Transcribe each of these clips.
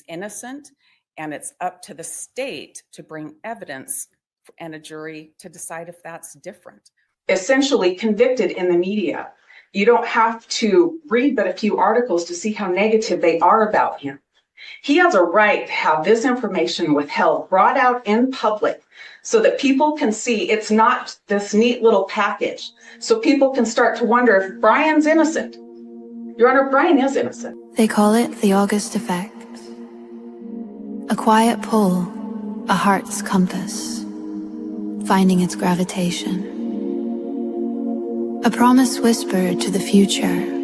innocent, and it's up to the state to bring evidence and a jury to decide if that's different. Essentially convicted in the media. You don't have to read but a few articles to see how negative they are about him. He has a right to have this information withheld, brought out in public, so that people can see it's not this neat little package. So people can start to wonder if Brian's innocent. Your Honor, Brian is innocent. They call it the August effect. A quiet pull, a heart's compass, finding its gravitation. A promise whispered to the future.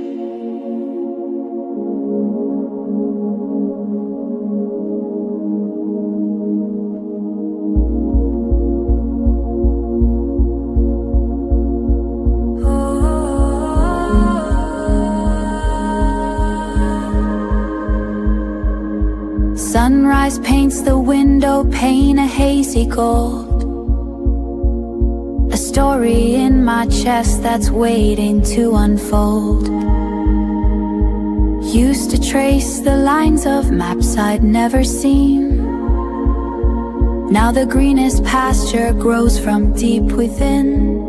Sunrise paints the window pane a hazy gold. A story in my chest that's waiting to unfold. Used to trace the lines of maps I'd never seen. Now the greenest pasture grows from deep within.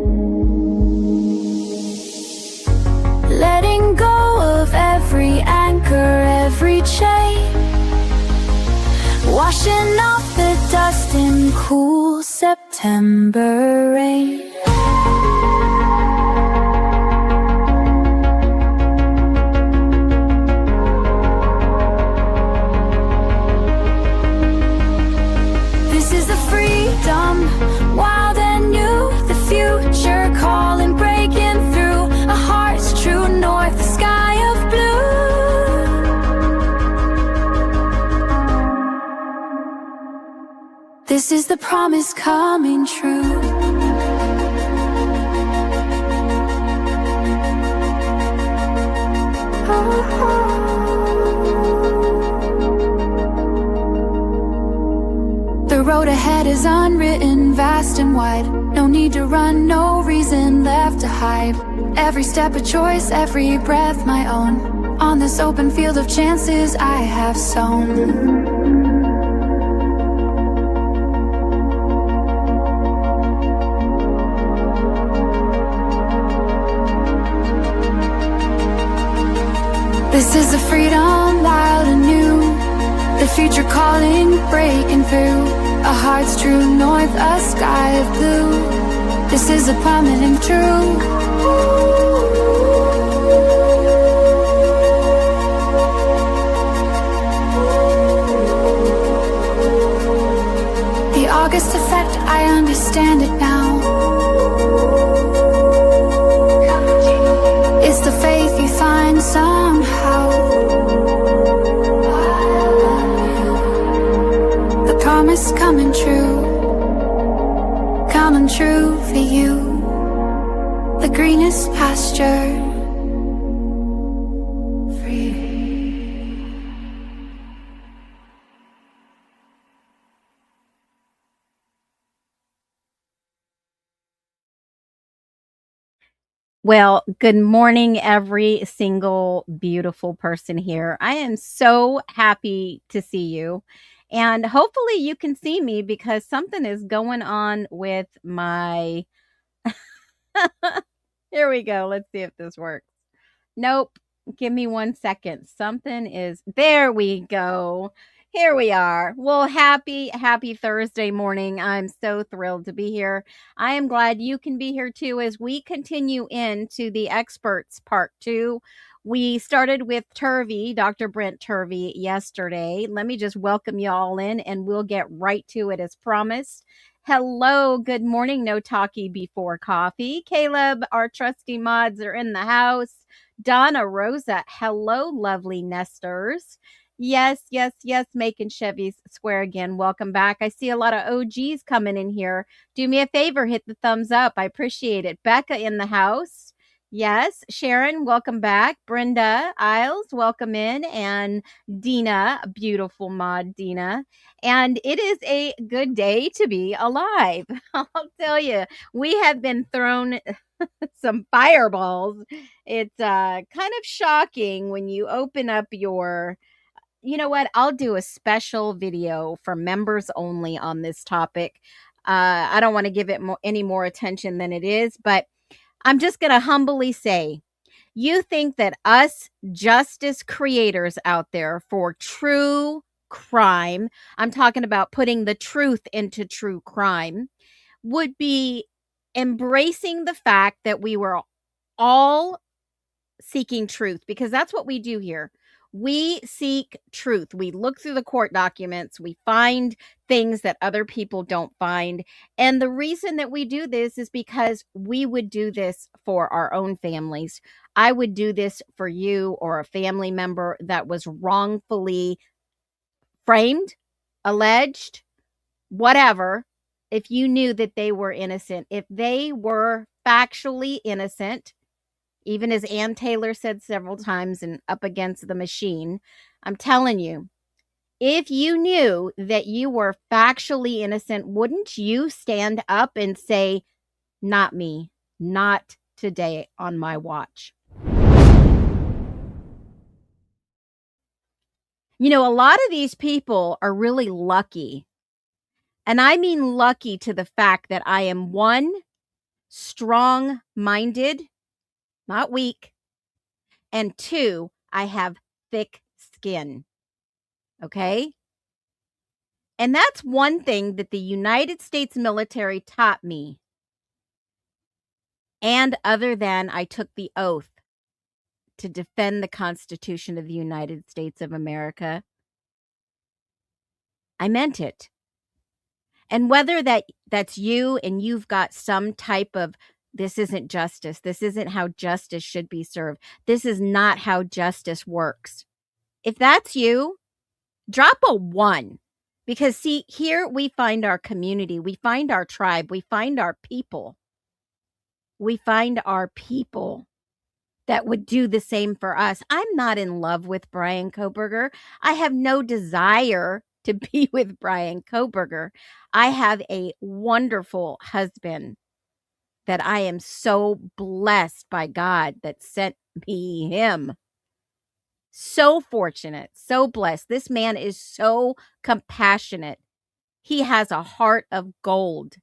Letting go of every anchor, every chain, washing off the dust in cool September rain. This is the freedom, wild and new, the future calling, breaking through a heart's true north, the sky of blue. This is the promise coming true. The road ahead is unwritten, vast and wide. No need to run, no reason left to hide. Every step a choice, every breath my own. On this open field of chances I have sown. This is the freedom, wild and new, the future calling, breaking through a heart's true north, a sky of blue. This is a prominent true. The August effect, I understand it now. It's the faith you find somehow. The promise coming true for you. The greenest pasture, free. Well, good morning, every single beautiful person here. I am so happy to see you. And hopefully you can see me because something is going on with my... Here we go. Let's see if this works. Nope. Give me 1 second. Something is... There we go. Here we are. Well, happy Thursday morning. I'm so thrilled to be here. I am glad you can be here too as we continue into the experts part 2. We started with Turvey, Dr. Brent Turvey, yesterday. Let me just welcome you all in and we'll get right to it as promised. Hello, good morning. No talkie before coffee. Caleb, our trusty mods are in the house. Donna Rosa, hello, lovely nesters. Yes, making Chevy's square again. Welcome back. I see a lot of OGs coming in here. Do me a favor, hit the thumbs up. I appreciate it. Becca in the house. Yes, Sharon, welcome back. Brenda Isles, welcome in. And Dina, beautiful mod Dina. And it is a good day to be alive. I'll tell you, we have been thrown some fireballs. It's kind of shocking when you open up your you know what? I'll do a special video for members only on this topic. I don't want to give it any more attention than it is, but I'm just going to humbly say, you think that us justice creators out there for true crime, I'm talking about putting the truth into true crime, would be embracing the fact that we were all seeking truth, because that's what we do here. We seek truth. We look through the court documents. We find things that other people don't find. And the reason that we do this is because we would do this for our own families. I would do this for you or a family member that was wrongfully framed, alleged, whatever. If you knew that they were innocent, if they were factually innocent, even as Ann Taylor said several times in Up Against the Machine, I'm telling you, if you knew that you were factually innocent, wouldn't you stand up and say, not me, not today on my watch? You know, a lot of these people are really lucky. And I mean lucky to the fact that I am, one, strong-minded, not weak, and two, I have thick skin. Okay? And that's one thing that the United States military taught me. And other than I took the oath to defend the Constitution of the United States of America, I meant it. And whether that's you and you've got some type of, this isn't justice, this isn't how justice should be served, this is not how justice works. If that's you, drop a 1. Because see, here we find our community, we find our tribe, we find our people. We find our people that would do the same for us. I'm not in love with Brian Koberger. I have no desire to be with Brian Koberger. I have a wonderful husband that I am so blessed by God that sent me him. So fortunate, so blessed. This man is so compassionate. He has a heart of gold.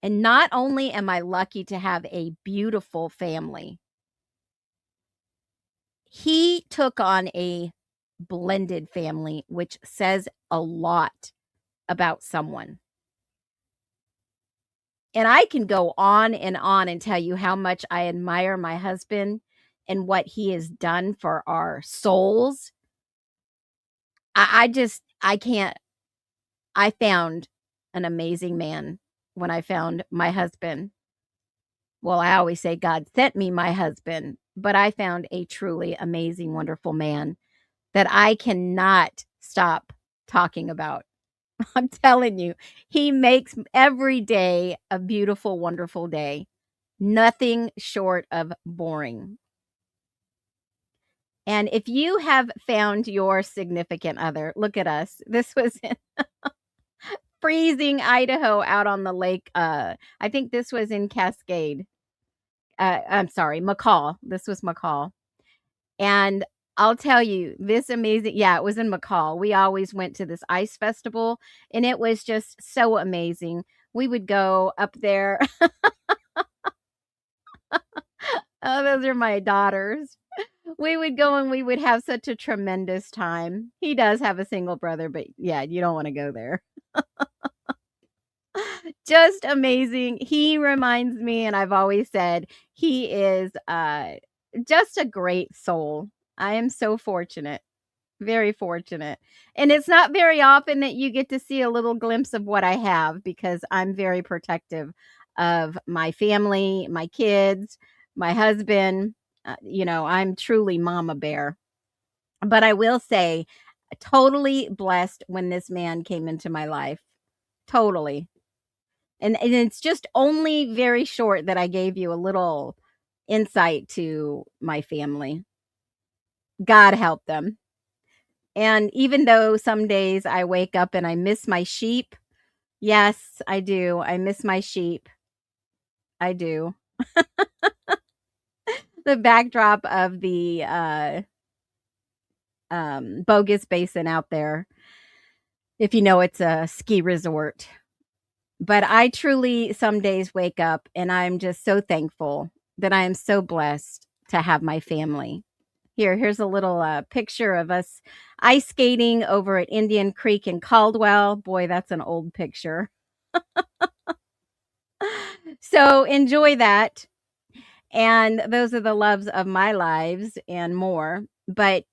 And not only am I lucky to have a beautiful family, he took on a blended family, which says a lot about someone. And I can go on and tell you how much I admire my husband and what he has done for our souls. I can't. I found an amazing man when I found my husband. Well, I always say God sent me my husband, but I found a truly amazing, wonderful man that I cannot stop talking about. I'm telling you, he makes every day a beautiful, wonderful day. Nothing short of boring. And if you have found your significant other, look at us. This was in freezing Idaho out on the lake. I think this was in Cascade. I'm sorry, McCall. This was McCall. And I'll tell you, this amazing, yeah, it was in McCall. We always went to this ice festival, and it was just so amazing. We would go up there. Oh, those are my daughters. We would go and we would have such a tremendous time. He does have a single brother, but yeah, you don't want to go there. Just amazing. He reminds me, and I've always said, he is just a great soul. I am so fortunate. Very fortunate. And it's not very often that you get to see a little glimpse of what I have, because I'm very protective of my family, my kids, my husband. I'm truly mama bear. But I will say, totally blessed when this man came into my life. Totally. And it's just only very short that I gave you a little insight to my family. God help them. And even though some days I wake up and I miss my sheep, yes, I do. I miss my sheep. I do. The backdrop of the bogus basin out there. If you know, it's a ski resort. But I truly some days wake up and I'm just so thankful that I am so blessed to have my family. Here's a little picture of us ice skating over at Indian Creek in Caldwell. Boy, that's an old picture. So enjoy that. And those are the loves of my lives and more. But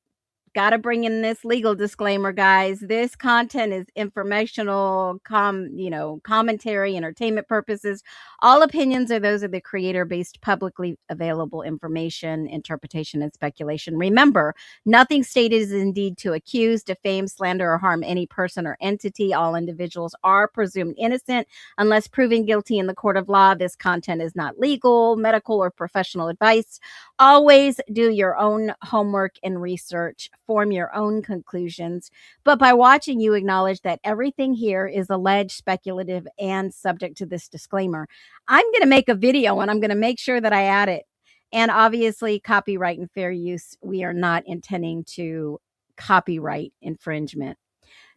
got to bring in this legal disclaimer, guys. This content is informational, commentary, entertainment purposes. All opinions are those of the creator based publicly available information, interpretation, and speculation. Remember, nothing stated is indeed to accuse, defame, slander, or harm any person or entity. All individuals are presumed innocent unless proven guilty in the court of law. This content is not legal, medical, or professional advice. Always do your own homework and research. Form your own conclusions. But by watching, you acknowledge that everything here is alleged, speculative, and subject to this disclaimer. I'm going to make a video and I'm going to make sure that I add it. And obviously, copyright and fair use, we are not intending to copyright infringement.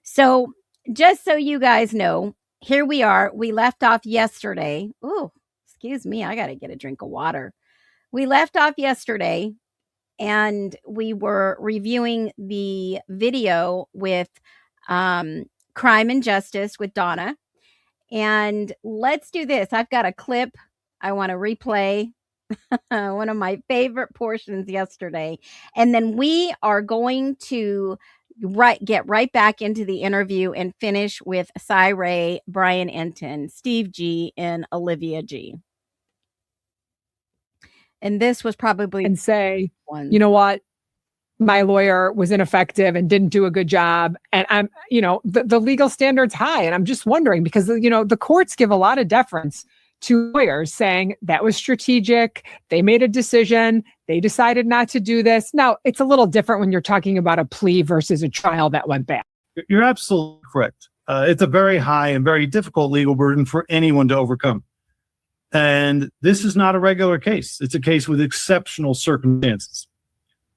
So just so you guys know, here we are. We left off yesterday. Oh, excuse me. I got to get a drink of water. We left off yesterday and we were reviewing the video with Crime and Justice with Donna. And let's do this. I've got a clip I want to replay, one of my favorite portions yesterday. And then we are going to get right back into the interview and finish with Cy Ray, Brian Enton, Steve G, and Olivia G. And this was probably and say, you know what, my lawyer was ineffective and didn't do a good job. And I'm, the legal standard's high. And I'm just wondering because, the courts give a lot of deference to lawyers saying that was strategic. They made a decision. They decided not to do this. Now, it's a little different when you're talking about a plea versus a trial that went bad. You're absolutely correct. It's a very high and very difficult legal burden for anyone to overcome. And this is not a regular case. It's a case with exceptional circumstances.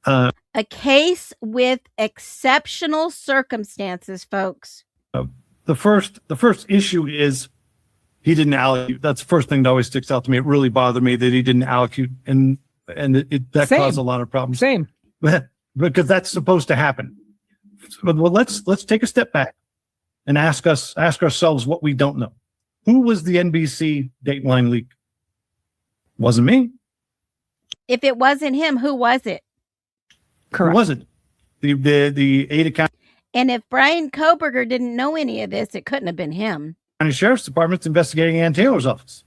A case with exceptional circumstances, folks. The first issue is he didn't allocate. That's the first thing that always sticks out to me. It really bothered me that he didn't allocate, and that caused a lot of problems. Same, because that's supposed to happen. But let's take a step back and ask ourselves what we don't know. Who was the NBC Dateline leak? Wasn't me. If it wasn't him, who was it? Correct. Who was it? The Ada County. And if Brian Koberger didn't know any of this, it couldn't have been him. County Sheriff's Department's investigating Ann Taylor's office.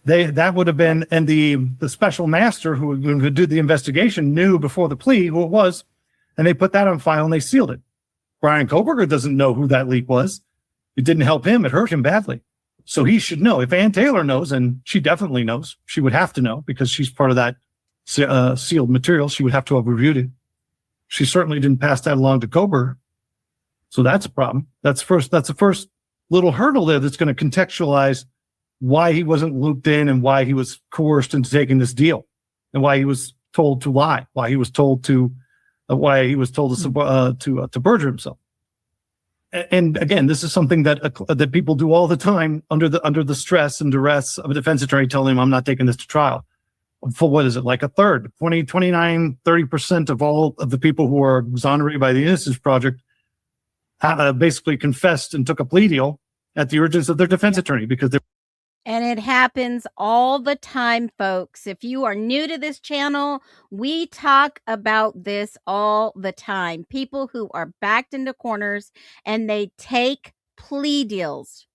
That would have been, and the special master who would do the investigation knew before the plea who it was, and they put that on file and they sealed it. Brian Koberger doesn't know who that leak was. It didn't help him. It hurt him badly. So he should know. If Ann Taylor knows, and she definitely knows, she would have to know because she's part of that sealed material. She would have to have reviewed it. She certainly didn't pass that along to Koberger. So that's a problem. That's the first little hurdle there that's going to contextualize why he wasn't looped in and why he was coerced into taking this deal and why he was told to lie, why he was told to perjure himself. And again, this is something that people do all the time under the stress and duress of a defense attorney telling him, I'm not taking this to trial. For what is it, like a third, 30% of all of the people who are exonerated by the Innocence Project basically confessed and took a plea deal at the urgence of their defense attorney because they're. And it happens all the time, folks. If you are new to this channel, we talk about this all the time. People who are backed into corners and they take plea deals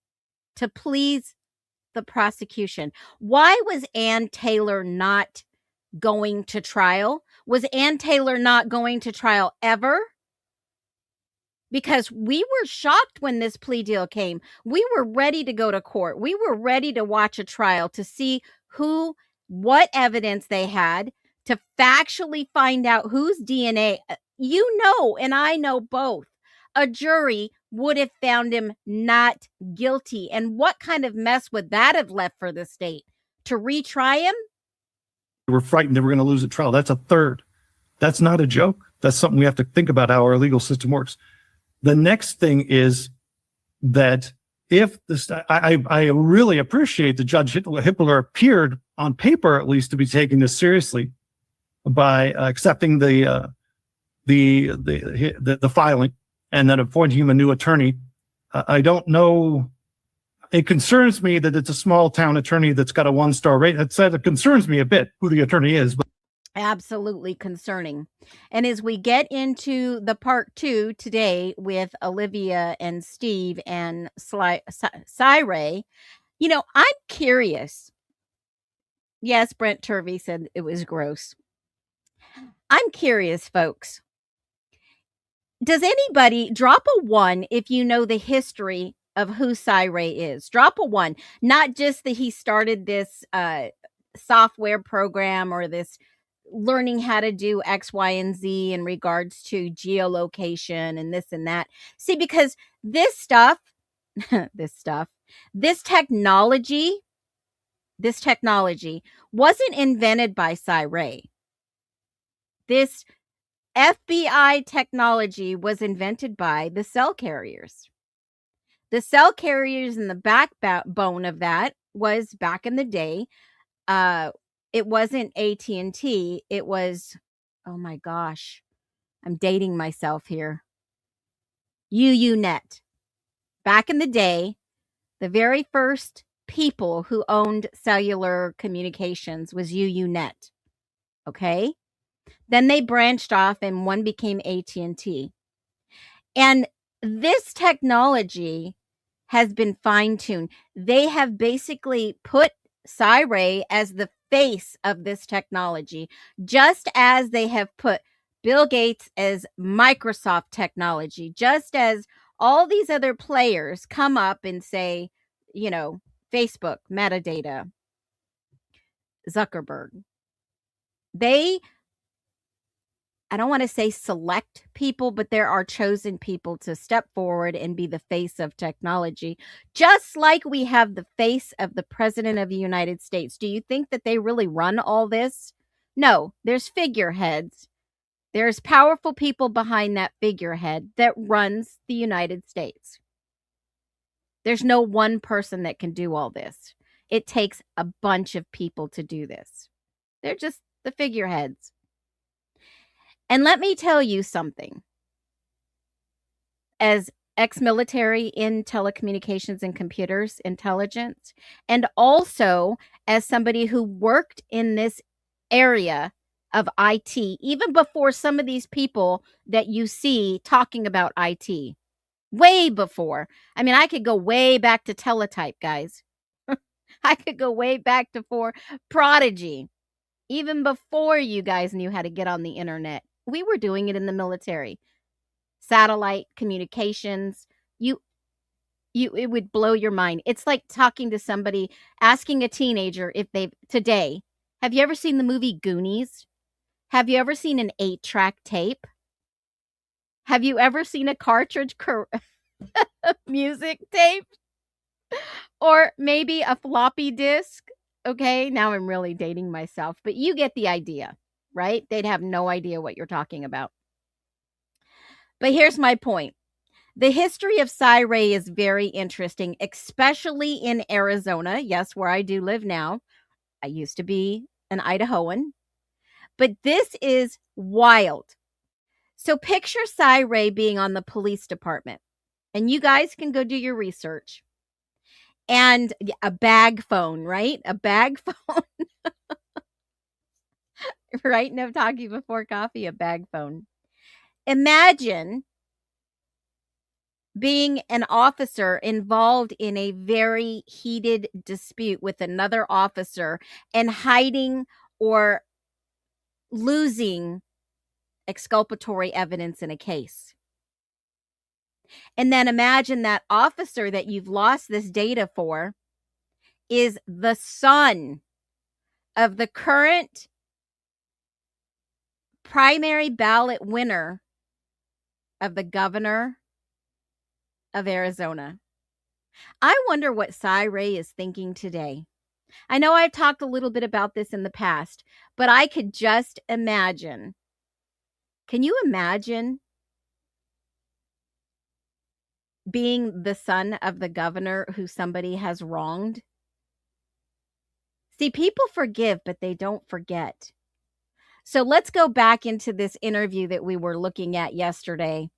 to please the prosecution. Why was Ann Taylor not going to trial? Was Ann Taylor not going to trial ever? Because we were shocked when this plea deal came. We were ready to go to court. We were ready to watch a trial to see what evidence they had, to factually find out whose DNA, and I know both. A jury would have found him not guilty. And what kind of mess would that have left for the state? To retry him? They were frightened they were going to lose a trial. That's a third. That's not a joke. That's something we have to think about, how our legal system works. The next thing is that if this, I really appreciate that Judge Hippler appeared on paper, at least, to be taking this seriously by accepting the filing and then appointing him a new attorney. I don't know. It concerns me that it's a small town attorney that's got a 1-star rate. It concerns me a bit who the attorney is, but Absolutely concerning. And as we get into the part 2 today with Olivia and Steve and Cyray, you know, I'm curious. Yes, Brent Turvey said it was gross. I'm curious, folks. Does anybody drop a 1 if you know the history of who Cyray is? Drop a 1. Not just that he started this software program or this learning how to do X, Y, and Z in regards to geolocation and this and that. See, because this stuff, this technology wasn't invented by Cyray. This FBI technology was invented by the cell carriers. The cell carriers and the backbone of that was back in the day. It wasn't AT&T. It was, oh my gosh, I'm dating myself here. UUNet. Back in the day, the very first people who owned cellular communications was UUNet. Okay? Then they branched off and one became AT&T. And this technology has been fine-tuned. They have basically put Cyray as the face of this technology, just as they have put Bill Gates as Microsoft technology, just as all these other players come up and say, you know, Facebook, metadata, Zuckerberg. I don't want to say select people, but there are chosen people to step forward and be the face of technology, just like we have the face of the President of the United States. Do you think that they really run all this? No, there's figureheads. There's powerful people behind that figurehead that runs the United States. There's no one person that can do all this. It takes a bunch of people to do this. They're just the figureheads. And let me tell you something. As ex-military in telecommunications and computers intelligence, and also as somebody who worked in this area of IT, even before some of these people that you see talking about IT, way before. I mean, I could go way back to teletype, guys. I could go way back to Prodigy, even before you guys knew how to get on the internet. We were doing it in the military. Satellite communications. It would blow your mind. It's like talking to somebody, asking a teenager if today, have you ever seen the movie Goonies? Have you ever seen an 8-track tape? Have you ever seen a cartridge music tape? Or maybe a floppy disk? Okay, now I'm really dating myself, but you get the idea, right? They'd have no idea what you're talking about. But here's my point. The history of Cyray is very interesting, especially in Arizona. Yes, where I do live now. I used to be an Idahoan. But this is wild. So picture Cyray being on the police department. And you guys can go do your research. And a bag phone, right? A bag phone. Right? No talking before coffee, a bag phone. Imagine being an officer involved in a very heated dispute with another officer and hiding or losing exculpatory evidence in a case. And then imagine that officer that you've lost this data for is the son of the current primary ballot winner of the governor of Arizona. I wonder what Cyray is thinking today. I know I've talked a little bit about this in the past, but I could just imagine Can you imagine being the son of the governor who somebody has wronged? See, people forgive, but they don't forget. So let's go back into this interview that we were looking at yesterday.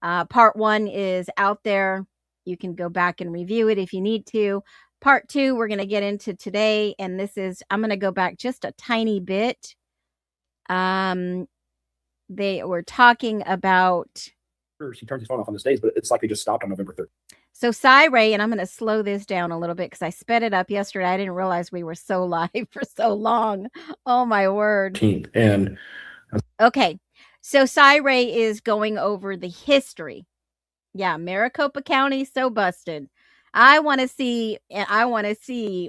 Part 1 is out there. You can go back and review it if you need to. Part 2, we're going to get into today. And this is, I'm going to go back just a tiny bit. They were talking about. He turns his phone off on the stage, but it's like they just stopped on November 3rd. So Ray, and I'm going to slow this down a little bit because I sped it up yesterday. I didn't realize we were so live for so long. Oh, my word. And okay. So Ray is going over the history. Yeah, Maricopa County, so busted. I want to see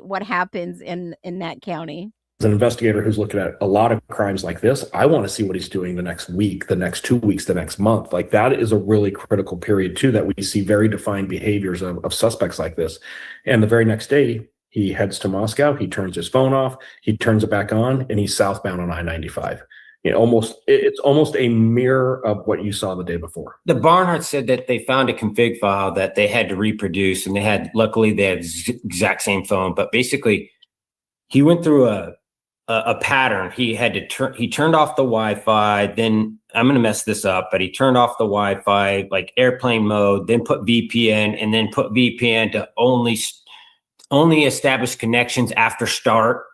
what happens in that county. As an investigator who's looking at a lot of crimes like this, I want to see what he's doing the next week, the next 2 weeks, the next month. Like that is a really critical period too, that we see very defined behaviors of suspects like this. And the very next day, he heads to Moscow, he turns his phone off, he turns it back on, and he's southbound on I-95. It's almost a mirror of what you saw the day before. The Barnhart said that they found a config file that they had to reproduce, and luckily they had exact same phone. But basically, he went through a pattern. He turned off the Wi-Fi. Then I'm going to mess this up, but he turned off the Wi-Fi, like airplane mode, then put VPN, and then put VPN to only establish connections after start.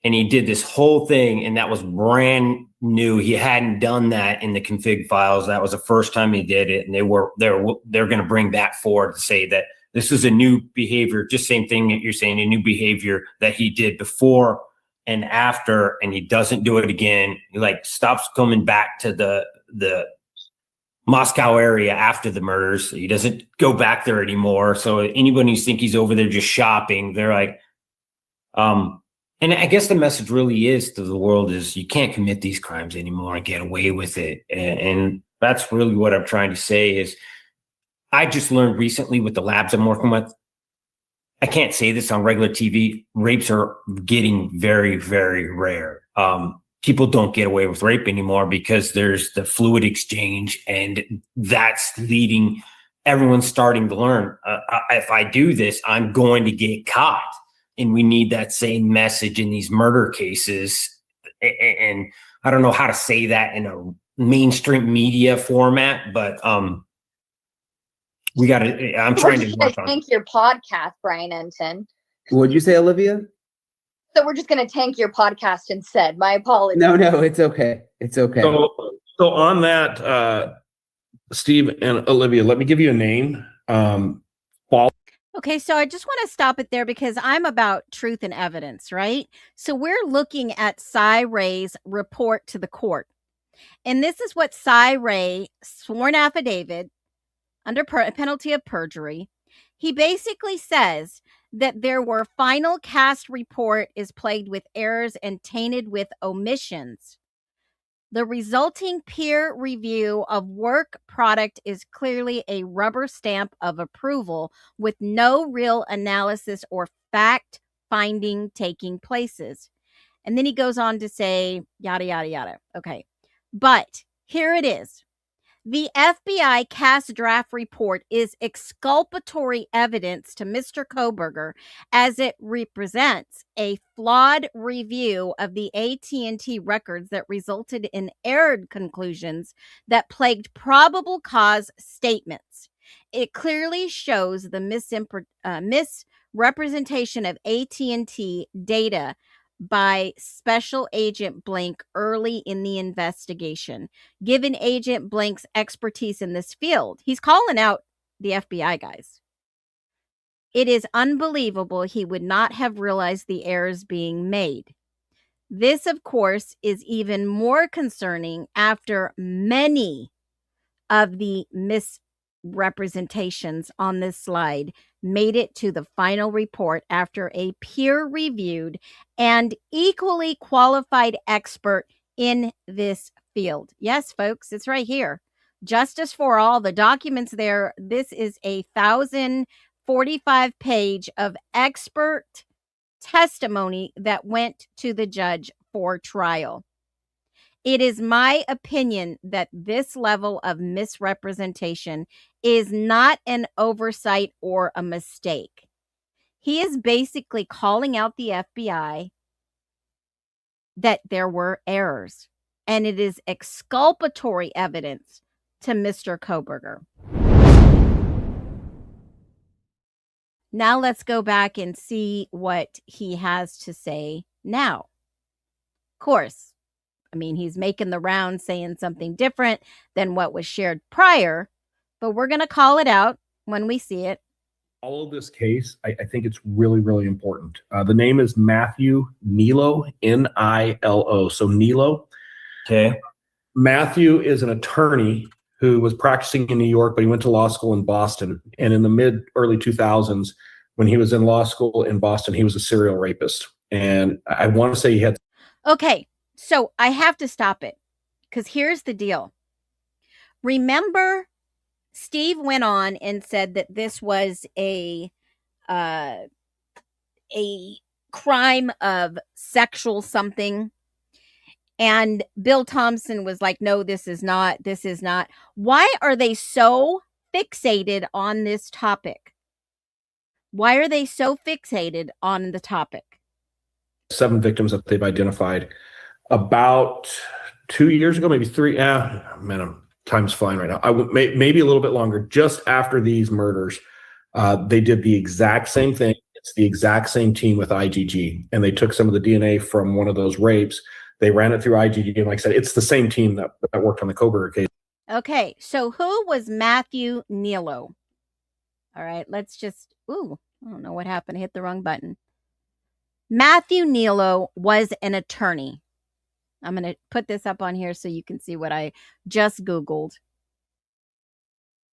And he did this whole thing, and that was brand new. He hadn't done that in the config files. That was the first time he did it, and they're going to bring that forward to say that this is a new behavior, just same thing that you're saying, a new behavior that he did before and after, and he doesn't do it again. He stops coming back to the Moscow area after the murders. He doesn't go back there anymore. So anybody who thinks he's over there just shopping, they're like, and I guess the message really is to the world is you can't commit these crimes anymore and get away with it. And that's really what I'm trying to say is I just learned recently with the labs I'm working with, I can't say this on regular TV. Rapes are getting very, very rare. People don't get away with rape anymore because there's the fluid exchange, and that's leading everyone's starting to learn. If I do this, I'm going to get caught. And we need that same message in these murder cases. And I don't know how to say that in a mainstream media format, but we got to, I'm trying to work on tank your podcast, Brian Enton. What'd you say, Olivia? So we're just going to tank your podcast instead. My apologies. No, it's okay. It's okay. So on that, Steve and Olivia, let me give you a name. Okay, so I just want to stop it there because I'm about truth and evidence, right? So we're looking at Ray's report to the court. And this is what Ray sworn affidavit under penalty of perjury. He basically says that there were final cast report is plagued with errors and tainted with omissions. The resulting peer review of work product is clearly a rubber stamp of approval with no real analysis or fact finding taking places. And then he goes on to say, yada, yada, yada. Okay. But here it is. The FBI cast draft report is exculpatory evidence to Mr. Koberger as it represents a flawed review of the AT&T records that resulted in errored conclusions that plagued probable cause statements. It clearly shows the misrepresentation of AT&T data by Special Agent Blank early in the investigation. Given Agent Blank's expertise in this field, he's calling out the FBI guys. It is unbelievable he would not have realized the errors being made. This, of course, is even more concerning after many of the misrepresentations on this slide made it to the final report after a peer-reviewed and equally qualified expert in this field. Yes, folks, it's right here. Justice for All, the documents there. This is a 1,045 of expert testimony that went to the judge for trial. It is my opinion that this level of misrepresentation is not an oversight or a mistake. He is basically calling out the FBI that there were errors, and it is exculpatory evidence to Mr. Koberger. Now let's go back and see what he has to say now. Of course, I mean, he's making the round saying something different than what was shared prior, but we're going to call it out when we see it. All of this case, I think it's really, really important. The name is Matthew Nilo, Nilo. So Nilo. Okay. Matthew is an attorney who was practicing in New York, but he went to law school in Boston. And in the early 2000s, when he was in law school in Boston, he was a serial rapist. And I want to say he had. Okay, so I have to stop it because here's the deal. Remember, Steve went on and said that this was a crime of sexual something. And Bill Thompson was like, no, this is not. Why are they so fixated on this topic? Why are they so fixated on the topic? 7 victims that they've identified. About 2 years ago, maybe 3. Man, time's flying right now. Maybe a little bit longer. Just after these murders, they did the exact same thing. It's the exact same team with IgG, and they took some of the DNA from one of those rapes. They ran it through IgG, and like I said, it's the same team that worked on the Koberger case. Okay, so who was Matthew Nilo? All right, let's just, I don't know what happened. I hit the wrong button. Matthew Nilo was an attorney. I'm going to put this up on here so you can see what I just Googled.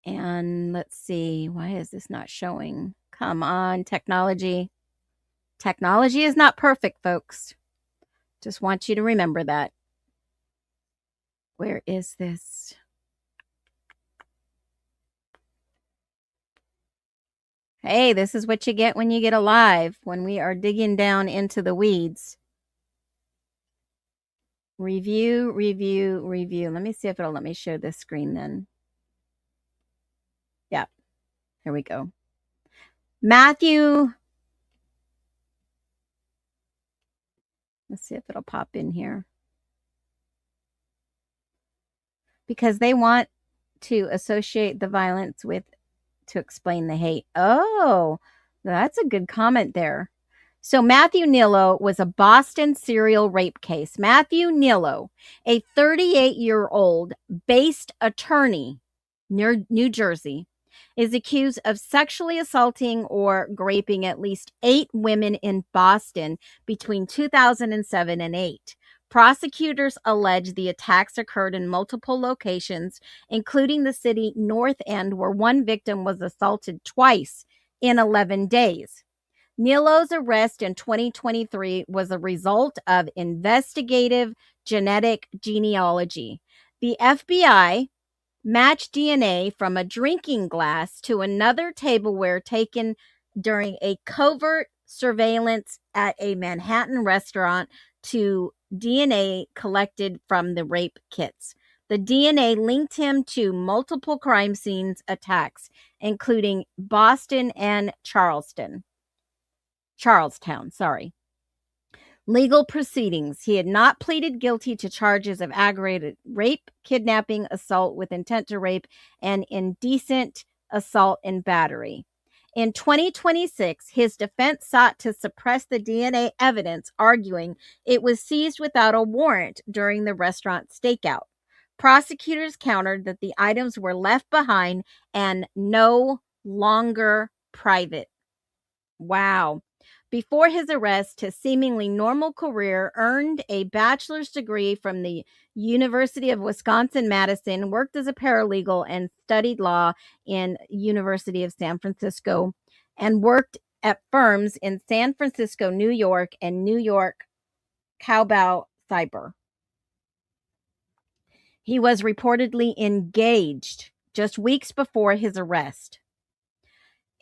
And let's see, why is this not showing? Come on, technology. Technology is not perfect, folks. Just want you to remember that. Where is this? Hey, this is what you get when you get alive, when we are digging down into the weeds. Review. Let me see if it'll let me share this screen then. Yeah, here we go. Matthew. Let's see if it'll pop in here. Because they want to associate the violence with, to explain the hate. Oh, that's a good comment there. So Matthew Nilo was a Boston serial rape case. Matthew Nilo, a 38-year-old based attorney near New Jersey, is accused of sexually assaulting or raping at least 8 women in Boston between 2007 and 8. Prosecutors allege the attacks occurred in multiple locations, including the city North End, where one victim was assaulted twice in 11 days. Nilo's arrest in 2023 was a result of investigative genealogy. The FBI matched DNA from a drinking glass to another tableware taken during a covert surveillance at a Manhattan restaurant to DNA collected from the rape kits. The DNA linked him to multiple crime scenes attacks, including Boston and Charlestown. Legal proceedings. He had not pleaded guilty to charges of aggravated rape, kidnapping, assault with intent to rape, and indecent assault and battery. In 2026, his defense sought to suppress the DNA evidence, arguing it was seized without a warrant during the restaurant stakeout. Prosecutors countered that the items were left behind and no longer private. Wow. Before his arrest, his seemingly normal career earned a bachelor's degree from the University of Wisconsin-Madison, worked as a paralegal, and studied law in University of San Francisco, and worked at firms in San Francisco, New York, and New York Cowboy Cyber. He was reportedly engaged just weeks before his arrest.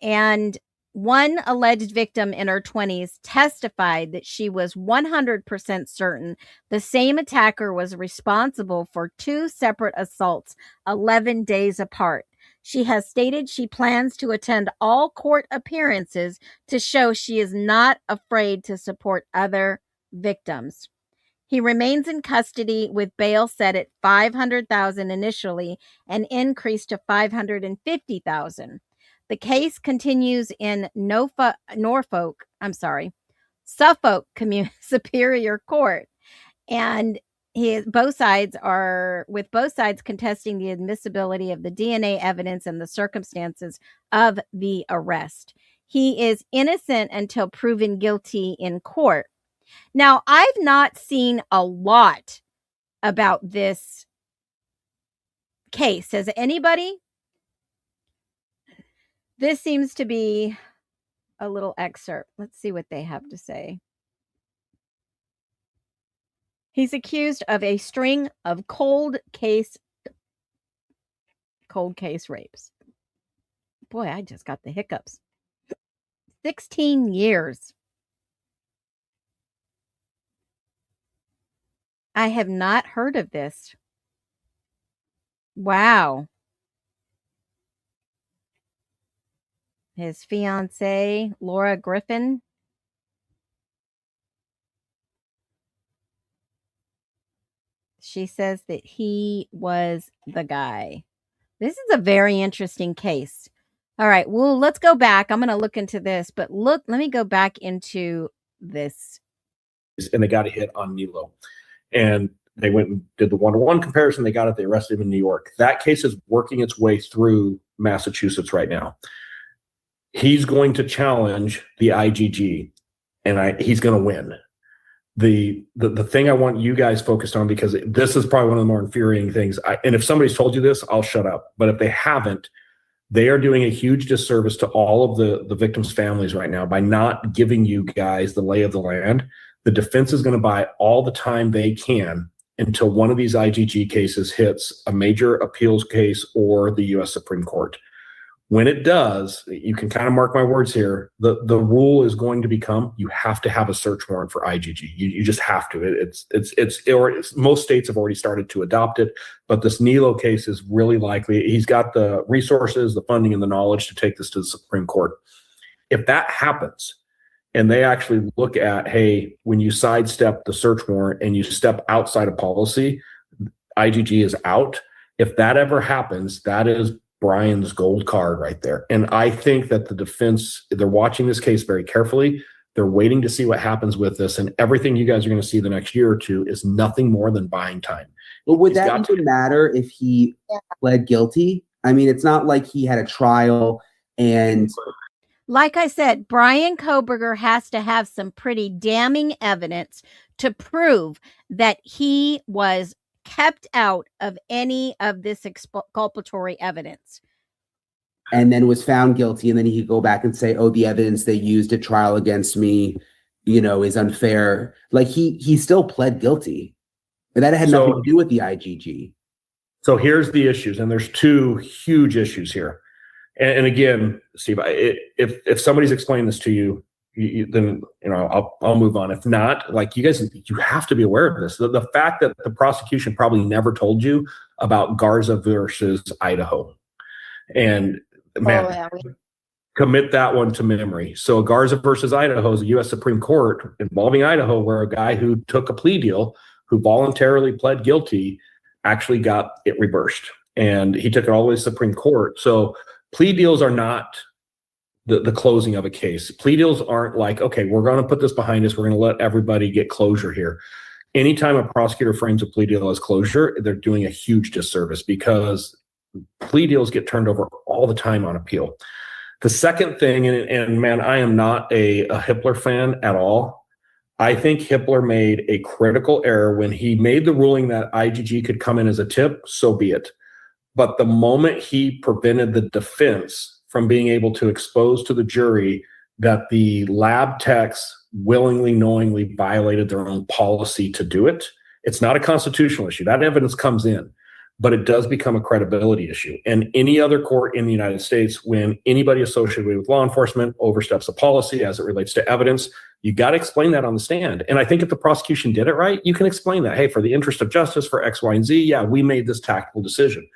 And One alleged victim in her 20s testified that she was 100% certain the same attacker was responsible for 2 separate assaults 11 days apart. She has stated she plans to attend all court appearances to show she is not afraid to support other victims. He remains in custody with bail set at $500,000 initially and increased to $550,000. The case continues in Suffolk Superior Court, and both sides contesting the admissibility of the DNA evidence and the circumstances of the arrest. He is innocent until proven guilty in court. Now, I've not seen a lot about this case. Has anybody? This seems to be a little excerpt. Let's see what they have to say. He's accused of a string of cold case rapes. Boy, I just got the hiccups. 16 years. I have not heard of this. Wow. His fiancée, Laura Griffin. She says that he was the guy. This is a very interesting case. All right, well, let's go back. I'm going to look into this, but let me go back into this. And they got a hit on Nilo. And they went and did the 1-to-1 comparison. They got it. They arrested him in New York. That case is working its way through Massachusetts right now. He's going to challenge the IGG, and he's going to win. The thing I want you guys focused on, because this is probably one of the more infuriating things. And if somebody's told you this, I'll shut up. But if they haven't, they are doing a huge disservice to all of the victims' families right now by not giving you guys the lay of the land. The defense is going to buy all the time they can until one of these IGG cases hits a major appeals case or the U.S. Supreme Court. When it does, you can kind of mark my words here, the rule is going to become you have to have a search warrant for IGG. You just have to. Most states have already started to adopt it, but this Nilo case is really likely. He's got the resources, the funding, and the knowledge to take this to the Supreme Court. If that happens, and they actually look at, hey, when you sidestep the search warrant and you step outside of policy, IGG is out. If that ever happens, that is Brian's gold card right there. And I think that the defense, they're watching this case very carefully. They're waiting to see what happens with this. And everything you guys are going to see the next year or two is nothing more than buying time. But would that even matter if he pled guilty? I mean, it's not like he had a trial and... Like I said, Brian Kohberger has to have some pretty damning evidence to prove that he was kept out of any of this exculpatory evidence. And then was found guilty, and then he could go back and say, oh, the evidence they used at trial against me, is unfair. Like he still pled guilty. And that had nothing to do with the IGG. So here's the issues, and there's 2 huge issues here. And again, Steve, if somebody's explained this to you, then I'll move on. If not, like you guys, you have to be aware of this. The fact that the prosecution probably never told you about Garza versus Idaho, and commit that one to memory. So Garza versus Idaho is a U.S. Supreme Court involving Idaho, where a guy who took a plea deal, who voluntarily pled guilty, actually got it reversed, and he took it all the way to the Supreme Court. So plea deals are not the closing of a case. Plea deals aren't like, okay, we're going to put this behind us. We're going to let everybody get closure here. Anytime a prosecutor frames a plea deal as closure, they're doing a huge disservice, because plea deals get turned over all the time on appeal. The second thing, and man, I am not a Hippler fan at all. I think Hippler made a critical error when he made the ruling that IGG could come in as a tip, so be it. But the moment he prevented the defense from being able to expose to the jury that the lab techs willingly, knowingly violated their own policy to do it, it's not a constitutional issue. That evidence comes in. but it does become a credibility issue. And any other court in the United States, when anybody associated with law enforcement oversteps a policy as it relates to evidence, you got to explain that on the stand. And I think if the prosecution did it right, you can explain that, hey, for the interest of justice, for X, Y, and Z, yeah, we made this tactical decision.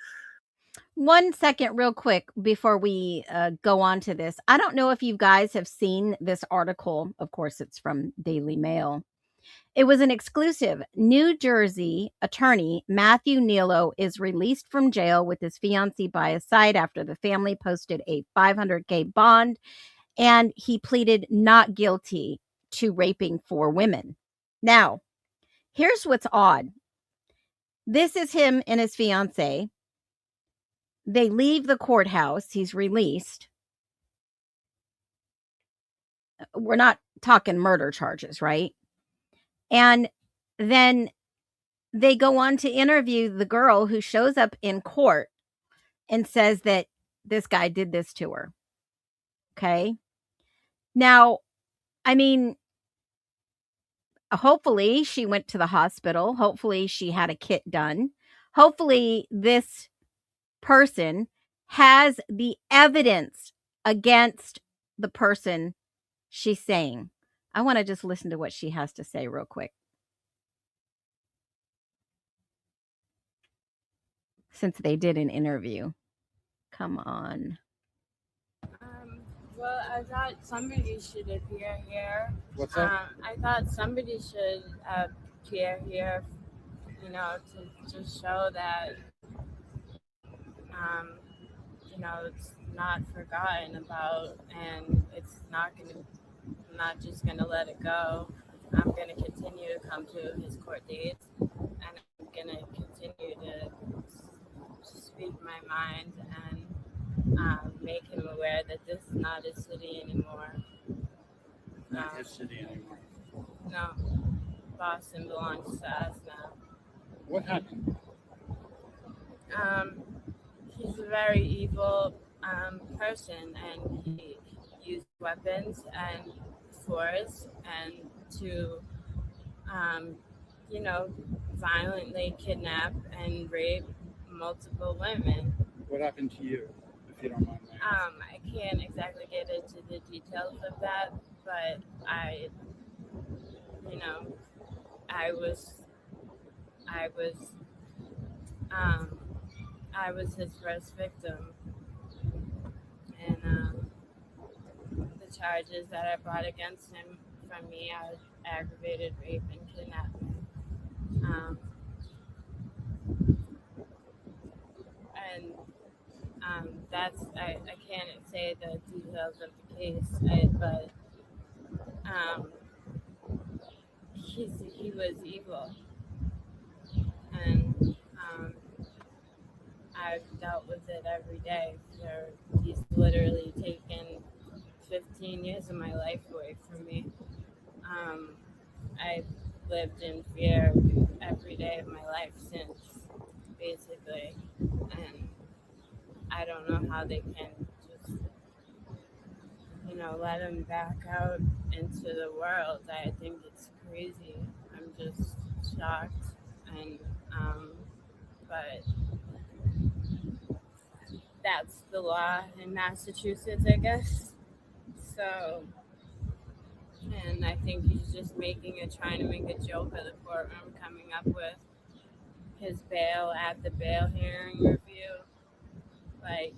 1 second, real quick, before we go on to this. I don't know if you guys have seen this article. Of course, it's from Daily Mail. It was an exclusive. New Jersey attorney Matthew Nielo is released from jail with his fiancée by his side after the family posted a $500K bond, and he pleaded not guilty to raping 4 women. Now, here's what's odd. This is him and his fiancée. They leave the courthouse. He's released. We're not talking murder charges, right? And then they go on to interview the girl who shows up in court and says that this guy did this to her. Okay. Now, I mean, hopefully she went to the hospital. Hopefully she had a kit done. Hopefully this person has the evidence against the person she's saying. I want to just listen to what she has to say real quick. Since they did an interview. Come on. Well, I thought somebody should appear here. What's that? I thought somebody should appear here, you know, to just show that, you know, it's not forgotten about, and it's not going to, I'm not just going to let it go. I'm going to continue to come to his court dates, and I'm going to continue to speak my mind and make him aware that this is not his city anymore. Not his city anymore. No, Boston belongs to us now. What happened? He's a very evil person, and he used weapons and force and to, you know, violently kidnap and rape multiple women. What happened to you, if you don't mind? I can't exactly get into the details of that, but I was his first victim, and the charges that I brought against him from me are aggravated rape and kidnapping. That's I can't say the details of the case, but he was evil, and I've dealt with it every day. He's literally taken 15 years of my life away from me. I've lived in fear every day of my life since, basically, and I don't know how they can just, you know, let him back out into the world. I think it's crazy. I'm just shocked, and but that's the law in Massachusetts, I guess. So, and I think he's just trying to make a joke of the courtroom, coming up with his bail at the bail hearing review. Like,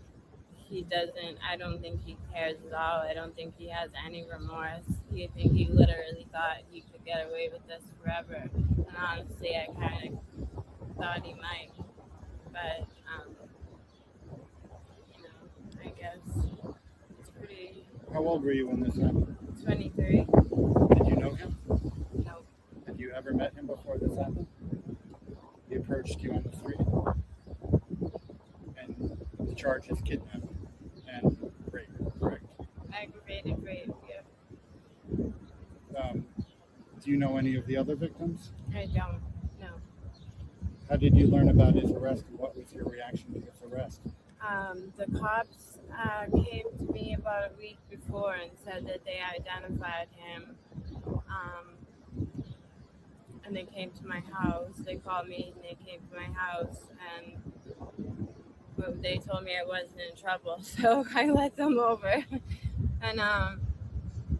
I don't think he cares at all. I don't think he has any remorse. I think he literally thought he could get away with this forever. And honestly, I kind of thought he might. But, you know, I guess it's pretty... How old were you when this happened? 23. Did you know him? No. Had you ever met him before this happened? He approached you on the street. And the charge is kidnapping and rape, correct? Aggravated rape, yeah. Do you know any of the other victims? I don't, no. How did you learn about his arrest, and what was your reaction to his arrest? The cops came to me about a week before and said that they identified him. And they came to my house. They called me and they came to my house, and but they told me I wasn't in trouble, so I let them over. And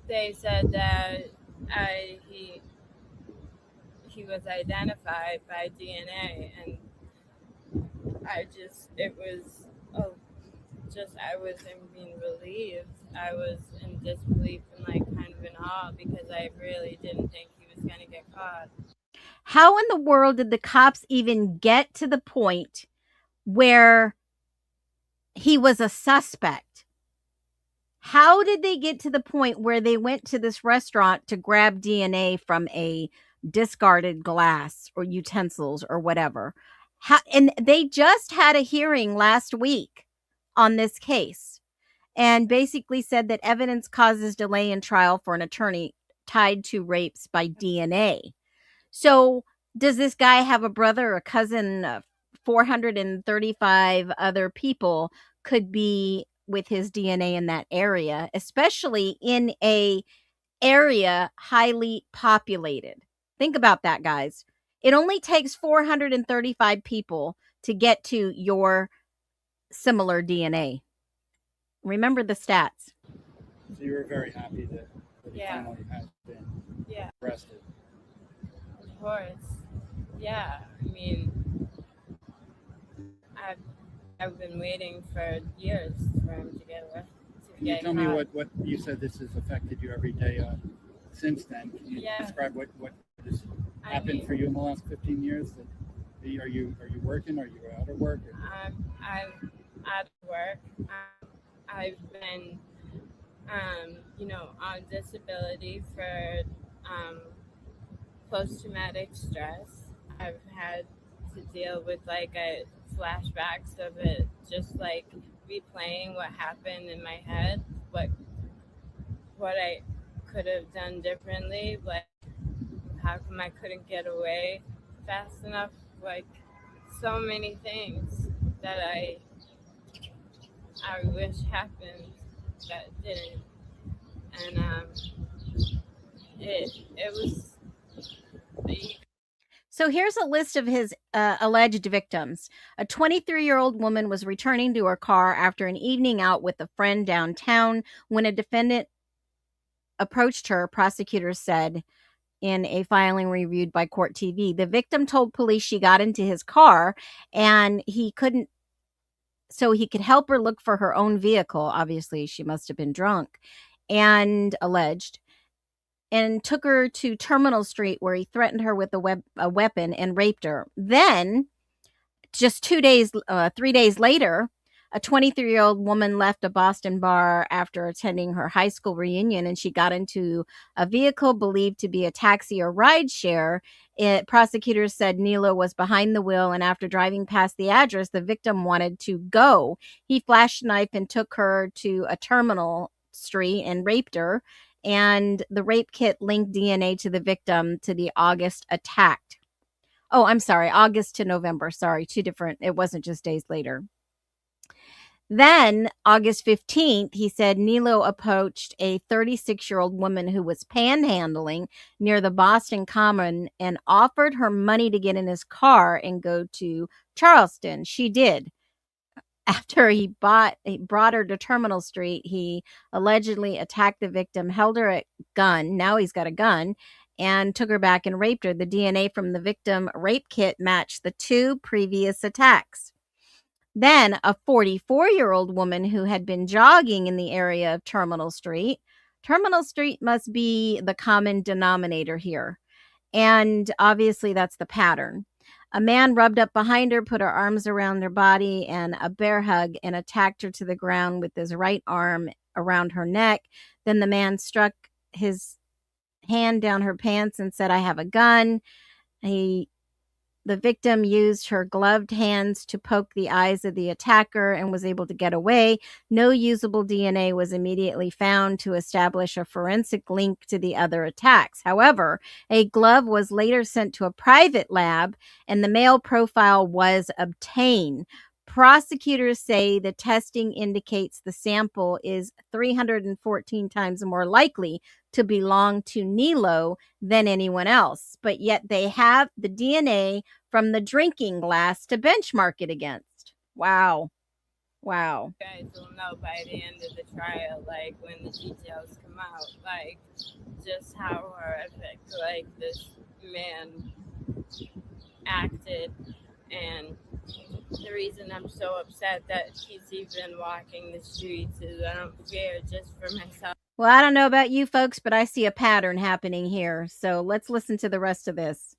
they said that he was identified by DNA, and I wasn't being relieved. I was in disbelief and kind of in awe because I really didn't think he was going to get caught. How in the world did the cops even get to the point where he was a suspect? How did they get to the point where they went to this restaurant to grab DNA from a discarded glass or utensils or whatever? And they just had a hearing last week on this case and basically said that evidence causes delay in trial for an attorney tied to rapes by DNA. So does this guy have a brother, a cousin, 435 other people could be with his DNA in that area, especially in a area highly populated? Think about that, guys. It only takes 435 people to get to your similar DNA. Remember the stats. So you were very happy that he Yeah. finally has been Yeah, arrested. of course. Yeah, I mean, I've been waiting for years for him to get arrested. Can you tell me what you said this has affected you every day since then? Can you describe what has happened for you in the last 15 years? Are you working? Are you out of work? I'm out of work. I've been, on disability for post-traumatic stress. I've had to deal with flashbacks of it, just replaying what happened in my head, what I could have done differently, how come I couldn't get away fast enough, so many things that I wish happened that didn't. And it was. So here's a list of his alleged victims. A 23-year-old woman was returning to her car after an evening out with a friend downtown when a defendant approached her, prosecutors said in a filing reviewed by Court TV. The victim told police she got into his car and he could help her look for her own vehicle. Obviously, she must have been drunk, and alleged, and took her to Terminal Street where he threatened her with a weapon and raped her. Then, just 3 days later, a 23-year-old woman left a Boston bar after attending her high school reunion, and she got into a vehicle believed to be a taxi or rideshare. Prosecutors said Nilo was behind the wheel, and after driving past the address, the victim wanted to go. He flashed a knife and took her to a Terminal Street and raped her, and the rape kit linked DNA to the victim to the August attack. Oh, I'm sorry, August to November. Sorry, two different. It wasn't just days later. Then, August 15th, he said Nilo approached a 36-year-old woman who was panhandling near the Boston Common and offered her money to get in his car and go to Charleston. She did. After he brought her to Terminal Street, he allegedly attacked the victim, held her at gun. Now he's got a gun, and took her back and raped her. The DNA from the victim rape kit matched the two previous attacks. Then a 44-year-old woman who had been jogging in the area of Terminal Street. Terminal Street must be the common denominator here. And obviously that's the pattern. A man rubbed up behind her, put her arms around her body and a bear hug, and attacked her to the ground with his right arm around her neck. Then the man struck his hand down her pants and said, "I have a gun." The victim used her gloved hands to poke the eyes of the attacker and was able to get away. No usable DNA was immediately found to establish a forensic link to the other attacks. However, a glove was later sent to a private lab and the male profile was obtained. Prosecutors say the testing indicates the sample is 314 times more likely to belong to Nilo than anyone else, but yet they have the DNA from the drinking glass to benchmark it against. Wow. Wow. You guys will know by the end of the trial, like when the details come out, like just how horrific like this man acted. And the reason I'm so upset that he's even walking the streets is I don't fear just for myself. Well, I don't know about you folks, but I see a pattern happening here. So let's listen to the rest of this.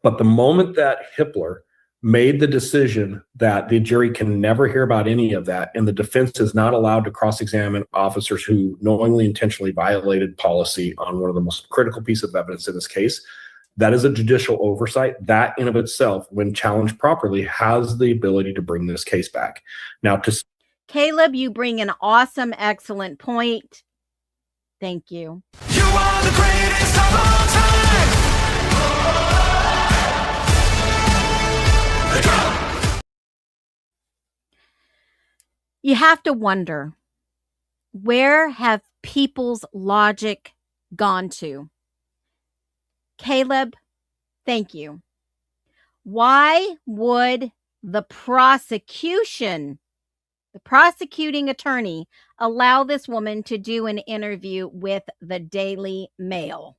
But the moment that Hippler made the decision that the jury can never hear about any of that, and the defense is not allowed to cross-examine officers who knowingly, intentionally violated policy on one of the most critical pieces of evidence in this case, that is a judicial oversight. That in of itself, when challenged properly, has the ability to bring this case back. Now, Caleb, you bring an awesome, excellent point. Thank you. You are the greatest of all time. You have to wonder, where have people's logic gone to? Caleb, thank you. Why would the prosecuting attorney, allow this woman to do an interview with the Daily Mail?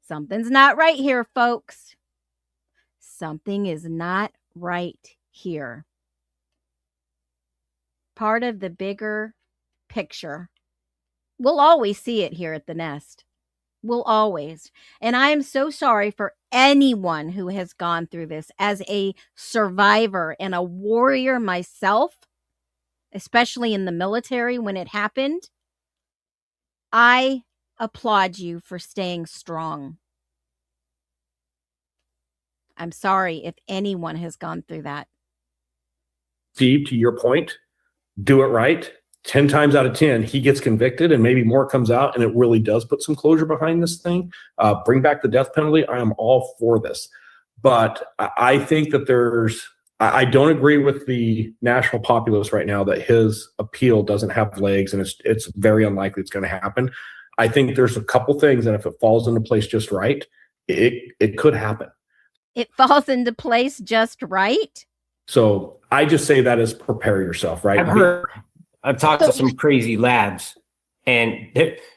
Something's not right here, folks. Something is not right here. Part of the bigger picture. We'll always see it here at the Nest. We'll always. And I am so sorry for anyone who has gone through this. As a survivor and a warrior myself, especially in the military when it happened, I applaud you for staying strong. I'm sorry if anyone has gone through that. Steve, to your point, do it right. 10 times out of 10, he gets convicted and maybe more comes out, and it really does put some closure behind this thing. Bring back the death penalty. I am all for this. But I think that I don't agree with the national populace right now that his appeal doesn't have legs, and it's very unlikely it's going to happen. I think there's a couple things, and if it falls into place just right, it could happen. It falls into place just right? So I just say that as prepare yourself, right? I've talked to some crazy labs, and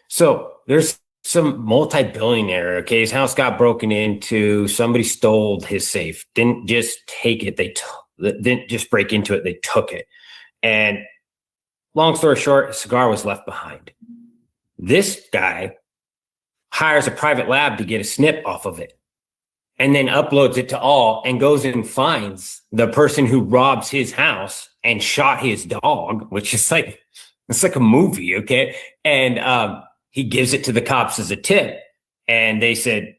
so there's some multi-billionaire. Okay, his house got broken into. Somebody stole his safe. Didn't just take it. They didn't just break into it. They took it. And long story short, a cigar was left behind. This guy hires a private lab to get a snip off of it, and then uploads it to all, and goes and finds the person who robs his house and shot his dog, which is like, it's like a movie. Okay. And he gives it to the cops as a tip. And they said,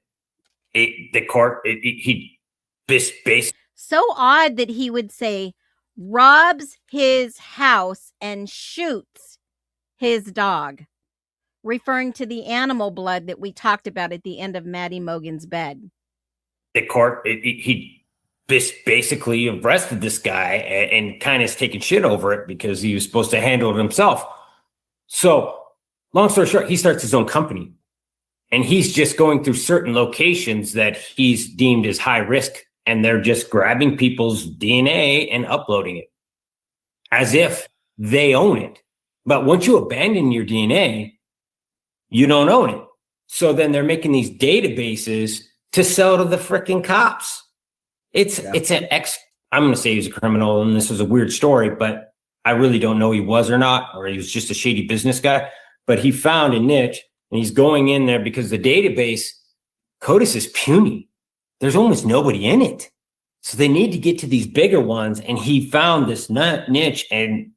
So odd that he would say robs his house and shoots his dog, referring to the animal blood that we talked about at the end of Maddie Mogan's bed. The court, he basically arrested this guy and kind of is taking shit over it because he was supposed to handle it himself. So long story short, he starts his own company, and he's just going through certain locations that he's deemed as high risk, and they're just grabbing people's DNA and uploading it as if they own it. But once you abandon your DNA, you don't own it. So then they're making these databases to sell to the freaking cops. It's an I'm going to say he's a criminal, and this is a weird story, but I really don't know he was or not, or he was just a shady business guy. But he found a niche, and he's going in there because the database, CODIS, is puny. There's almost nobody in it. So they need to get to these bigger ones, and he found this niche, and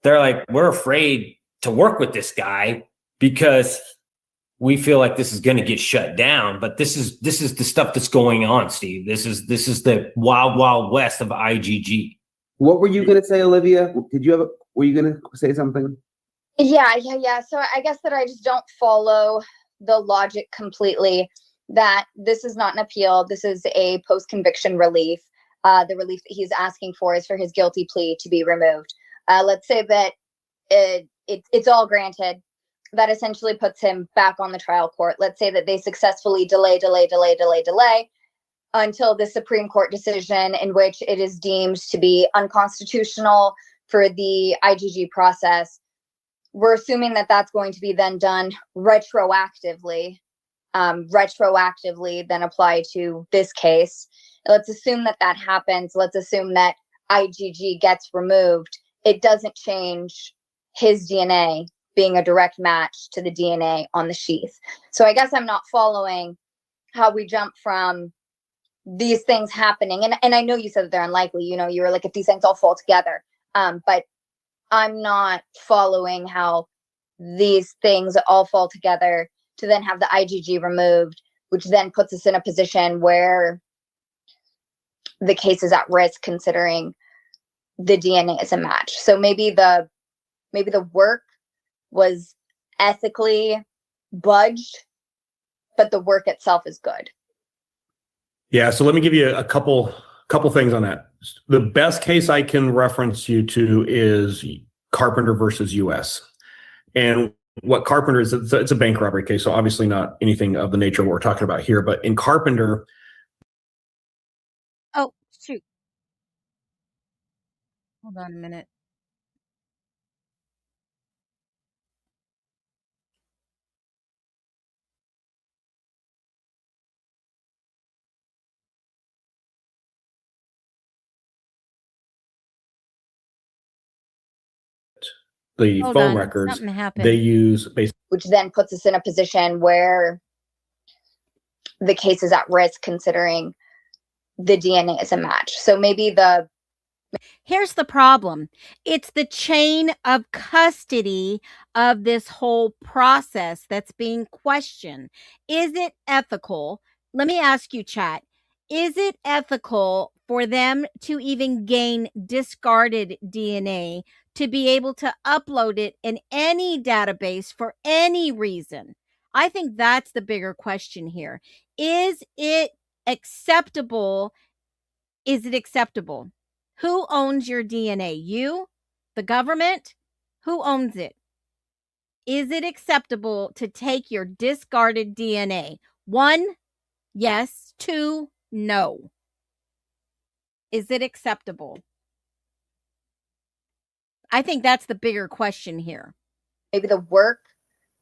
they're like, we're afraid to work with this guy because we feel like this is going to get shut down. But this is the stuff that's going on, Steve. This is the wild, wild west of IGG. What were you going to say, Olivia? Were you going to say something? Yeah. So I guess that I just don't follow the logic completely, that this is not an appeal. This is a post-conviction relief. The relief that he's asking for is for his guilty plea to be removed. Let's say that it's all granted. That essentially puts him back on the trial court. Let's say that they successfully delay. until the Supreme Court decision in which it is deemed to be unconstitutional for the IgG process. We're assuming that that's going to be then done retroactively, then apply to this case. Let's assume that that happens. Let's assume that IgG gets removed. It doesn't change his DNA being a direct match to the DNA on the sheath. So I guess I'm not following how we jump from these things happening. And I know you said that they're unlikely, you were like, if these things all fall together. But I'm not following how these things all fall together to then have the IgG removed, which then puts us in a position where the case is at risk considering the DNA is a match. So maybe the work was ethically budged, but the work itself is good. Yeah, so let me give you a couple things on that. The best case I can reference you to is Carpenter versus US. And what Carpenter is, it's a bank robbery case, so obviously not anything of the nature of what we're talking about here. But in Carpenter, Oh, shoot. Hold on a minute. the Hold phone on. records, Something happened. they use basically, Which then puts us in a position where the case is at risk considering the DNA is a match. So maybe Here's the problem. It's the chain of custody of this whole process that's being questioned. Is it ethical? Let me ask you, chat. Is it ethical for them to even gain discarded DNA to be able to upload it in any database for any reason? I think that's the bigger question here. Is it acceptable? Is it acceptable? Who owns your DNA? You? The government? Who owns it? Is it acceptable to take your discarded DNA? 1, yes. 2, no. Is it acceptable? I think that's the bigger question here. maybe the work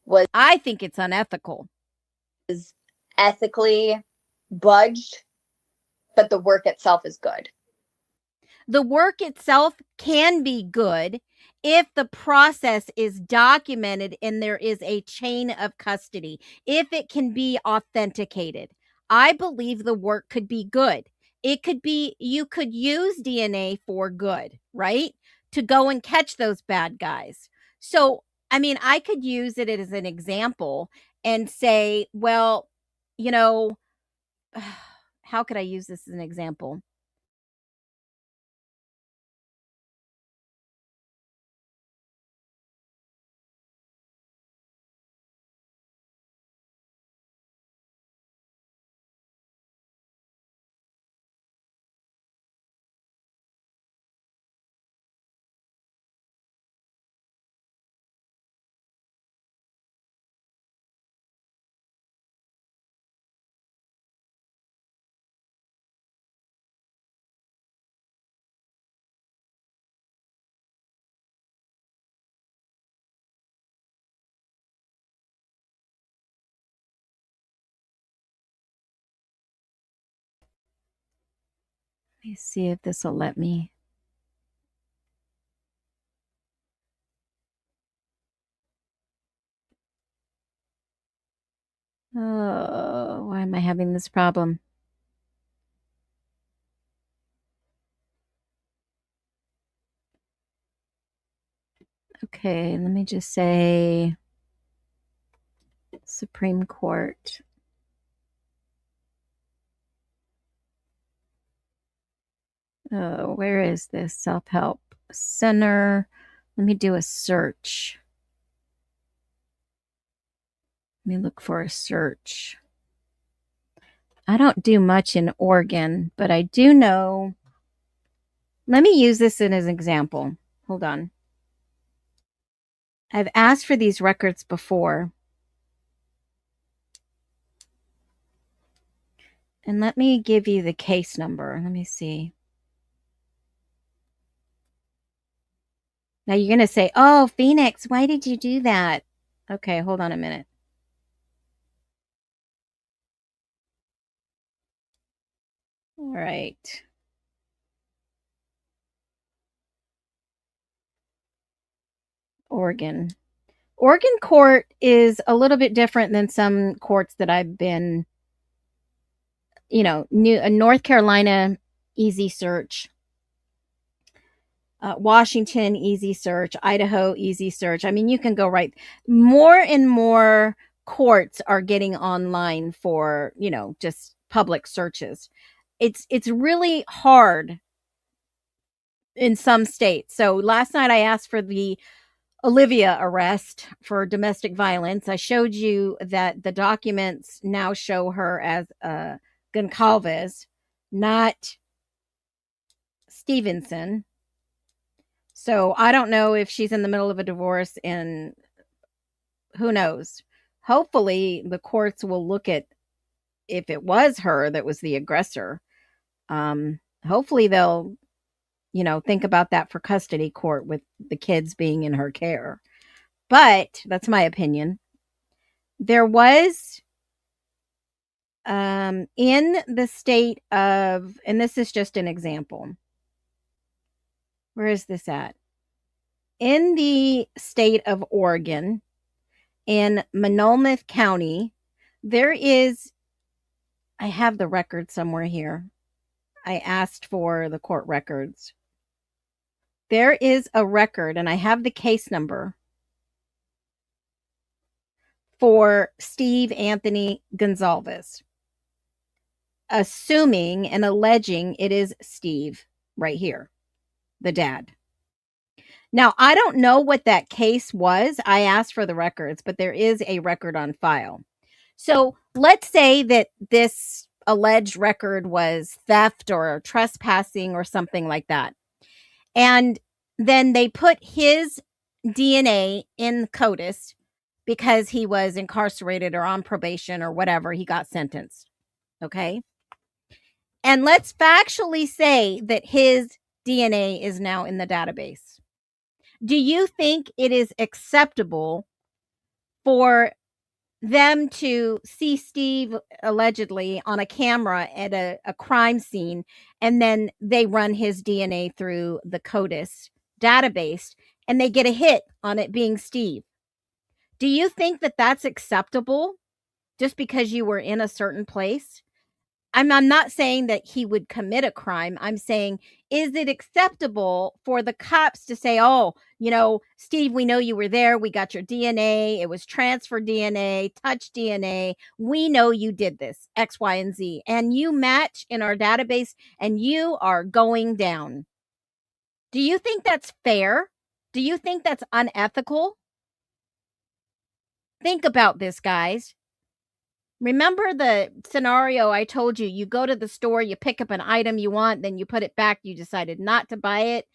was I think it's unethical. ethically budged, but the work itself is good. The work itself can be good if the process is documented and there is a chain of custody, if it can be authenticated. I believe the work could be good. It could be, you could use DNA for good, right? To go and catch those bad guys. So, I mean, I could use it as an example and say, well, how could I use this as an example? Let me see if this will let me. Oh, why am I having this problem? Okay, let me just say Supreme Court. Oh, where is this? Self-help center. Let me do a search. Let me look for a search. I don't do much in Oregon, but I do know. Let me use this as an example. Hold on. I've asked for these records before. And let me give you the case number. Let me see. Now you're going to say, oh, Phoenix, why did you do that? Okay, hold on a minute. All right. Oregon court is a little bit different than some courts that I've been, North Carolina, easy search. Washington, easy search. Idaho, easy search. I mean, you can go right. More and more courts are getting online for, just public searches. It's really hard in some states. So last night I asked for the Olivia arrest for domestic violence. I showed you that the documents now show her as Goncalves, not Stevenson. So I don't know if she's in the middle of a divorce, and who knows. Hopefully the courts will look at if it was her that was the aggressor. Hopefully they'll, think about that for custody court with the kids being in her care. But that's my opinion. There was in the state of, and this is just an example. Where is this at? In the state of Oregon, in Monmouth County, there is, I have the record somewhere here. I asked for the court records. There is a record, and I have the case number for Steve Anthony Gonzalez, assuming and alleging it is Steve right here, the dad. Now, I don't know what that case was. I asked for the records, but there is a record on file. So let's say that this alleged record was theft or trespassing or something like that. And then they put his DNA in CODIS because he was incarcerated or on probation or whatever. He got sentenced. Okay. And let's factually say that his DNA is now in the database. Do you think it is acceptable for them to see Steve allegedly on a camera at a crime scene, and then they run his DNA through the CODIS database and they get a hit on it being Steve? Do you think that that's acceptable just because you were in a certain place? I'm not saying that he would commit a crime. I'm saying, is it acceptable for the cops to say, oh, Steve, we know you were there. We got your DNA. It was transfer DNA, touch DNA. We know you did this, X, Y, and Z. And you match in our database and you are going down. Do you think that's fair? Do you think that's unethical? Think about this, guys. Remember the scenario I told you? You go to the store, you pick up an item you want, then you put it back. You decided not to buy it.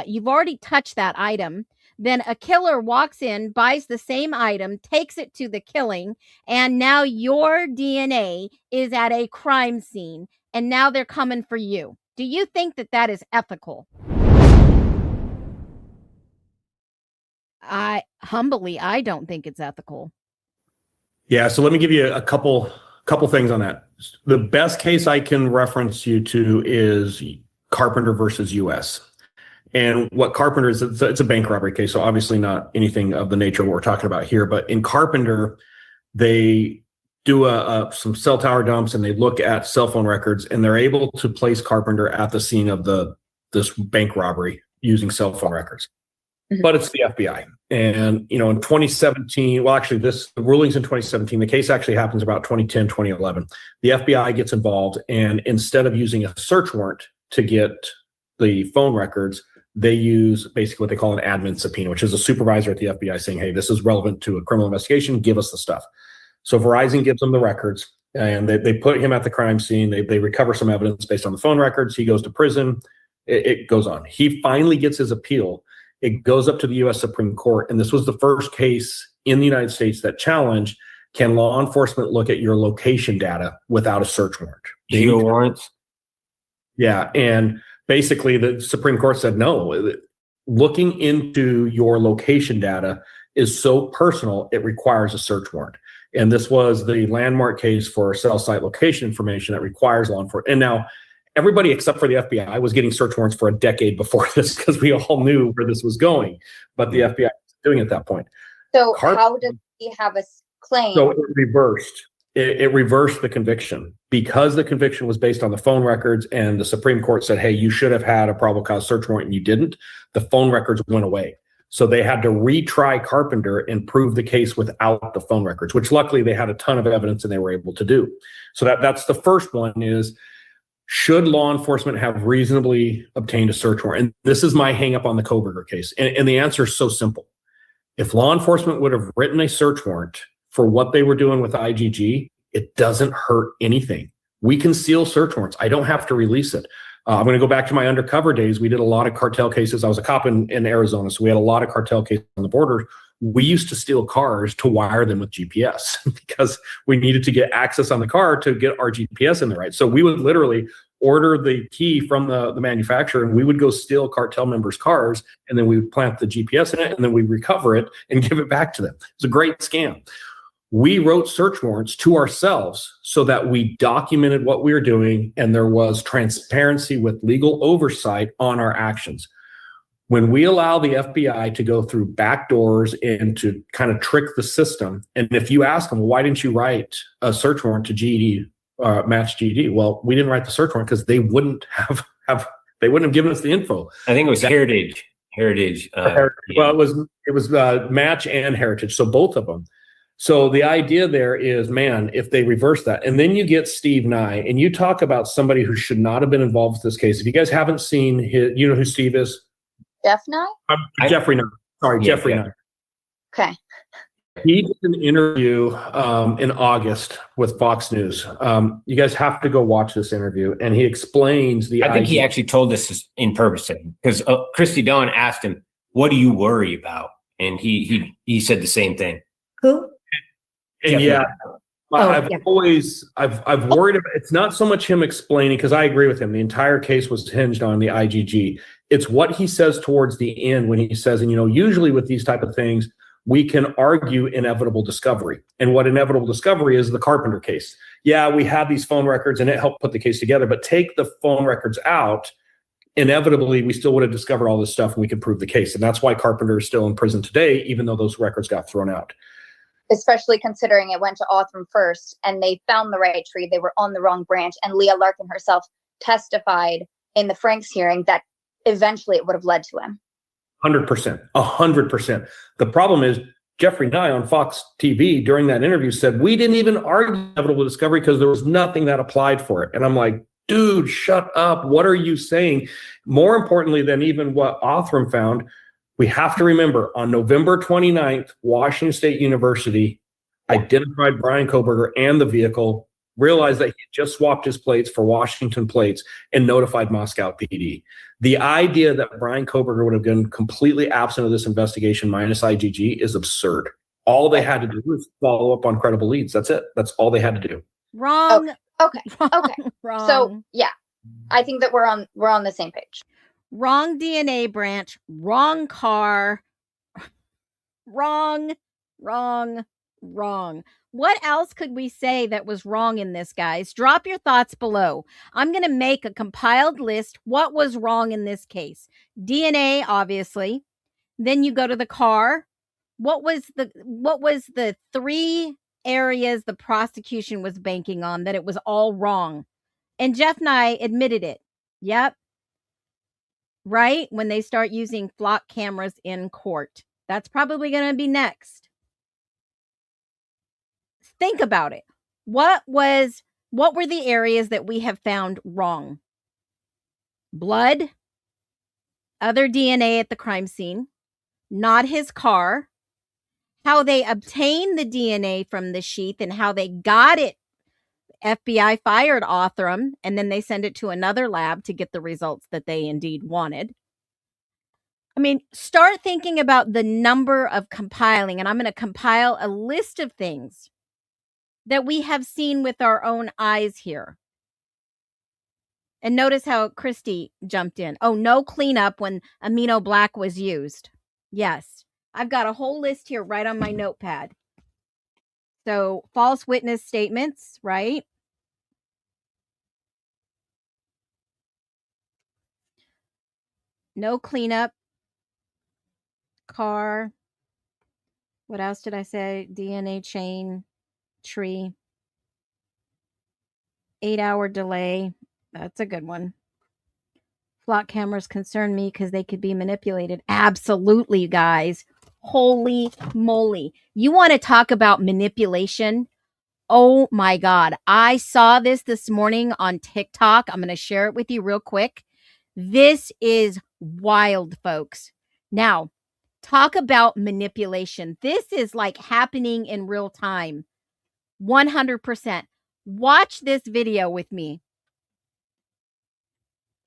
You've already touched that item. Then a killer walks in, buys the same item, takes it to the killing, and now your DNA is at a crime scene, and now they're coming for you. Do you think that that is ethical? I don't think it's ethical. Yeah, so let me give you a couple things on that. The best case I can reference you to is Carpenter versus U.S. And what Carpenter is, it's a bank robbery case, so obviously not anything of the nature of what we're talking about here. But in Carpenter, they do some cell tower dumps and they look at cell phone records, and they're able to place Carpenter at the scene of this bank robbery using cell phone records. But it's the FBI. And, in 2017, well, actually, the ruling's in 2017. The case actually happens about 2010, 2011. The FBI gets involved, and instead of using a search warrant to get the phone records, they use basically what they call an admin subpoena, which is a supervisor at the FBI saying, hey, this is relevant to a criminal investigation. Give us the stuff. So Verizon gives them the records, and they put him at the crime scene. They recover some evidence based on the phone records. He goes to prison. It goes on. He finally gets his appeal. It goes up to the U.S. Supreme Court, and this was the first case in the United States that challenged can law enforcement look at your location data without a search warrant? Geo warrants? Yeah. And basically the Supreme Court said, no, looking into your location data is so personal, it requires a search warrant. And this was the landmark case for cell site location information that requires law enforcement. And now everybody except for the FBI was getting search warrants for a decade before this because we all knew where this was going, but the FBI was doing it at that point. So how does he have a claim? So it reversed. It reversed the conviction because the conviction was based on the phone records, and the Supreme Court said, hey, you should have had a probable cause search warrant and you didn't. The phone records went away. So they had to retry Carpenter and prove the case without the phone records, which luckily they had a ton of evidence and they were able to do. So that's the first one is, should law enforcement have reasonably obtained a search warrant? And this is my hang up on the Koberger case. And the answer is so simple. If law enforcement would have written a search warrant for what they were doing with IGG, it doesn't hurt anything. We can seal search warrants. I don't have to release it. I'm going to go back to my undercover days. We did a lot of cartel cases. I was a cop in Arizona, so we had a lot of cartel cases on the border. We used to steal cars to wire them with GPS because we needed to get access on the car to get our GPS in there, right? So we would literally order the key from the manufacturer, and we would go steal cartel members' cars, and then we would plant the GPS in it, and then we recover it and give it back to them. It's a great scam. We wrote search warrants to ourselves so that we documented what we were doing, and there was transparency with legal oversight on our actions. When we allow the FBI to go through back doors and to kind of trick the system, and if you ask them, well, why didn't you write a search warrant to GED, match GED? Well, we didn't write the search warrant because they wouldn't have given us the info. I think it was Heritage. Well, it was Match and Heritage, so both of them. So the idea there is, man, if they reverse that, and then you get Steve Nye, and you talk about somebody who should not have been involved with this case. If you guys haven't seen his, you know who Steve is? Jeff Nye? Jeffrey Nye. Sorry, Yeah, Jeffrey yeah. Nye. Okay. He did an interview in August with Fox News. You guys have to go watch this interview, and he explains the. I think he idea. actually told this in purpose because Christy Dawn asked him, "What do you worry about?" And he said the same thing. Who? And yeah, I've yeah. I've worried about. It's not so much him explaining, because I agree with him. The entire case was hinged on the IGG. It's what he says towards the end when he says, and usually with these type of things, we can argue inevitable discovery. And what inevitable discovery is, the Carpenter case. Yeah, we have these phone records and it helped put the case together, but take the phone records out, inevitably we still would have discovered all this stuff and we could prove the case. And that's why Carpenter is still in prison today, even though those records got thrown out. Especially considering it went to Othram first and they found the right tree. They were on the wrong branch. And Leah Larkin herself testified in the Franks hearing that eventually it would have led to him. 100%. 100%. The problem is Jeffrey Nye on Fox TV during that interview said, we didn't even argue inevitable discovery because there was nothing that applied for it. And I'm like, dude, shut up. What are you saying? More importantly than even what Othram found, we have to remember on November 29th, Washington State University identified Brian Koberger and the vehicle, realized that he had just swapped his plates for Washington plates, and notified Moscow PD. The idea that Brian Koberger would have been completely absent of this investigation minus IGG is absurd. All they had to do was follow up on credible leads. That's it. That's all they had to do. Wrong. Okay. Wrong, Okay. Wrong. So yeah, I think that we're on the same page. Wrong DNA branch, wrong car, wrong. What else could we say that was wrong in this, guys? Drop your thoughts below. I'm going to make a compiled list. What was wrong in this case? DNA, obviously. Then you go to the car. What was the three areas the prosecution was banking on that it was all wrong? And Jeff Nye admitted it. Yep. Right? When they start using flock cameras in court. That's probably going to be next. Think about it. What were the areas that we have found wrong? Blood, other DNA at the crime scene, not his car, how they obtained the DNA from the sheath and how they got it. FBI fired Othram, and then they send it to another lab to get the results that they indeed wanted. I mean, start thinking about the number of compiling, and I'm going to compile a list of things that we have seen with our own eyes here. And notice how Christy jumped in. Oh, no cleanup when amino black was used. Yes. I've got a whole list here right on my notepad. So false witness statements, right? No cleanup. Car. What else did I say? DNA chain. Tree. 8-hour delay. That's a good one. Flock cameras concern me because they could be manipulated. Absolutely, guys. Holy moly. You want to talk about manipulation? Oh my God. I saw this morning on TikTok. I'm going to share it with you real quick. This is wild, folks. Now, talk about manipulation. This is like happening in real time. 100%. Watch this video with me.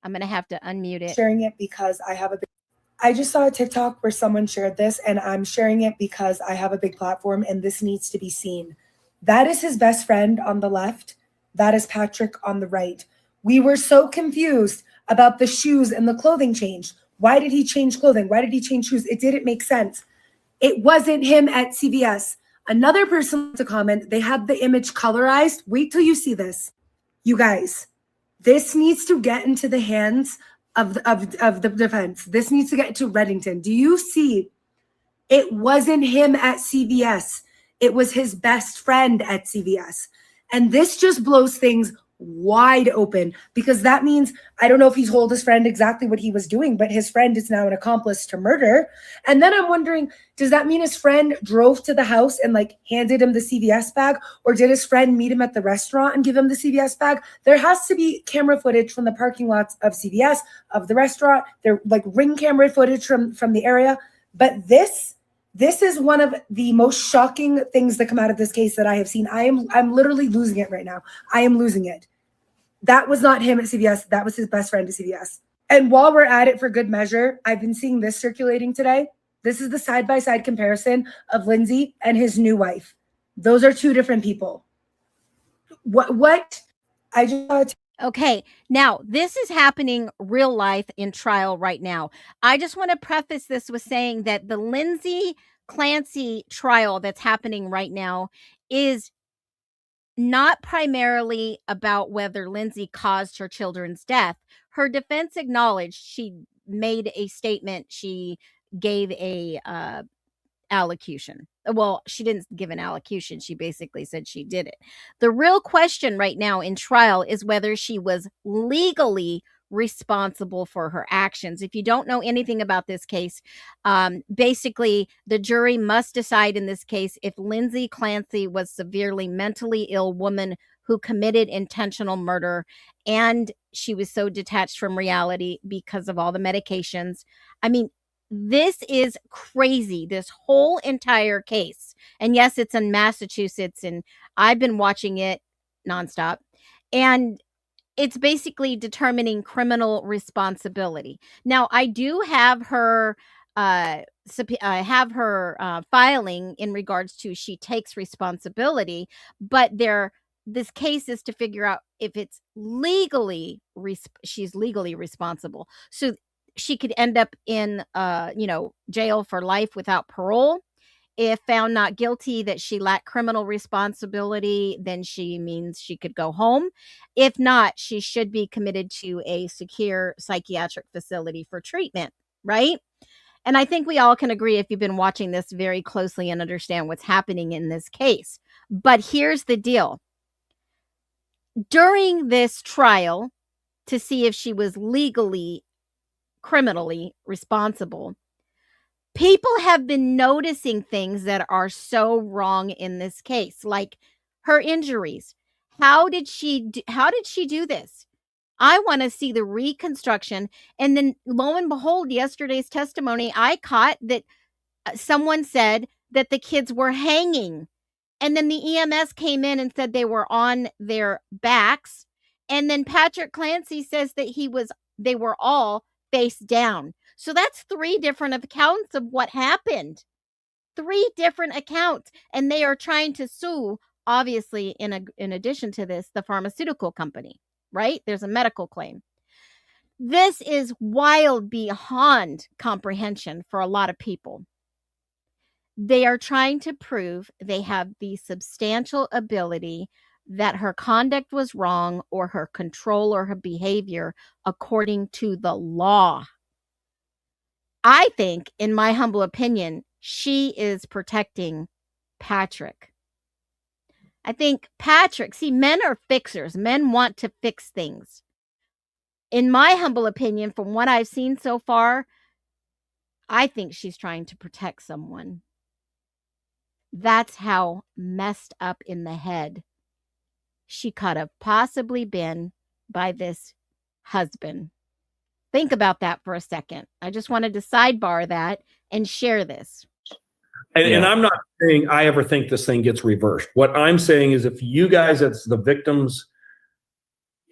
I'm going to have to unmute it. Sharing it because I just saw a TikTok where someone shared this, and I'm sharing it because I have a big platform and this needs to be seen. That is his best friend on the left. That is Patrick on the right. We were so confused about the shoes and the clothing change. Why did he change clothing? Why did he change shoes? It didn't make sense. It wasn't him at CVS. Another person to comment, they had the image colorized. Wait till you see this. You guys, this needs to get into the hands of the defense. This needs to get to Reddington. Do you see? It wasn't him at CVS. It was his best friend at CVS. And this just blows things wide open, because that means, I don't know if he's told his friend exactly what he was doing, but his friend is now an accomplice to murder. And then I'm wondering, does that mean his friend drove to the house and like handed him the CVS bag? Or did his friend meet him at the restaurant and give him the CVS bag? There has to be camera footage from the parking lots of CVS, of the restaurant. They're like ring camera footage from the area. But this is one of the most shocking things that come out of this case that I have seen. I'm literally losing it right now. I am losing it. That was not him at CVS. That was his best friend at CVS. And while we're at it, for good measure, I've been seeing this circulating today. This is the side-by-side comparison of Lindsay and his new wife. Those are two different people. What? I just Okay, now this is happening real life in trial right now. I just want to preface this with saying that the Lindsay Clancy trial that's happening right now is not primarily about whether Lindsay caused her children's death. Her defense acknowledged she made a statement. She gave a allocution. Well, she didn't give an allocution. She basically said she did it. The real question right now in trial is whether she was legally responsible for her actions. If you don't know anything about this case, basically the jury must decide in this case if Lindsay Clancy was severely mentally ill woman who committed intentional murder, and she was so detached from reality because of all the medications. I mean, this is crazy, this whole entire case. And yes, it's in Massachusetts, and I've been watching it nonstop. And it's basically determining criminal responsibility. Now, I do have her filing in regards to she takes responsibility, but this case is to figure out if it's legally she's legally responsible. So she could end up in jail for life without parole. If found not guilty that she lacked criminal responsibility, then she means she could go home. If not, she should be committed to a secure psychiatric facility for treatment, right? And I think we all can agree, if you've been watching this very closely and understand what's happening in this case. But here's the deal. During this trial, to see if she was legally, criminally responsible, people have been noticing things that are so wrong in this case, like her injuries. How did she do this? I want to see the reconstruction. And then lo and behold, yesterday's testimony, I caught that someone said that the kids were hanging. And then the EMS came in and said they were on their backs. And then Patrick Clancy says that they were all face down. So that's 3 different accounts of what happened. 3 different accounts. And they are trying to sue obviously, in addition to this, the pharmaceutical company, right? There's a medical claim. This is wild beyond comprehension for a lot of people. They are trying to prove they have the substantial ability that her conduct was wrong or her control or her behavior according to the law. I think, in my humble opinion, she is protecting Patrick. I think Patrick, see, men are fixers. Men want to fix things. In my humble opinion, from what I've seen so far, I think she's trying to protect someone. That's how messed up in the head she could have possibly been by this husband. Think about that for a second. I just wanted to sidebar that and share this. And I'm not saying I ever think this thing gets reversed. What I'm saying is if you guys, as the victims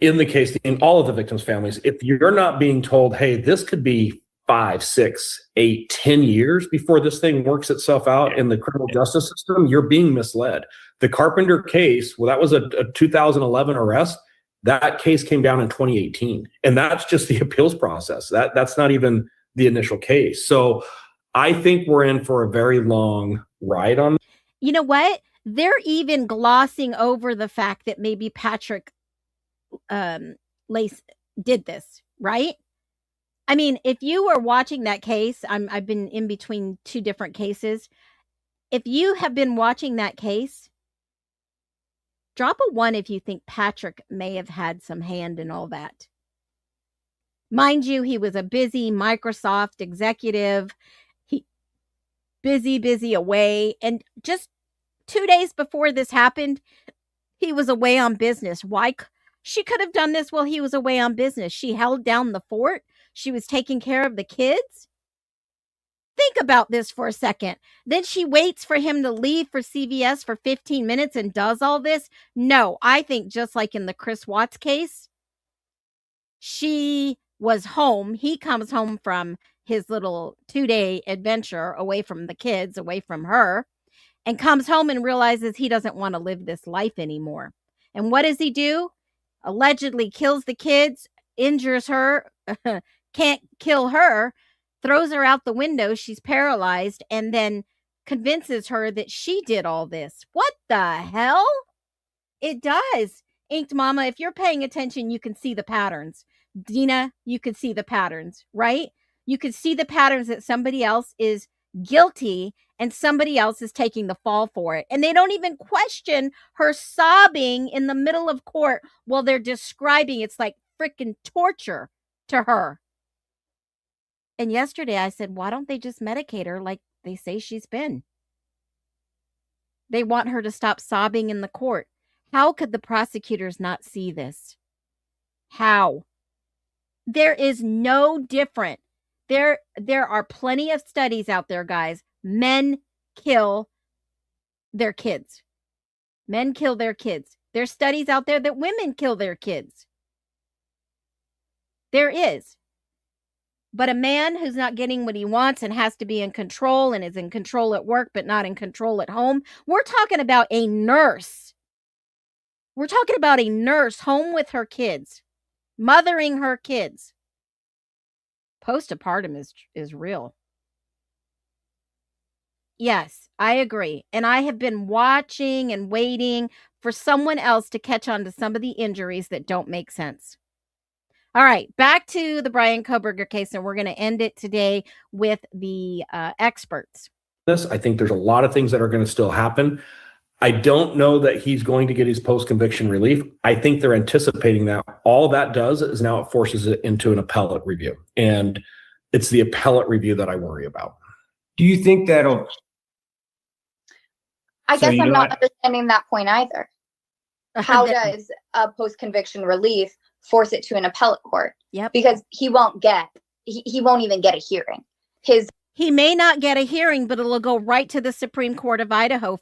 in the case, in all of the victims' families, if you're not being told, hey, this could be 5, 6, 8, 10 years before this thing works itself out in the criminal justice system, you're being misled. The Carpenter case, well, that was a 2011 arrest. That case came down in 2018. And that's just the appeals process. That's not even the initial case. So I think we're in for a very long ride on. You know what? They're even glossing over the fact that maybe Patrick Lace did this, right? I mean, if you were watching that case, I've been in between 2 different cases. If you have been watching that case, drop a 1 if you think Patrick may have had some hand in all that. Mind you, he was a busy Microsoft executive. He busy away. And just 2 days before this happened, he was away on business. Why? She could have done this while he was away on business. She held down the fort. She was taking care of the kids. Think about this for a second. Then she waits for him to leave for CVS for 15 minutes and does all this. No, I think just like in the Chris Watts case, she was home. He comes home from his little 2-day adventure away from the kids, away from her, and comes home and realizes he doesn't want to live this life anymore. And what does he do? Allegedly kills the kids, injures her, can't kill her, throws her out the window. She's paralyzed, and then convinces her that she did all this. What the hell? It does. Inked Mama, if you're paying attention, you can see the patterns. Dina, you can see the patterns, right? You can see the patterns that somebody else is guilty and somebody else is taking the fall for it. And they don't even question her sobbing in the middle of court while they're describing it's like freaking torture to her. And yesterday I said, why don't they just medicate her like they say she's been? They want her to stop sobbing in the court. How could the prosecutors not see this? How? There is no different. There are plenty of studies out there, guys. Men kill their kids. Men kill their kids. There's studies out there that women kill their kids. There is. But a man who's not getting what he wants and has to be in control and is in control at work but not in control at home, we're talking about a nurse. We're talking about a nurse home with her kids, mothering her kids. Postpartum is real. Yes, I agree. And I have been watching and waiting for someone else to catch on to some of the injuries that don't make sense. All right, back to the Brian Kohberger case, and we're going to end it today with the experts. I think there's a lot of things that are going to still happen. I don't know that he's going to get his post-conviction relief. I think they're anticipating that. All that does is now it forces it into an appellate review. And it's the appellate review that I worry about. Do you think that'll... I guess I'm not understanding that point either. How does a post-conviction relief force it to an appellate court? Yep. Because he won't even get a hearing. He may not get a hearing, but it'll go right to the Supreme Court of Idaho,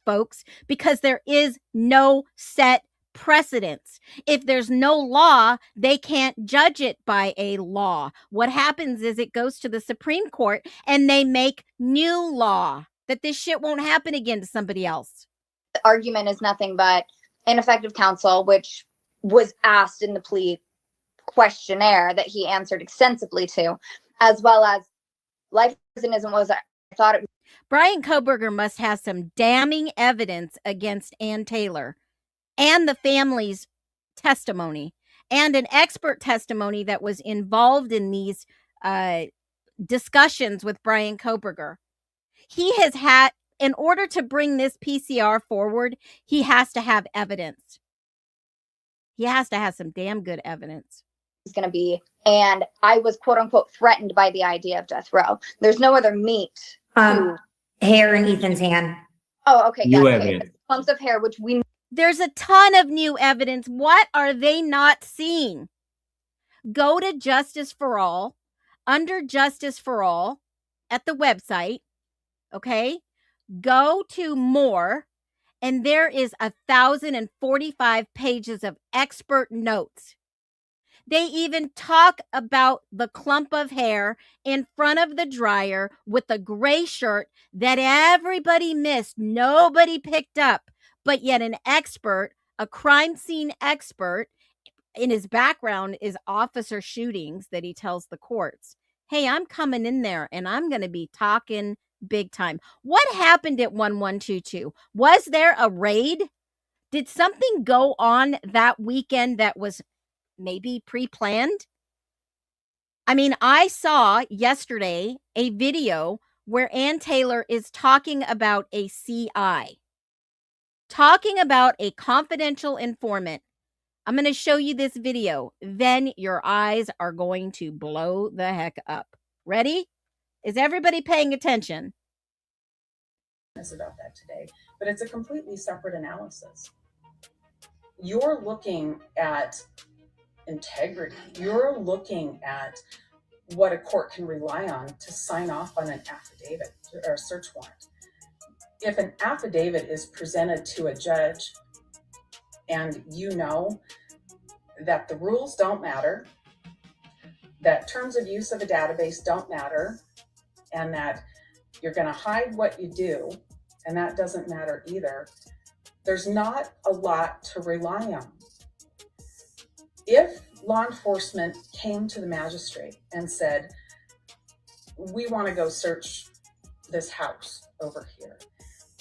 folks, because there is no set precedence. If there's no law, they can't judge it by a law. What happens is it goes to the Supreme Court and they make new law that this shit won't happen again to somebody else. The argument is nothing but ineffective counsel, which was asked in the plea questionnaire that he answered extensively to, as well as life prison isn't what I thought it was. Brian Koberger must have some damning evidence against Ann Taylor and the family's testimony and an expert testimony that was involved in these discussions with Brian Koberger. He has had, in order to bring this PCR forward, he has to have evidence. He has to have some damn good evidence. It's going to be, and I was quote unquote threatened by the idea of death row. There's no other meat to hair in Ethan's hand. Oh, okay. New Yeah, evidence. okay. Clumps of hair, which we. There's a ton of new evidence. What are they not seeing? Go to Justice for All, under Justice for All at the website. Okay. Go to more, and there is 1,045 pages of expert notes. They even talk about the clump of hair in front of the dryer with the gray shirt that everybody missed, nobody picked up, but yet an expert, a crime scene expert, in his background is officer shootings that he tells the courts, hey, I'm coming in there and I'm going to be talking big time. What happened at 1122? Was there a raid? Did something go on that weekend that was maybe pre-planned? I mean, I saw yesterday a video where Ann Taylor is talking about a CI, talking about a confidential informant. I'm going to show you this video. Then your eyes are going to blow the heck up. Ready? Is everybody paying attention? About that today, but it's a completely separate analysis. You're looking at integrity. You're looking at what a court can rely on to sign off on an affidavit or a search warrant. If an affidavit is presented to a judge and you know that the rules don't matter, that terms of use of a database don't matter, and that you're going to hide what you do, and that doesn't matter either, there's not a lot to rely on. If law enforcement came to the magistrate and said, we want to go search this house over here,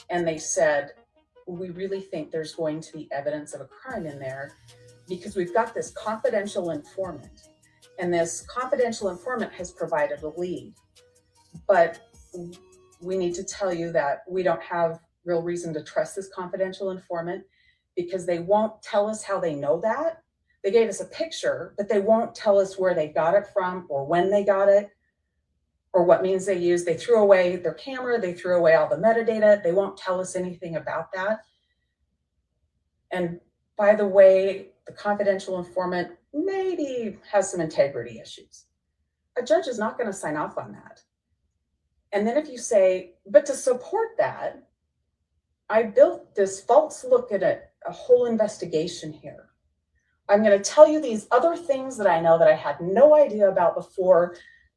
and they said, we really think there's going to be evidence of a crime in there because we've got this confidential informant, and this confidential informant has provided a lead, but we need to tell you that we don't have real reason to trust this confidential informant because they won't tell us how they know that. They gave us a picture, but they won't tell us where they got it from or when they got it or what means they used. They threw away their camera. They threw away all the metadata. They won't tell us anything about that. And by the way, the confidential informant maybe has some integrity issues. A judge is not going to sign off on that. And then if you say, but to support that, I built this false look at a whole investigation here. I'm going to tell you these other things that I know that I had no idea about before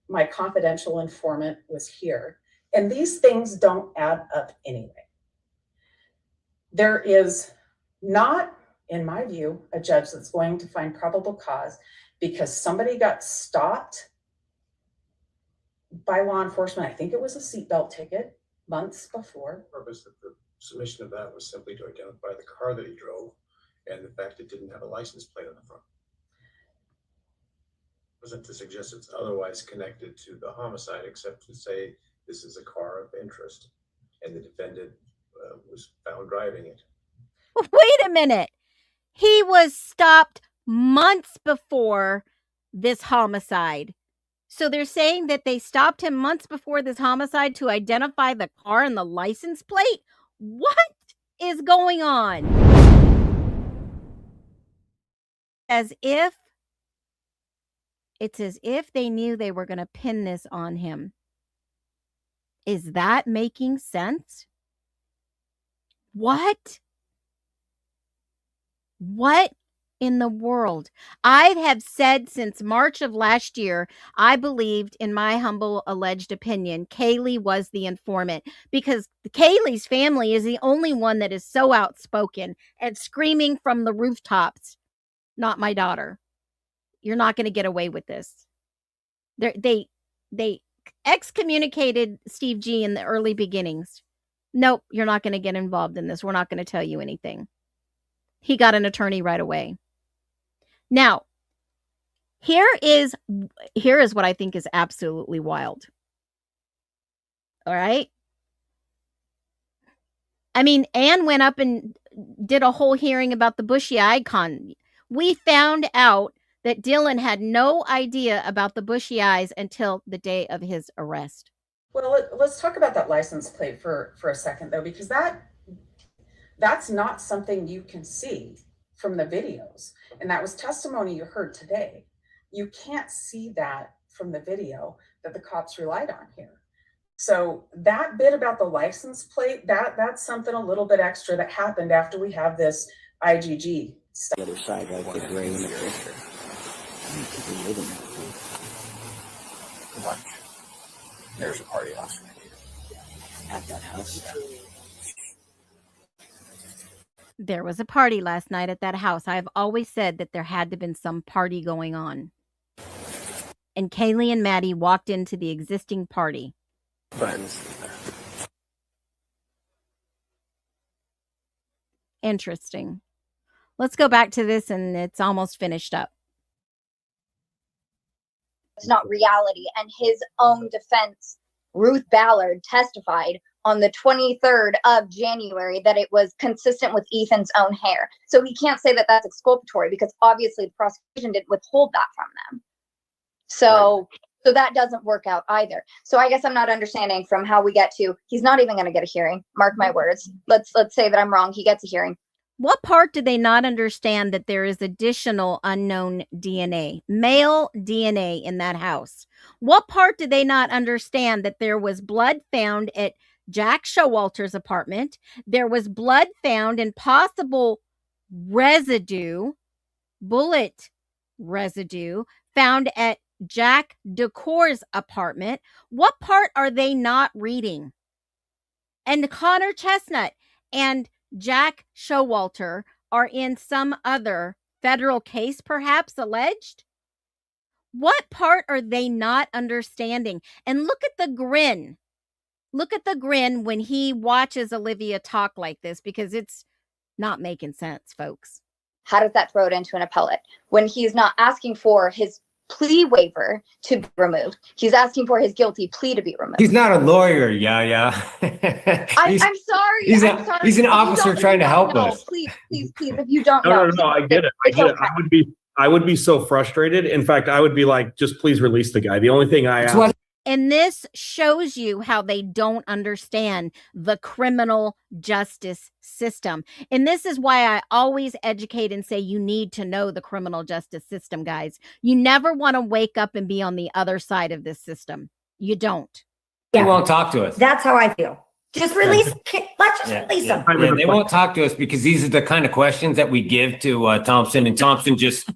my confidential informant was here. And these things don't add up anyway. There is not, in my view, a judge that's going to find probable cause because somebody got stopped by law enforcement. I think it was a seatbelt ticket months before. The purpose of the submission of that was simply to identify the car that he drove and the fact it didn't have a license plate on the front. It wasn't to suggest it's otherwise connected to the homicide, except to say this is a car of interest and the defendant was found driving it. Wait a minute. He was stopped months before this homicide. So they're saying that they stopped him months before this homicide to identify the car and the license plate? What is going on? It's as if they knew they were going to pin this on him. Is that making sense? What? in the world? I have said since March of last year, I believed, in my humble alleged opinion, Kaylee was the informant, because Kaylee's family is the only one that is so outspoken and screaming from the rooftops, not my daughter. You're not going to get away with this. They excommunicated Steve G in the early beginnings. Nope, you're not going to get involved in this. We're not going to tell you anything. He got an attorney right away. Now, here is what I think is absolutely wild. All right? I mean, Anne went up and did a whole hearing about the bushy icon. We found out that Dylan had no idea about the bushy eyes until the day of his arrest. Well, let's talk about that license plate for a second, though, because that's not something you can see from the videos. And that was testimony you heard today. You can't see that from the video that the cops relied on here. So that bit about the license plate, that's something a little bit extra that happened after we have this IGG stuff. The other side, right? The gray and the picture. There's a party last night at that house. There was a party last night at that house. I've always said that there had to have been some party going on. And Kaylee and Maddie walked into the existing party. Friends. Interesting. Let's go back to this, and it's almost finished up. It's not reality. And his own defense, Ruth Ballard, testified on the 23rd of January that it was consistent with Ethan's own hair. So he can't say that that's exculpatory, because obviously the prosecution didn't withhold that from them. So that doesn't work out either. So I guess I'm not understanding from how we get to, he's not even going to get a hearing. Mark my words. Let's say that I'm wrong. He gets a hearing. What part did they not understand that there is additional unknown DNA, male DNA in that house? What part did they not understand that there was blood found at Jack Showalter's apartment? There was blood found and possible residue, bullet residue, found at Jack Decor's apartment. What part are they not reading? And Connor Chestnut and Jack Showalter are in some other federal case, perhaps alleged? What part are they not understanding? And look at the grin. Look at the grin when he watches Olivia talk like this, because it's not making sense, folks. How does that throw it into an appellate when he's not asking for his plea waiver to be removed? He's asking for his guilty plea to be removed. He's not a lawyer, yeah. I'm sorry. He's an If officer you trying to help know, us. Please, if you don't know. No, I get it. I would be so frustrated. In fact, I would be like, just please release the guy. The only thing I ask. And this shows you how they don't understand the criminal justice system. And this is why I always educate and say you need to know the criminal justice system, guys. You never want to wake up and be on the other side of this system. You don't. They won't talk to us. That's how I feel. Just release. Let's just release them. Yeah, they won't talk to us because these are the kind of questions that we give to Thompson, and Thompson just,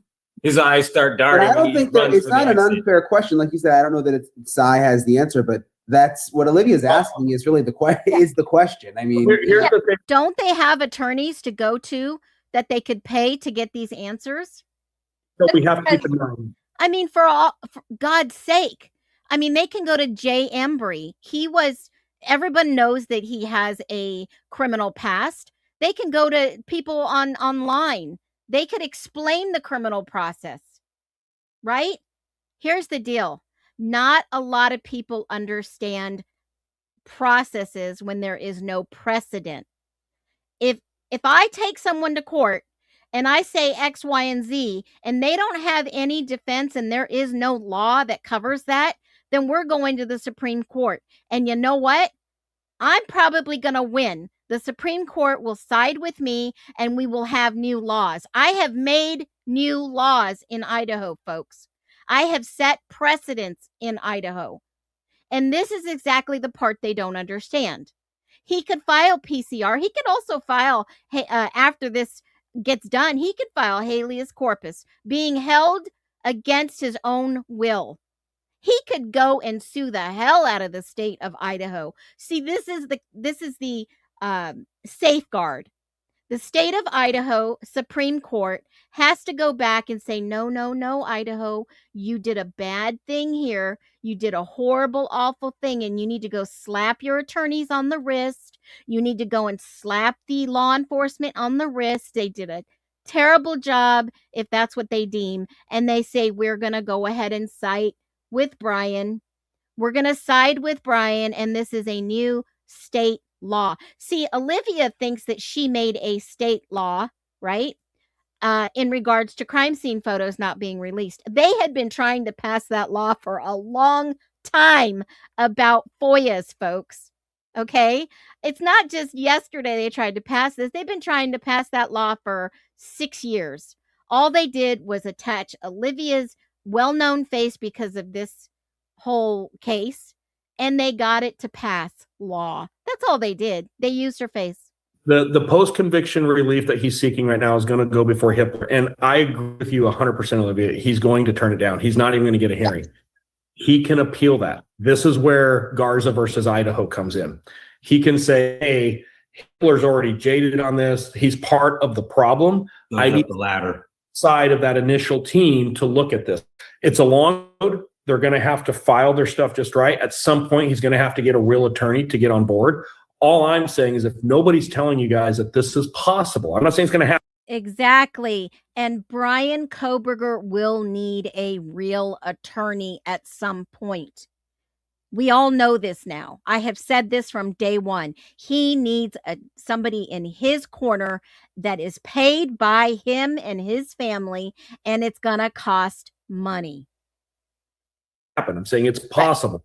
his eyes start darting. But I don't think that it's not an unfair question. Like you said, I don't know that Cy has the answer, but that's what Olivia's asking is really the question. I mean, yeah. Don't they have attorneys to go to that they could pay to get these answers? So we have to keep in mind. I mean, for God's sake. I mean, they can go to Jay Embry. Everyone knows that he has a criminal past. They can go to people online. They could explain the criminal process, right? Here's the deal. Not a lot of people understand processes when there is no precedent. If I take someone to court and I say X, Y, and Z, and they don't have any defense and there is no law that covers that, then we're going to the Supreme Court. And you know what? I'm probably going to win. The Supreme Court will side with me and we will have new laws. I have made new laws in Idaho, folks. I have set precedents in Idaho. And this is exactly the part they don't understand. He could file PCR. He could also file after this gets done, he could file habeas corpus, being held against his own will. He could go and sue the hell out of the state of Idaho. See, this is the safeguard. The state of Idaho Supreme Court has to go back and say, no, no, no, Idaho, you did a bad thing here. You did a horrible, awful thing, and you need to go slap your attorneys on the wrist. You need to go and slap the law enforcement on the wrist. They did a terrible job, if that's what they deem. And they say, we're going to go ahead and side with Brian. We're going to side with Brian, and this is a new state law. See, Olivia thinks that she made a state law, right? In regards to crime scene photos not being released. They had been trying to pass that law for a long time about FOIAs, folks. Okay? It's not just yesterday they tried to pass this. They've been trying to pass that law for 6 years. All they did was attach Olivia's well-known face because of this whole case, and they got it to pass law. That's all they did. They used her face. The post-conviction relief that he's seeking right now is going to go before Hitler. And I agree with you 100%, Olivia. He's going to turn it down. He's not even going to get a hearing. He can appeal that. This is where Garza versus Idaho comes in. He can say, hey, Hitler's already jaded on this. He's part of the problem. I need the ladder side of that initial team to look at this. It's a long road. They're going to have to file their stuff just right. At some point, he's going to have to get a real attorney to get on board. All I'm saying is if nobody's telling you guys that this is possible, I'm not saying it's going to happen. Exactly. And Brian Koberger will need a real attorney at some point. We all know this now. I have said this from day one. He needs somebody in his corner that is paid by him and his family, and it's going to cost money. I'm saying it's possible.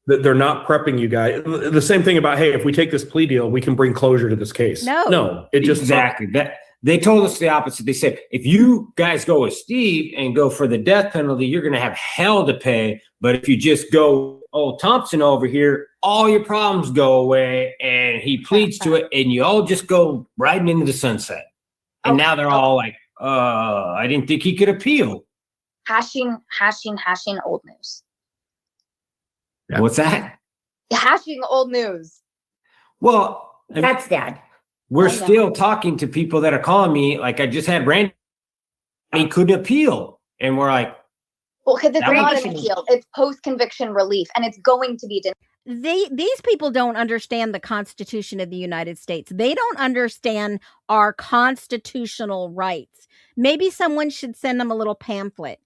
That they're not prepping you guys. The same thing about, hey, if we take this plea deal, we can bring closure to this case. No, it just exactly that. They told us the opposite. They said, if you guys go with Steve and go for the death penalty, you're going to have hell to pay. But if you just go, Thompson over here, all your problems go away, and he pleads to it, and you all just go riding into the sunset. And now they're all like, I didn't think he could appeal. Hashing old news. Yeah. What's that? Hashing old news. Well, That's dad. We're still talking to people that are calling me. Like I just had Randy. He couldn't appeal. And we're like, well, because it's not an appeal. It's post-conviction relief, and it's going to be denied. These people don't understand the Constitution of the United States. They don't understand our constitutional rights. Maybe someone should send them a little pamphlet.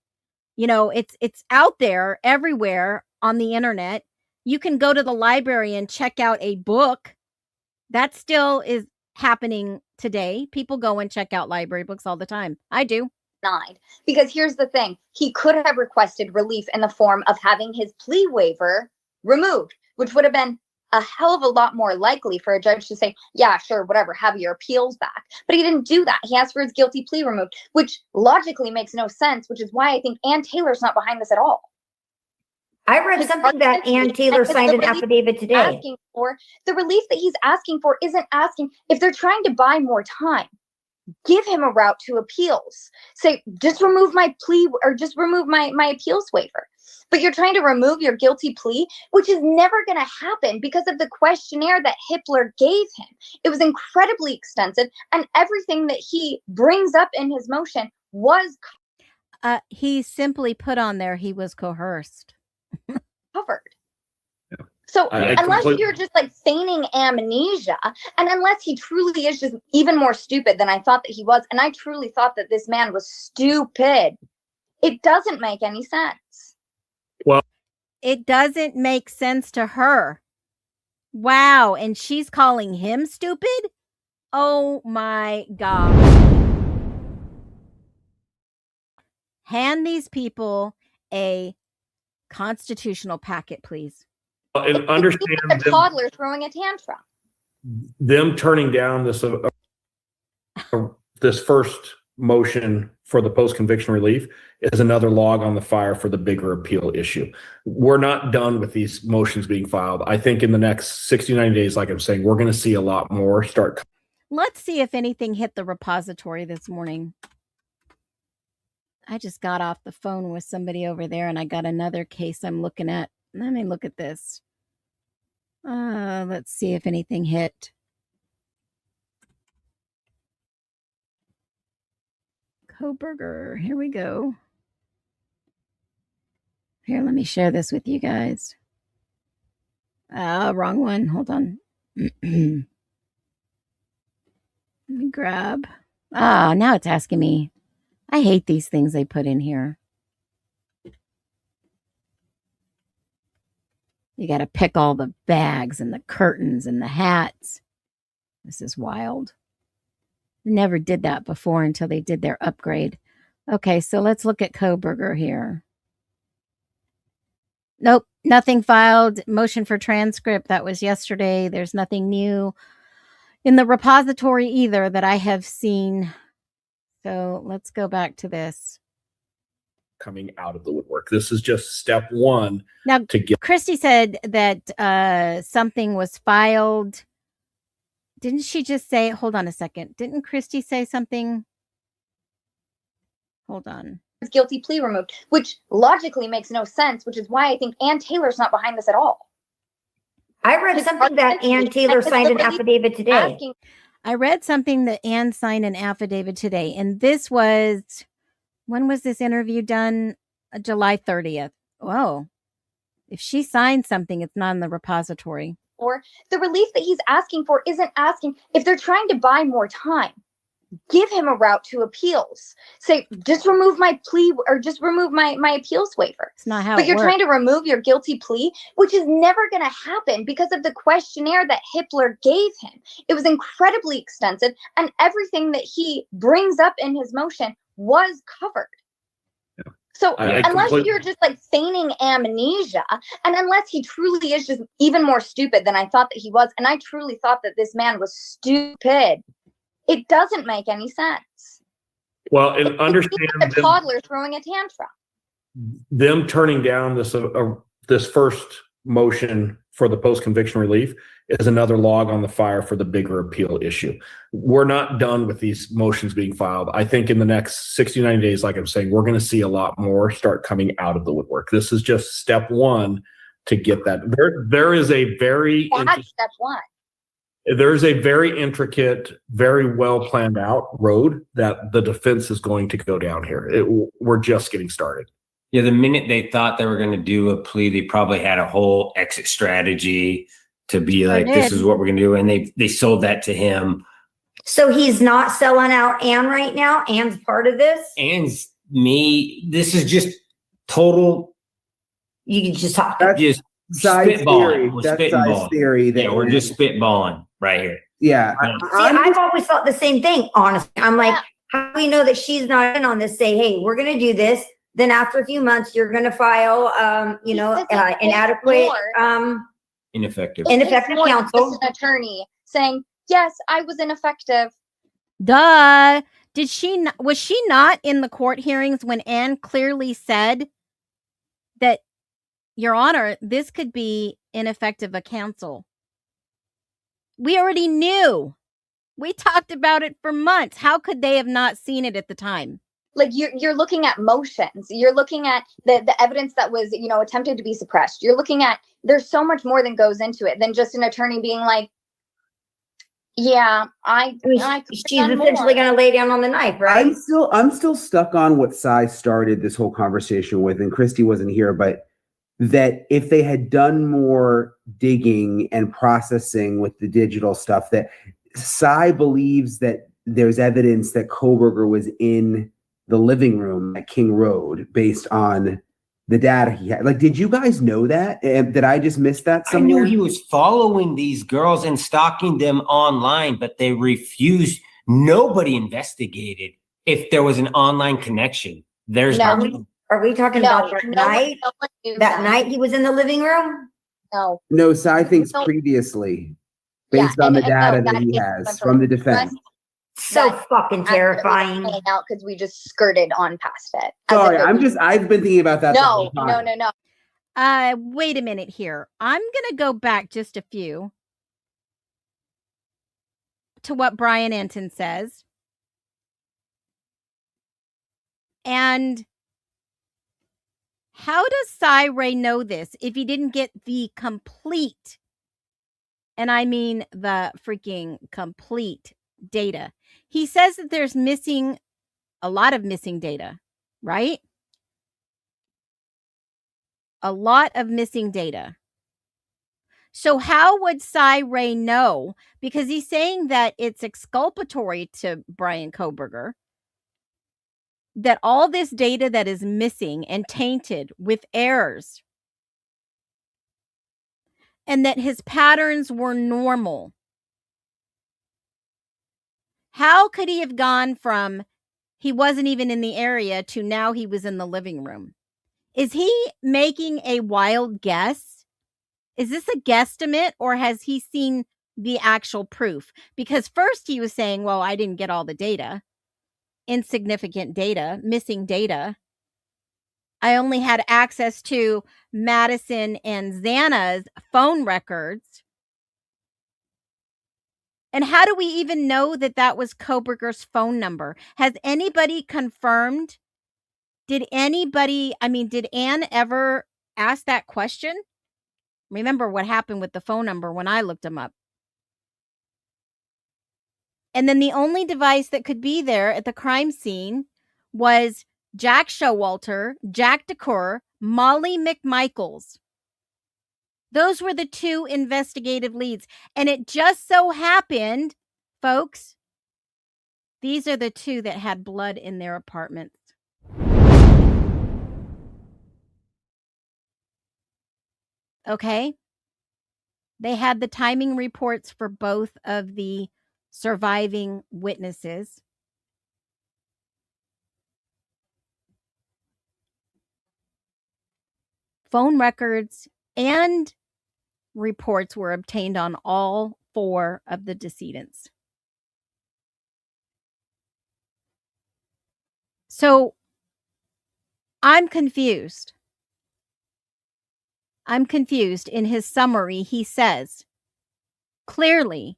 You know, it's out there everywhere on the internet. You can go to the library and check out a book. That still is happening today. People go and check out library books all the time. I do. Because here's the thing. He could have requested relief in the form of having his plea waiver removed, which would have been a hell of a lot more likely for a judge to say, yeah, sure, whatever, have your appeals back. But he didn't do that. He asked for his guilty plea removed, which logically makes no sense, which is why I think Ann Taylor's not behind this at all. I read something that Ann Taylor signed an affidavit today. The relief that he's asking for isn't asking, if they're trying to buy more time, give him a route to appeals. Say, just remove my plea or just remove my appeals waiver. But you're trying to remove your guilty plea, which is never going to happen because of the questionnaire that Hitler gave him. It was incredibly extensive, and everything that he brings up in his motion was he simply put on there he was coerced. Covered. So unless you're just like feigning amnesia, and unless he truly is just even more stupid than I thought that he was, and I truly thought that this man was stupid, it doesn't make any sense. Well, it doesn't make sense to her. Wow. And she's calling him stupid? Oh my God. Hand these people a constitutional packet, please. And understand a toddler throwing a tantrum. Them turning down this this first motion for the post-conviction relief is another log on the fire for the bigger appeal issue. We're not done with these motions being filed. I think in the next 60, 90 days, like I'm saying, we're going to see a lot more start. Let's see if anything hit the repository this morning. I just got off the phone with somebody over there and I got another case I'm looking at. Let me look at this. Let's see if anything hit. Coburger. Here we go. Here, let me share this with you guys. Wrong one. Hold on. Let me grab. Now it's asking me. I hate these things they put in here. You got to pick all the bags and the curtains and the hats. This is wild. Never did that before until they did their upgrade. Okay, so let's look at Coburger here. Nope, nothing filed. Motion for transcript. That was yesterday. There's nothing new in the repository either that I have seen. So let's go back to this. Coming out of the woodwork. This is just step one. Now, to get. Christy said that something was filed. Didn't she just say, hold on a second. Didn't Christy say something? Hold on. Guilty plea removed, which logically makes no sense, which is why I think Ann Taylor's not behind this at all. I read something that Ann Taylor signed an affidavit today. I read something that Ann signed an affidavit today, and this was, when was this interview done? July 30th. Whoa. If she signed something, it's not in the repository. Or the relief that he's asking for isn't asking, if they're trying to buy more time, give him a route to appeals. Say, just remove my plea or just remove my appeals waiver. It's not how But it you're works. trying to remove your guilty plea, which is never going to happen because of the questionnaire that Hippler gave him. It was incredibly extensive, and everything that he brings up in his motion was covered. So unless you're just like feigning amnesia, and unless he truly is just even more stupid than I thought that he was, and I truly thought that this man was stupid, it doesn't make any sense. Well, and understand a toddler throwing a tantrum. Them turning down this first motion for the post-conviction relief is another log on the fire for the bigger appeal issue. We're not done with these motions being filed. I think in the next 60, 90 days, like I'm saying, we're going to see a lot more start coming out of the woodwork. This is just step one to get that. There is a very step one. There's a very intricate, very well planned out road that the defense is going to go down here. We're just getting started. Yeah, the minute they thought they were going to do a plea, they probably had a whole exit strategy to be like, this is what we're going to do. And they sold that to him. So he's not selling out Ann right now? Ann's part of this? Ann's me. This is just total. You can just talk. Just Side theory. We're That's spitballing. side theory. Yeah, we're just spitballing right here. Yeah. I've always felt the same thing, honestly. I'm like, how do we know that she's not in on this? Say, hey, we're going to do this. Then after a few months, you're going to file, inadequate, ineffective counsel. Just an attorney saying, yes, I was ineffective. Duh. Was she not in the court hearings when Ann clearly said that, Your Honor, this could be ineffective of counsel? We already knew. We talked about it for months. How could they have not seen it at the time? Like you're looking at motions. You're looking at the evidence that was, attempted to be suppressed. You're looking at, there's so much more than goes into it than just an attorney being like, yeah, she's essentially going to lay down on the knife, right? I'm still stuck on what Cy started this whole conversation with, and Christy wasn't here, but that if they had done more digging and processing with the digital stuff, that Cy believes that there's evidence that Coburger was in the living room at King Road based on the data he had. Like, did you guys know that? Did I just miss that somewhere? I knew he was following these girls and stalking them online, but they refused. Nobody investigated if there was an online connection. Are we talking about that night? That night he was in the living room? No, Cy thinks previously, based on the data that he has from the defense. So fucking terrifying. Out because we just skirted on past it. Sorry, I've been thinking about that. No. Wait a minute here. I'm going to go back just a few. to what Brian Anton says. And how does Cy Ray know this if he didn't get the complete, and I mean the freaking complete data? He says that there's a lot of missing data, right? A lot of missing data. So how would Cy Ray know? Because he's saying that it's exculpatory to Brian Koberger, that all this data that is missing and tainted with errors, and that his patterns were normal. How could he have gone from he wasn't even in the area to now he was in the living room? Is he making a wild guess? Is this a guesstimate, or has he seen the actual proof? Because first he was saying, well, I didn't get all the data, insignificant data, missing data. I only had access to Madison and Xana's phone records. And how do we even know that that was Koberger's phone number? Has anybody confirmed? Did Ann ever ask that question? Remember what happened with the phone number when I looked him up. And then the only device that could be there at the crime scene was Jack Showalter, Jack DeCoeur, Molly McMichaels. Those were the two investigative leads. And it just so happened, folks, these are the two that had blood in their apartments. Okay? They had the timing reports for both of the surviving witnesses. Phone records and reports were obtained on all four of the decedents. So I'm confused. In his summary, he says, clearly,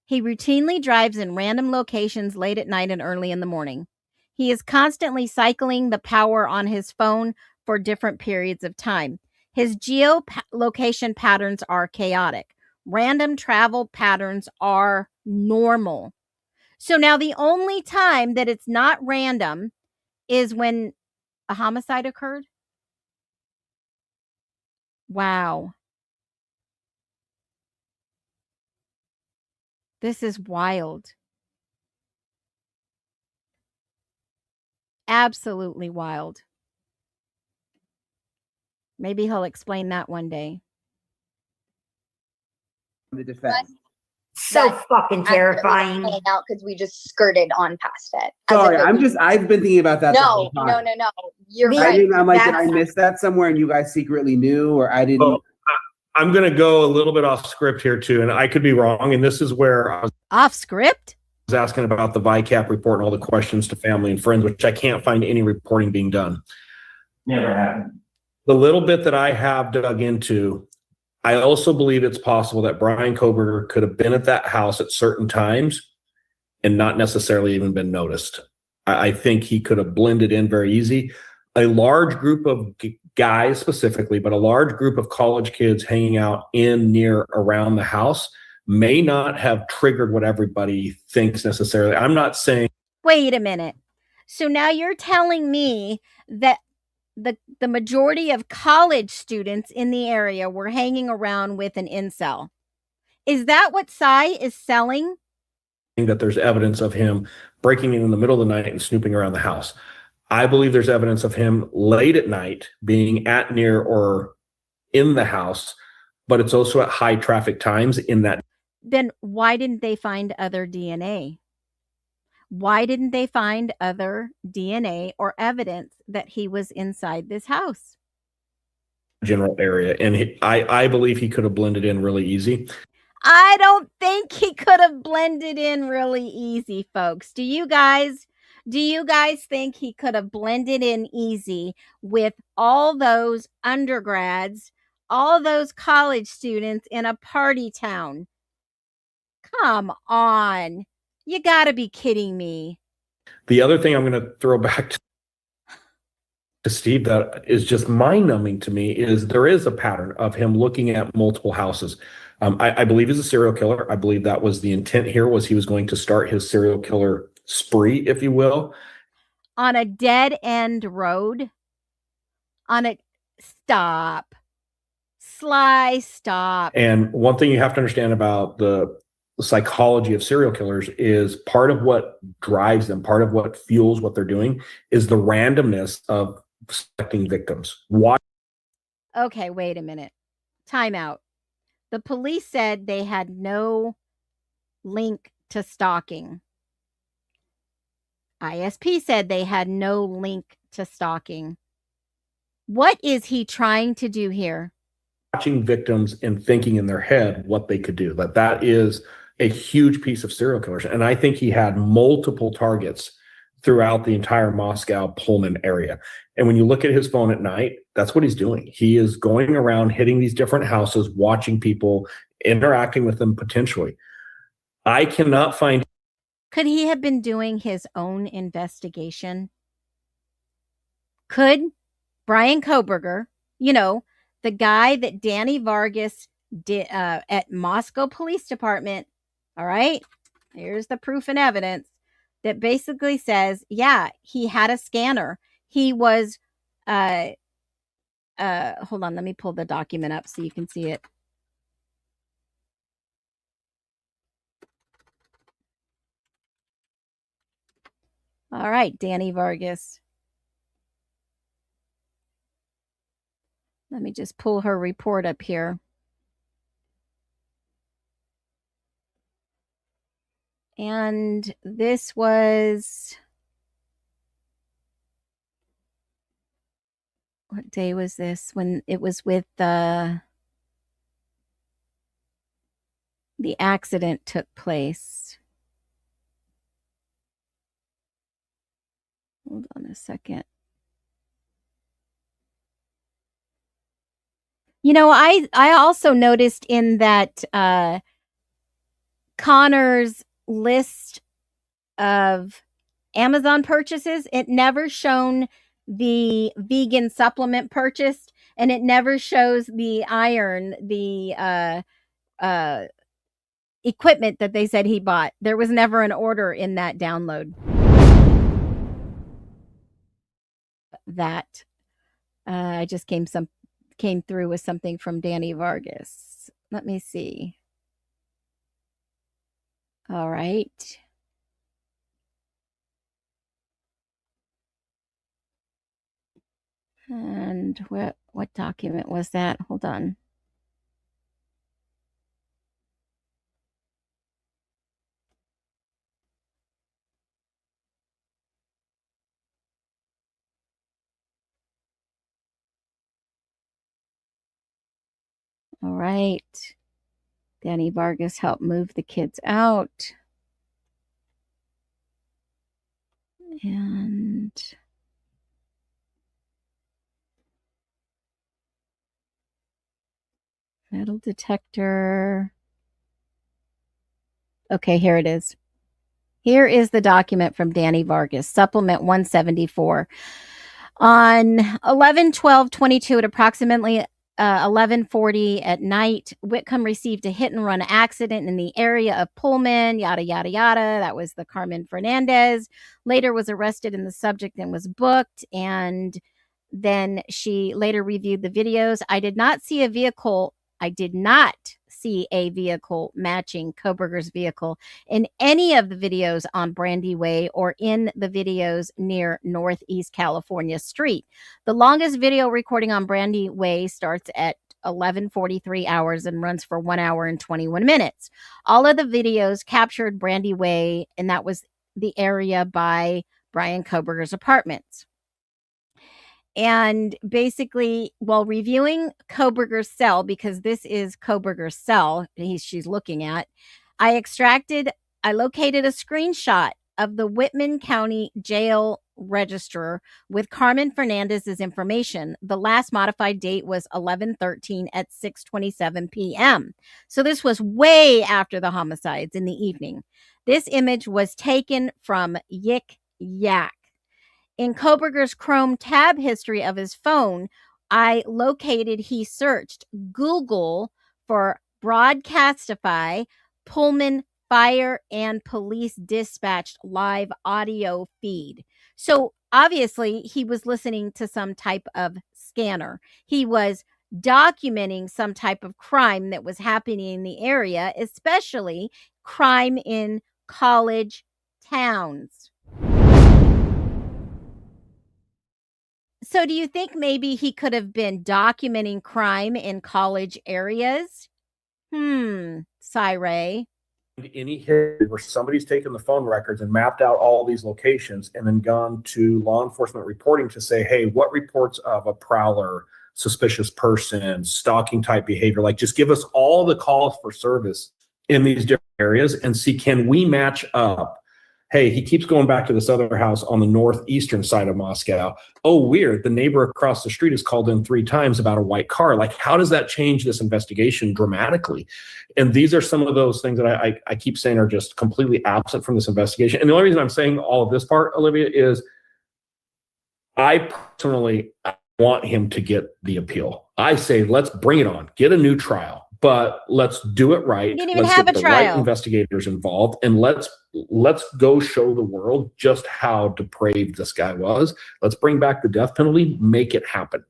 he routinely drives in random locations late at night and early in the morning. He is constantly cycling the power on his phone for different periods of time. His geolocation patterns are chaotic. Random travel patterns are normal. So now the only time that it's not random is when a homicide occurred. Wow. This is wild. Absolutely wild. Maybe he'll explain that one day. The defense. So fucking terrifying. Out because we just skirted on past it. Sorry, I've been thinking about that. No. You're right. I'm like, did I miss that somewhere and you guys secretly knew, or I didn't? Oh, I'm going to go a little bit off script here too, and I could be wrong. And this is where I was off script. Asking about the VICAP report and all the questions to family and friends, which I can't find any reporting being done. Never happened. The little bit that I have dug into, I also believe it's possible that Brian Koberger could have been at that house at certain times and not necessarily even been noticed. I think he could have blended in very easy. A large group of guys specifically, but a large group of college kids hanging out near around the house may not have triggered what everybody thinks necessarily. I'm not saying. Wait a minute. So now you're telling me that the majority of college students in the area were hanging around with an incel. Is that what Cy is selling? That there's evidence of him breaking in the middle of the night and snooping around the house. I believe there's evidence of him late at night being at, near, or in the house, but it's also at high traffic times in that. Then why didn't they find other DNA? Why didn't they find other DNA or evidence that he was inside this house? General area. And I believe he could have blended in really easy. I don't think he could have blended in really easy, folks. Do you guys think he could have blended in easy with all those undergrads, all those college students in a party town? Come on. You got to be kidding me. The other thing I'm going to throw back to Steve that is just mind-numbing to me is there is a pattern of him looking at multiple houses. I believe he's a serial killer. I believe that was the intent here, was he was going to start his serial killer spree, if you will. On a dead-end road? Stop. Sly, stop. And one thing you have to understand about the psychology of serial killers is part of what drives them, part of what fuels what they're doing is the randomness of selecting victims. Why? Okay, wait a minute. Time out. The police said they had no link to stalking. ISP said they had no link to stalking. What is he trying to do here? Watching victims and thinking in their head what they could do. That is a huge piece of serial killers. And I think he had multiple targets throughout the entire Moscow Pullman area. And when you look at his phone at night, that's what he's doing. He is going around hitting these different houses, watching people, interacting with them potentially. I cannot find. Could he have been doing his own investigation? Could Brian Koberger, the guy that Danny Vargas did at Moscow Police Department, all right, here's the proof and evidence that basically says, yeah, he had a scanner. He was, hold on, let me pull the document up so you can see it. All right, Danny Vargas. Let me just pull her report up here. And this was, what day was this? When it was with the accident took place. Hold on a second. I also noticed in that Connor's list of Amazon purchases, it never shown the vegan supplement purchased, and it never shows the iron, the equipment that they said he bought. There was never an order in that download. That I just came through with something from Danny Vargas. Let me see. All right. And what document was that? Hold on. All right. Danny Vargas helped move the kids out. And metal detector. Okay, here it is. Here is the document from Danny Vargas, supplement 174. On 11/12/22 at approximately 11:40 at night, Whitcomb received a hit-and-run accident in the area of Pullman, yada, yada, yada. That was the Carmen Fernandez. Later was arrested in the subject and was booked. And then she later reviewed the videos. I did not see a vehicle matching Koberger's vehicle in any of the videos on Brandy Way or in the videos near Northeast California Street. The longest video recording on Brandy Way starts at 11:43 hours and runs for 1 hour and 21 minutes. All of the videos captured Brandy Way, and that was the area by Brian Koberger's apartments. And basically, while reviewing Koberger's cell, because this is Koberger's cell she's looking at, I located a screenshot of the Whitman County Jail register with Carmen Fernandez's information. The last modified date was 11/13 at 6:27 p.m. So this was way after the homicides in the evening. This image was taken from Yik Yak. In Koberger's Chrome tab history of his phone, he searched Google for Broadcastify Pullman Fire and Police Dispatched live audio feed. So obviously he was listening to some type of scanner. He was documenting some type of crime that was happening in the area, especially crime in college towns. So do you think maybe he could have been documenting crime in college areas? Cyray. Any hit where somebody's taken the phone records and mapped out all these locations and then gone to law enforcement reporting to say, hey, what reports of a prowler, suspicious person, stalking type behavior, like just give us all the calls for service in these different areas and see, can we match up? Hey, he keeps going back to this other house on the northeastern side of Moscow. Oh, weird. The neighbor across the street has called in 3 times about a white car. Like, how does that change this investigation dramatically? And these are some of those things that I keep saying are just completely absent from this investigation. And the only reason I'm saying all of this part, Olivia, is I personally want him to get the appeal. I say, let's bring it on, get a new trial. But let's do it right. You didn't even let's have get a the right trial. investigators involved, and let's go show the world just how depraved this guy was. Let's bring back the death penalty, make it happen.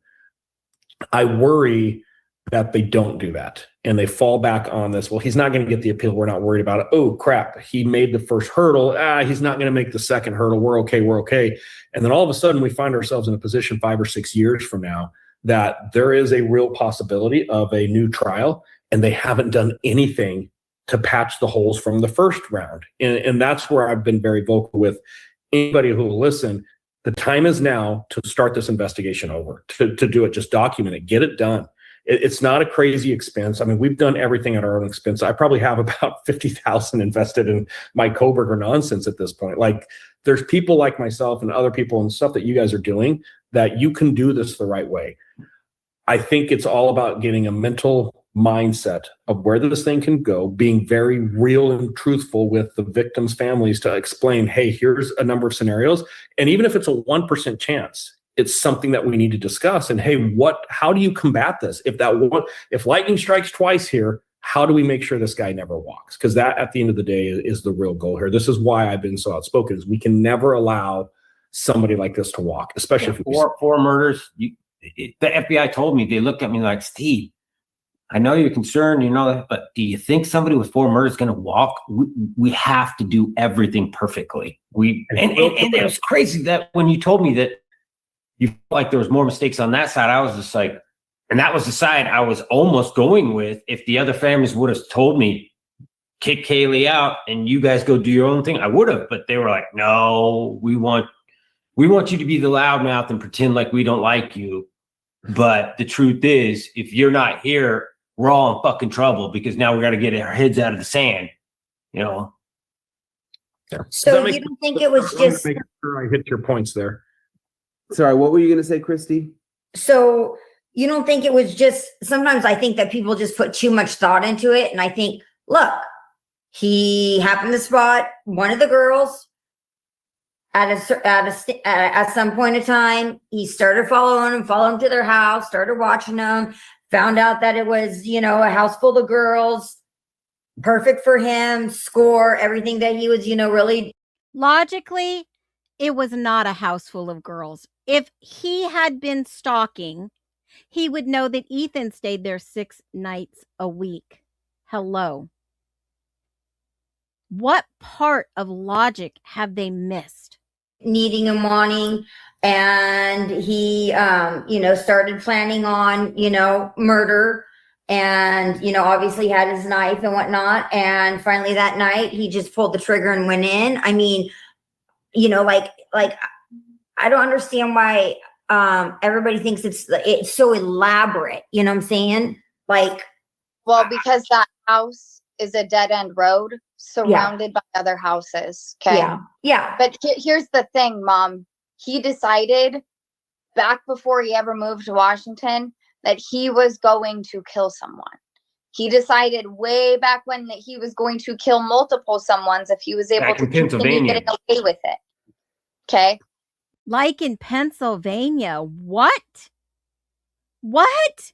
I worry that they don't do that and they fall back on this. Well, he's not going to get the appeal. We're not worried about it. Oh, crap. He made the first hurdle. He's not going to make the second hurdle. We're okay. And then all of a sudden we find ourselves in a position 5 or 6 years from now that there is a real possibility of a new trial, and they haven't done anything to patch the holes from the first round. And that's where I've been very vocal with anybody who will listen. The time is now to start this investigation over, to do it, just document it, get it done. It's not a crazy expense. I mean, we've done everything at our own expense. I probably have about 50,000 invested in my Koberger nonsense at this point. Like, there's people like myself and other people and stuff that you guys are doing that you can do this the right way. I think it's all about getting a mental mindset of where this thing can go, being very real and truthful with the victims' families to explain, hey, here's a number of scenarios. And even if it's a 1% chance, it's something that we need to discuss. And hey, how do you combat this? If lightning strikes twice here, how do we make sure this guy never walks? Because that, at the end of the day, is the real goal here. This is why I've been so outspoken, is we can never allow somebody like this to walk, especially if four murders. The FBI told me, they looked at me like, Steve, I know you're concerned, but do you think somebody with 4 murders is going to walk? We have to do everything perfectly. And it was crazy that when you told me that you felt like there was more mistakes on that side, I was just like, and that was the side I was almost going with. If the other families would have told me, kick Kaylee out and you guys go do your own thing, I would have. But they were like, no, we want you to be the loudmouth and pretend like we don't like you. But the truth is, if you're not here, we're all in fucking trouble because now we got to get our heads out of the sand, Yeah. So you don't think it was just... Make sure I hit your points there. Sorry, what were you going to say, Christy? So you don't think it was just... Sometimes I think that people just put too much thought into it. And I think, look, he happened to spot one of the girls at some point in time. He started following them to their house, started watching them, found out that it was, a house full of girls, perfect for him, score, everything that he was, really. Logically, it was not a house full of girls. If he had been stalking, he would know that Ethan stayed there 6 nights a week. Hello. What part of logic have they missed? Needing and wanting, and he started planning on murder, and obviously had his knife and whatnot, and finally that night he just pulled the trigger and went in. I mean, like I don't understand why everybody thinks it's so elaborate, you know what I'm saying? Like, well, because that house is a dead end road surrounded by other houses. Okay. Yeah. But here's the thing, Mom. he decided back before he ever moved to Washington that he was going to kill someone. He decided way back when that he was going to kill multiple someones if he was able Back to in continue Pennsylvania. getting away with it. Okay. Like in Pennsylvania. What? What?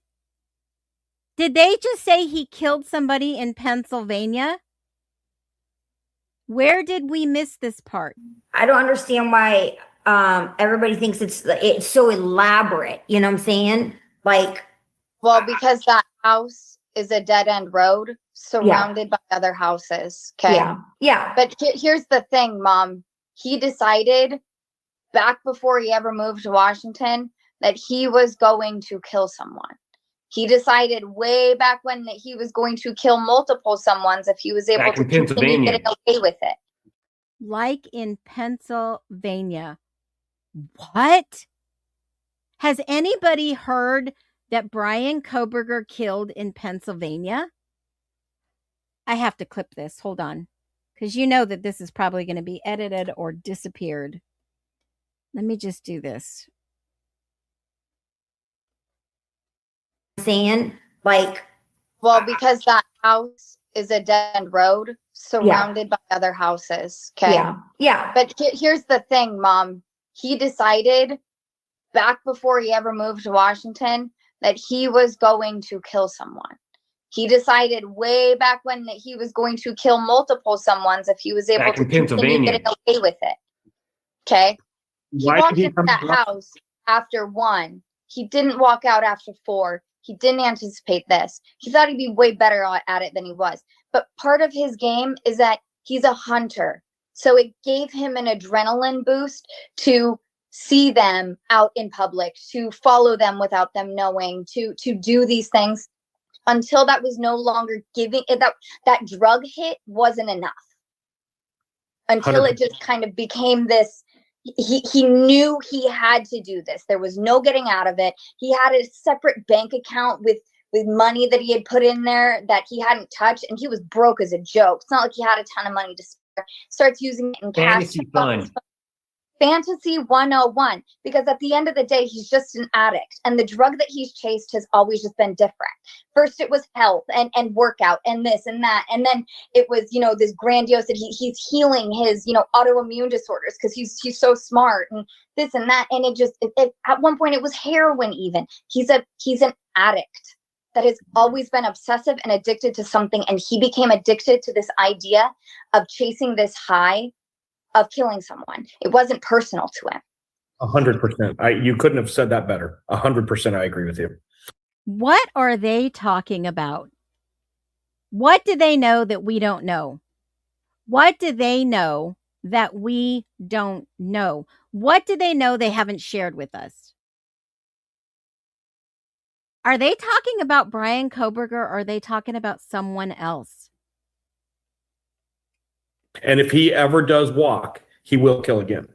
Did they just say he killed somebody in Pennsylvania? Where did we miss this part? I don't understand why everybody thinks it's so elaborate. You know what I'm saying? Like, well, because that house is a dead end road surrounded by other houses. Okay. Yeah. Yeah. But here's the thing, Mom. He decided back before he ever moved to Washington that he was going to kill someone. He decided way back when that he was going to kill multiple someones if he was able Back to in continue Pennsylvania. getting away with it. Like in Pennsylvania. What? Has anybody heard that Brian Koberger killed in Pennsylvania? I have to clip this. Hold on. Because you know that this is probably going to be edited or disappeared. Let me just do this. Saying, like, well, because that house is a dead end road surrounded by other houses. Okay. Yeah. Yeah. But here's the thing, Mom. He decided back before he ever moved to Washington that he was going to kill someone. He decided way back when that he was going to kill multiple someones if he was able Back to in continue Pennsylvania. getting away with it. Okay. He Why walked did he into come that to house after 1. He didn't walk out after 4. He didn't anticipate this. He thought he'd be way better at it than he was. But part of his game is that he's a hunter. So it gave him an adrenaline boost to see them out in public, to follow them without them knowing, to do these things until that was no longer giving it, that drug hit wasn't enough. Until 100%. it just kind of became this. He knew he had to do this. There was no getting out of it. He had a separate bank account with money that he had put in there that he hadn't touched, and he was broke as a joke. It's not like he had a ton of money to spare. Starts using it in Fantasy cash. fund. Fantasy 101, because at the end of the day, he's just an addict. And the drug that he's chased has always just been different. First, it was health and workout and this and that. And then it was, this grandiose that he's healing his, autoimmune disorders because he's so smart and this and that. And at one point it was heroin even. He's an addict that has always been obsessive and addicted to something. And he became addicted to this idea of chasing this high of killing someone. It wasn't personal to him. 100%. You couldn't have said that better. 100%. I agree with you. What are they talking about? What do they know that we don't know? What do they know that we don't know? What do they know they haven't shared with us? Are they talking about Brian Koberger or are they talking about someone else? And if he ever does walk, he will kill again.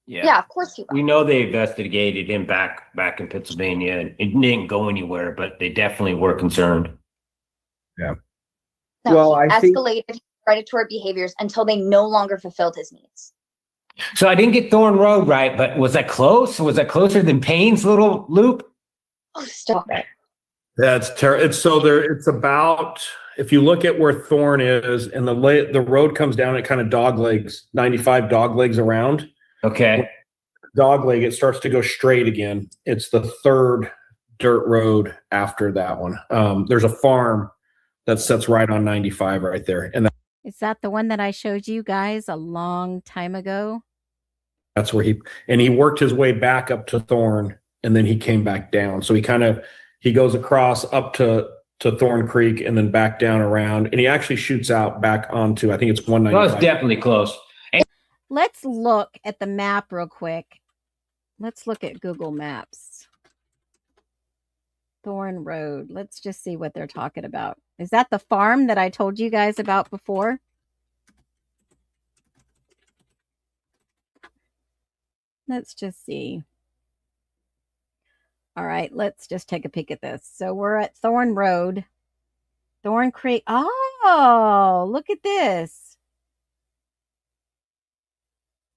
Yeah, of course he will. We know they investigated him back in Pennsylvania, and it didn't go anywhere, but they definitely were concerned. Yeah. No, Well, he I think- escalated his predatory behaviors until they no longer fulfilled his needs. So I didn't get Thorn Road right, but was that close? Was that closer than Payne's little loop? Oh, stop it. That's terrible. It's about, if you look at where Thorn is and the road comes down, it kind of doglegs, 95 doglegs around. Okay. Dogleg, it starts to go straight again. It's the third dirt road after that one. There's a farm that sits right on 95 right there. And Is that the one that I showed you guys a long time ago? that's where he worked his way back up to Thorn, and then he came back down. So he goes across up to Thorn Creek and then back down around, and he actually shoots out back onto, I think it's 195. Well, it's definitely close. Let's look at the map real quick. Let's look at Google Maps. Thorn Road. Let's just see what they're talking about. Is that the farm that I told you guys about before? Let's just see. All right, let's just take a peek at this. So we're at Thorn Road. Thorn Creek. Oh, look at this.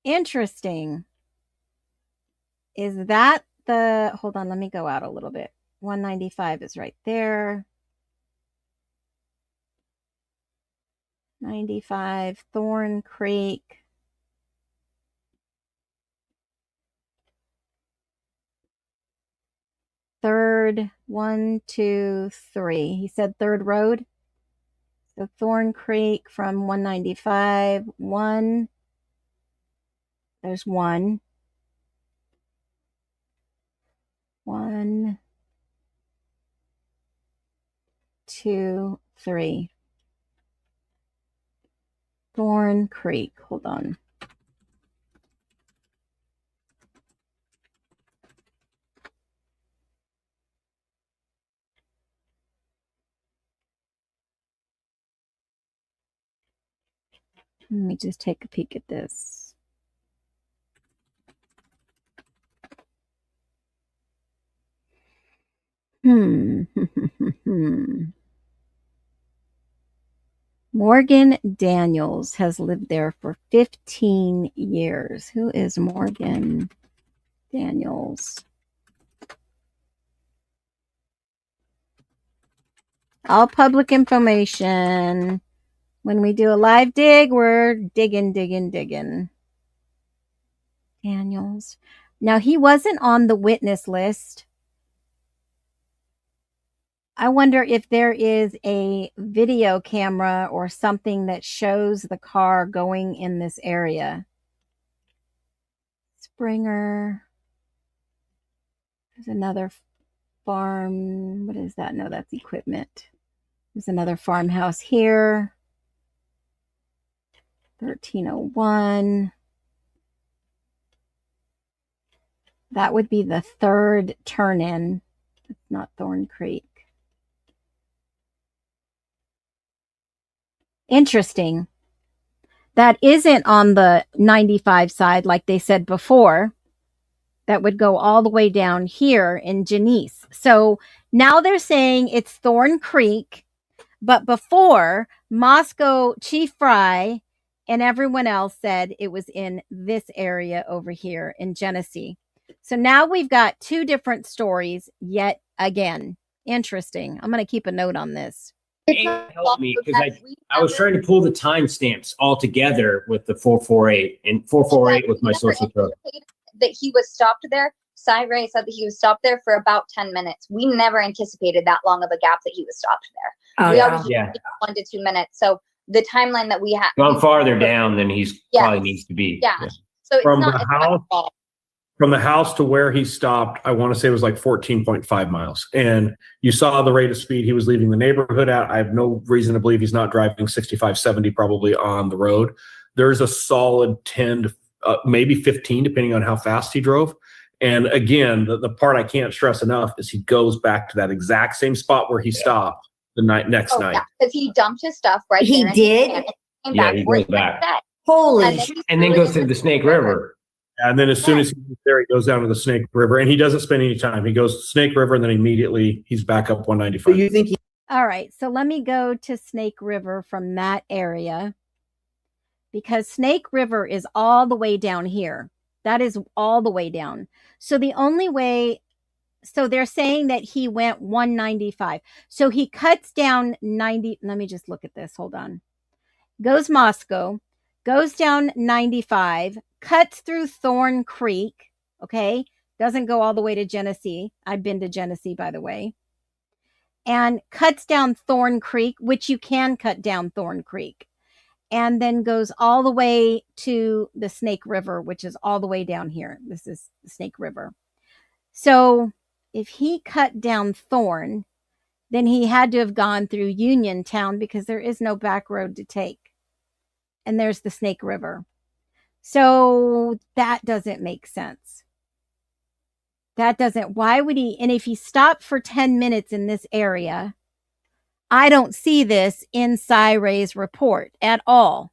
Interesting. Is that hold on, let me go out a little bit. 195 is right there. 95, Thorn Creek. Third, 1, 2, 3. He said Third Road. So Thorn Creek from 195. 1. There's 1. 1, 2, 3. Thorn Creek. Hold on. Let me just take a peek at this. Morgan Daniels has lived there for 15 years. Who is Morgan Daniels? All public information. When we do a live dig, we're digging. Daniels. Now, he wasn't on the witness list. I wonder if there is a video camera or something that shows the car going in this area. Springer. There's another farm. What is that? No, that's equipment. There's another farmhouse here. 1301. That would be the third turn-in. It's not Thorn Creek. Interesting. That isn't on the 95 side like they said before. That would go all the way down here in Genesee. So now they're saying it's Thorn Creek, but before, Moscow Chief Fry and everyone else said it was in this area over here in Genesee. So now we've got two different stories yet again. Interesting. I'm going to keep a note on this. It helped me because I was trying to pull the timestamps all together with the 448 and 448 with my social code. That he was stopped there. Cy Ray said that he was stopped there for about 10 minutes. We never anticipated that long of a gap that he was stopped there. We always 1 to 2 minutes. So the timeline that we had gone farther down than he's probably needs to be. Yeah. So it's from the house to where he stopped, I want to say it was like 14.5 miles. And you saw the rate of speed he was leaving the neighborhood at. I have no reason to believe he's not driving 65, 70 probably on the road. There's a solid 10 to maybe 15, depending on how fast he drove. And again, the part I can't stress enough is he goes back to that exact same spot where he stopped the next night. Because he dumped his stuff right He there. did? He goes back. Holy And then goes to the Snake River. And then as soon as he's there, he goes down to the Snake River, and he doesn't spend any time. He goes to Snake River, and then immediately he's back up 195. So you think he? All right, so let me go to Snake River from that area because Snake River is all the way down here. That is all the way down. So the only way, so they're saying that he went 195. So he cuts down 90. Let me just look at this. Hold on. Goes Moscow, goes down 95, cuts through Thorn Creek. Okay. Doesn't go all the way to Genesee. I've been to Genesee, by the way. And cuts down Thorn Creek, which you can cut down Thorn Creek. And then goes all the way to the Snake River, which is all the way down here. This is the Snake River. So if he cut down Thorn, then he had to have gone through Uniontown because there is no back road to take. And there's the Snake River. So that doesn't make sense. That doesn't, why would he, and if he stopped for 10 minutes in this area, I don't see this in Cy Ray's report at all.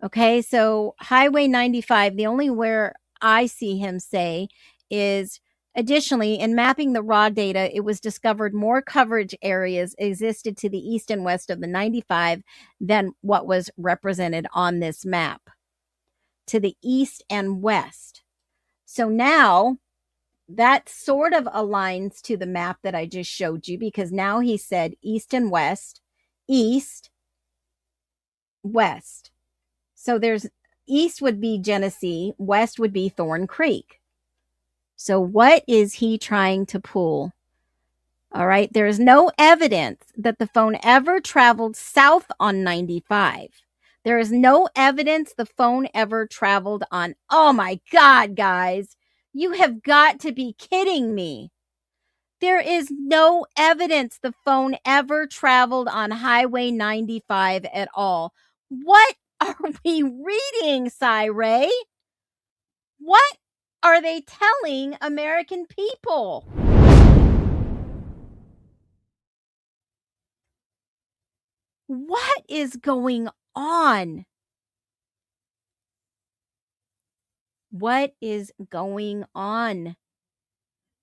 Okay, so Highway 95, the only where I see him say is, additionally, in mapping the raw data, it was discovered more coverage areas existed to the east and west of the 95 than what was represented on this map. to the east and west. So now that sort of aligns to the map that I just showed you, because now he said east and west, east, west. So there's east would be Genesee, west would be Thorn Creek. So what is he trying to pull? All right, there is no evidence that the phone ever traveled south on 95. There is no evidence the phone ever traveled on. Oh my God, guys, you have got to be kidding me. There is no evidence the phone ever traveled on Highway 95 at all. What are we reading, Cy-Ray? What are they telling American people? What is going on? What is going on?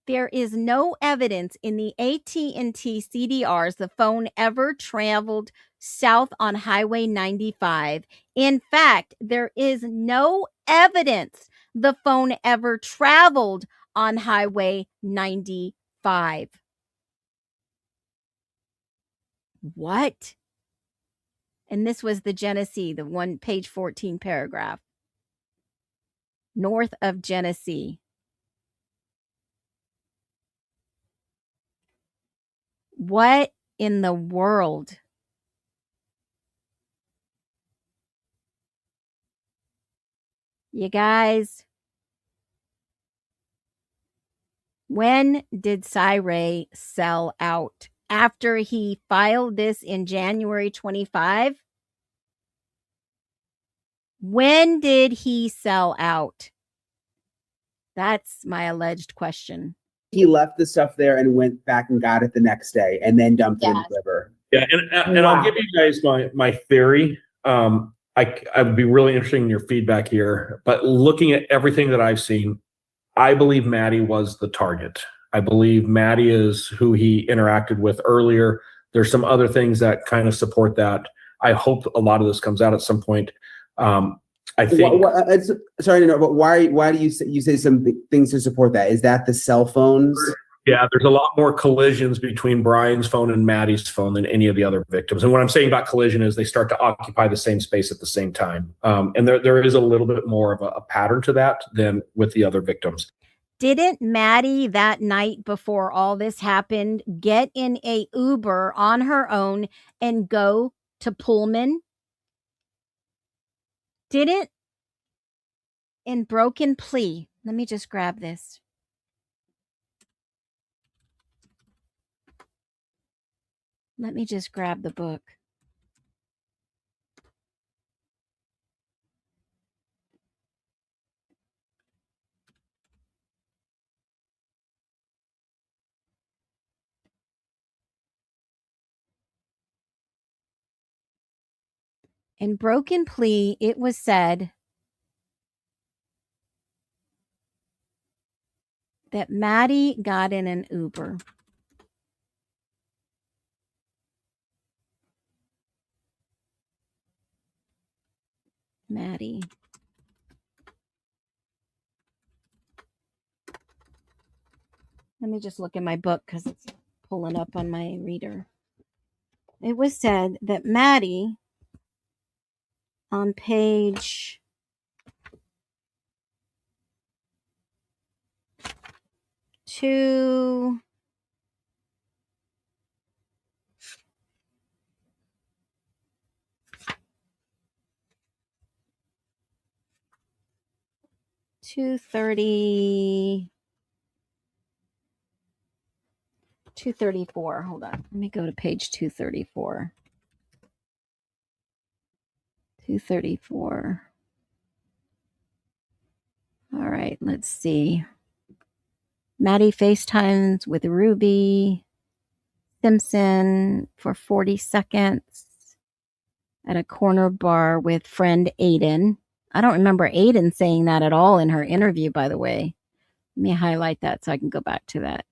There is no evidence in the AT&T CDRs the phone ever traveled south on Highway 95. In fact, there is no evidence the phone ever traveled on Highway 95. What? And this was the Genesee, the one page 14 paragraph. North of Genesee. What in the world? You guys, when did Cy-Ray sell out? After he filed this in January 25? When did he sell out? That's my alleged question. He left the stuff there and went back and got it the next day and then dumped it in the river. Yeah, and I'll give you guys my theory. I would be really interested in your feedback here. But looking at everything that I've seen, I believe Maddie was the target. I believe Maddie is who he interacted with earlier. There's some other things that kind of support that. I hope a lot of this comes out at some point. I think. Sorry to know, but why do you say some things to support that? Is that the cell phones? Yeah, there's a lot more collisions between Brian's phone and Maddie's phone than any of the other victims. And what I'm saying about collision is they start to occupy the same space at the same time. And there is a little bit more of a pattern to that than with the other victims. Didn't Maddie that night before all this happened get in a Uber on her own and go to Pullman? Didn't in Broken Plea, let me just grab this. Let me just grab the book. In Broken Plea, it was said that Maddie got in an Uber. Maddie. Let me just look in my book because it's pulling up on my reader. It was said that Maddie, on page 2, $234. Hold on. Let me go to page 234. 234. All right, let's see. Maddie FaceTimes with Ruby Simpson for 40 seconds at a corner bar with friend Aiden. I don't remember Aiden saying that at all in her interview, by the way. Let me highlight that so I can go back to that.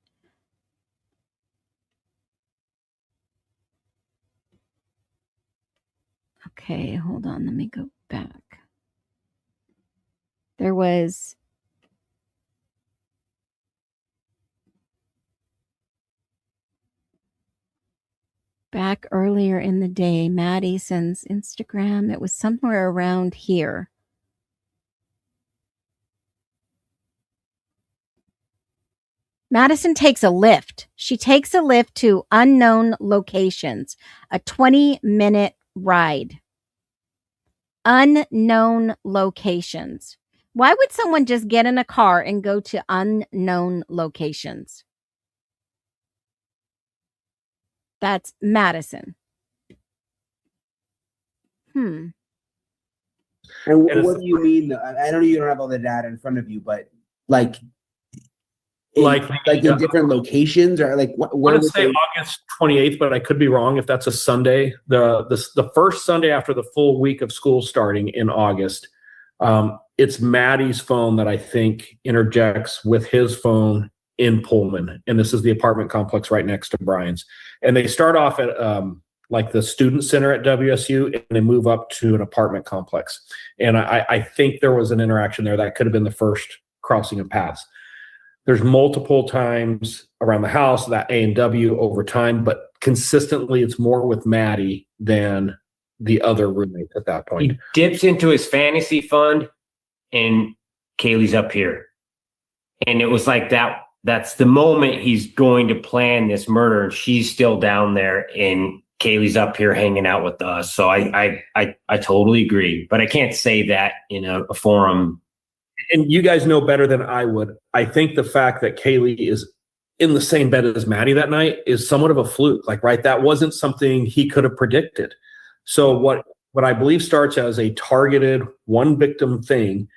Okay, hold on. Let me go back. There was back earlier in the day, Matt Eason's Instagram. It was somewhere around here. Madison takes a lift. She takes a lift to unknown locations, a 20-minute ride. Unknown locations. Why would someone just get in a car and go to unknown locations? That's Madison. And what do you mean? I know you don't have all the data in front of you, but like in different locations, or like what? I want to say August 28th, but I could be wrong if that's a Sunday. The first Sunday after the full week of school starting in August, it's Maddie's phone that I think interjects with his phone in Pullman, and this is the apartment complex right next to Brian's. And they start off at like the student center at WSU, and they move up to an apartment complex. And I think there was an interaction there that could have been the first crossing of paths. There's multiple times around the house that A&W over time, but consistently it's more with Maddie than the other roommate at that point. He dips into his fantasy fund and Kaylee's up here. And it was like that. That's the moment he's going to plan this murder, and she's still down there and Kaylee's up here hanging out with us. So I totally agree, but I can't say that in a forum. And you guys know better than I would. I think the fact that Kaylee is in the same bed as Maddie that night is somewhat of a fluke. Like, right, that wasn't something he could have predicted. So what I believe starts as a targeted one victim thing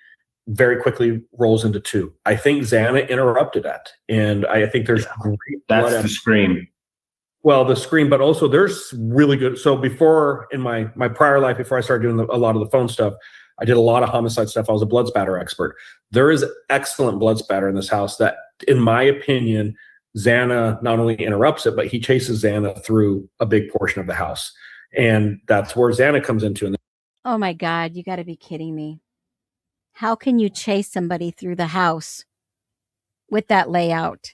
very quickly rolls into two. I think Xana interrupted that. And I think there's great that's the scream. Well, the scream, but also there's really good. So before, in my prior life, before I started doing a lot of the phone stuff, I did a lot of homicide stuff. I was a blood spatter expert. There is excellent blood spatter in this house that, in my opinion, Xana not only interrupts it, but he chases Xana through a big portion of the house. And that's where Xana comes into. Oh my God, you got to be kidding me. How can you chase somebody through the house with that layout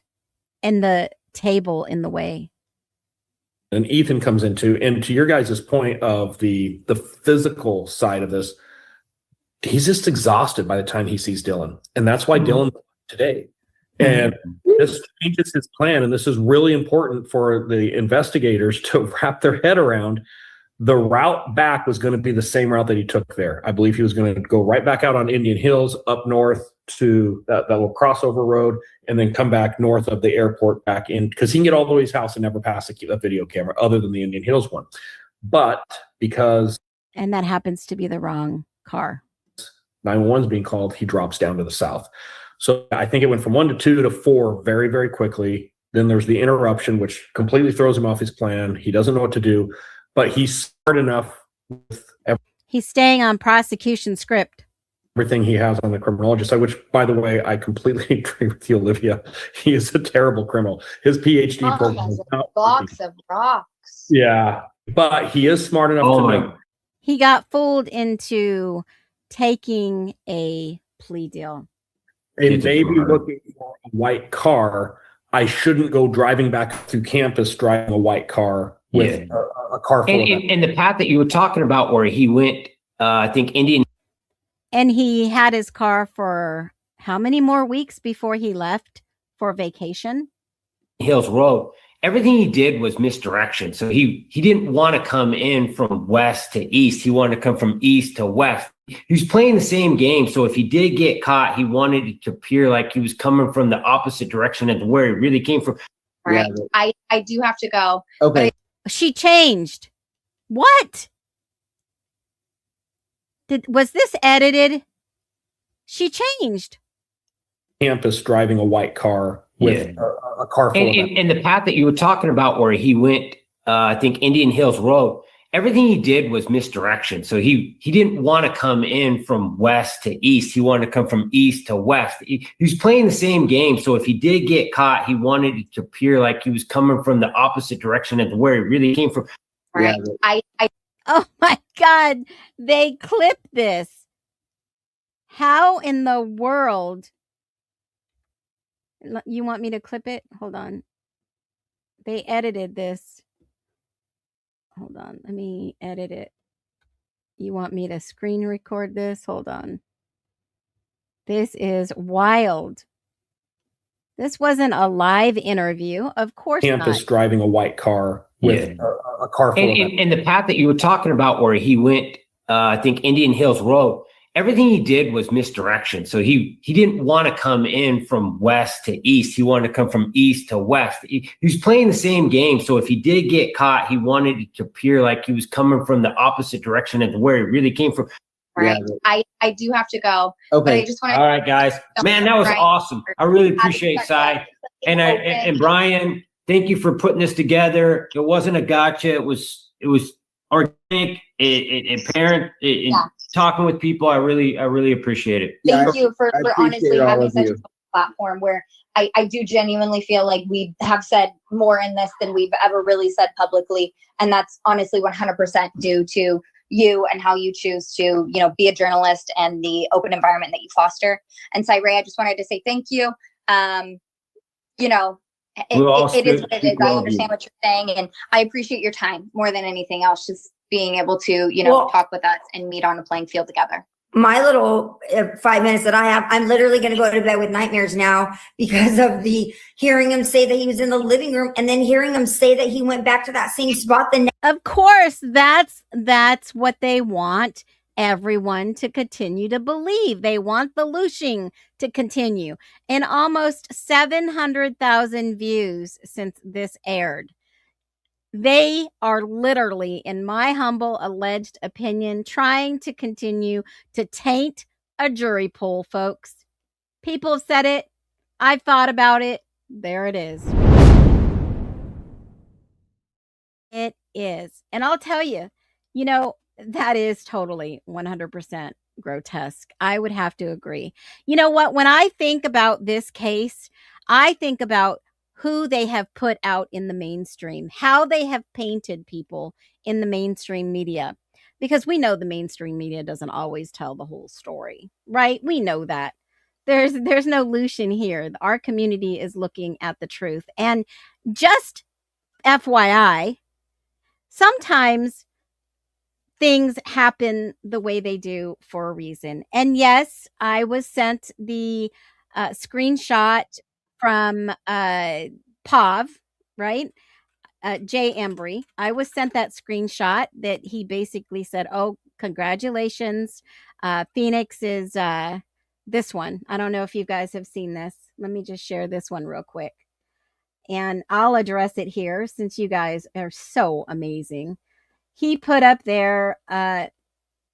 and the table in the way? And Ethan comes into, and to your guys' point of the physical side of this, he's just exhausted by the time he sees Dylan. And that's why Dylan today. And this changes his plan. And this is really important for the investigators to wrap their head around. The route back was going to be the same route that he took there. I believe he was going to go right back out on Indian Hills, up north to that little crossover road, and then come back north of the airport back in, because he can get all the way to his house and never pass a video camera other than the Indian Hills one. But because... And that happens to be the wrong car. 911 is being called, he drops down to the south. So I think it went from 1 to 2 to 4 very, very quickly. Then there's the interruption, which completely throws him off his plan. He doesn't know what to do, but he's smart enough with he's staying on prosecution script. Everything he has on the criminologist side, which, by the way, I completely agree with you, Olivia. He is a terrible criminal. His PhD program is a box of rocks. Yeah, but he is smart enough to know. He got fooled into taking a plea deal. And maybe looking for a white car. I shouldn't go driving back through campus driving a white car with a car full of and the path that you were talking about where he went, I think Indian. And he had his car for how many more weeks before he left for vacation? Hills Road. Everything he did was misdirection. So he didn't want to come in from west to east. He wanted to come from east to west. He was playing the same game. So if he did get caught, he wanted it to appear like he was coming from the opposite direction of where he really came from. All right. I do have to go. Okay. She changed. What? Was this edited? She changed. Campus driving a white car with a car full of and the path that you were talking about where he went, I think Indian Hills Road, everything he did was misdirection. So he didn't want to come in from west to east. He wanted to come from east to west. He was playing the same game. So if he did get caught, he wanted it to appear like he was coming from the opposite direction of where he really came from. All right. Oh my God, they clipped this. How in the world? You want me to clip it? Hold on. They edited this. Hold on. Let me edit it. You want me to screen record this? Hold on. This is wild. This wasn't a live interview. Of course Campus not. driving a white car with a car full of And the path that you were talking about where he went, I think Indian Hills Road, everything he did was misdirection. So he didn't want to come in from west to east. He wanted to come from east to west. He was playing the same game. So if he did get caught, he wanted it to appear like he was coming from the opposite direction of where he really came from. Right. I do have to go. Okay. But I just want to. All right, guys. Man, that was awesome. I really appreciate Cy. And Brian, thank you for putting this together. It wasn't a gotcha. It was organic and parent and talking with people. I really appreciate it. Thank you for honestly having such a you. platform where I do genuinely feel like we have said more in this than we've ever really said publicly. And that's honestly 100% due to you and how you choose to, you know, be a journalist and the open environment that you foster. And Ray, I just wanted to say thank you. You know, it is what it is. I understand what you're saying, and I appreciate your time more than anything else. Just being able to, you know, talk with us and meet on a playing field together. My little 5 minutes that I have, I'm literally going to go to bed with nightmares now because of the hearing him say that he was in the living room and then hearing him say that he went back to that same spot the next. Of course, that's what they want everyone to continue to believe. They want the looshing to continue. And almost 700,000 views since this aired. They are literally, in my humble alleged opinion, trying to continue to taint a jury pool, folks. People have said it. I've thought about it. There it is. It is. And I'll tell you, you know, that is totally 100% grotesque. I would have to agree. You know what? When I think about this case, I think about who they have put out in the mainstream, how they have painted people in the mainstream media. Because we know the mainstream media doesn't always tell the whole story, right? We know that. There's no illusion here. Our community is looking at the truth. And just FYI, sometimes things happen the way they do for a reason. And yes, I was sent the screenshot from Pav, right? Jay Embry. I was sent that screenshot that he basically said, oh, congratulations. Phoenix is this one. I don't know if you guys have seen this. Let me just share this one real quick. And I'll address it here since you guys are so amazing. He put up there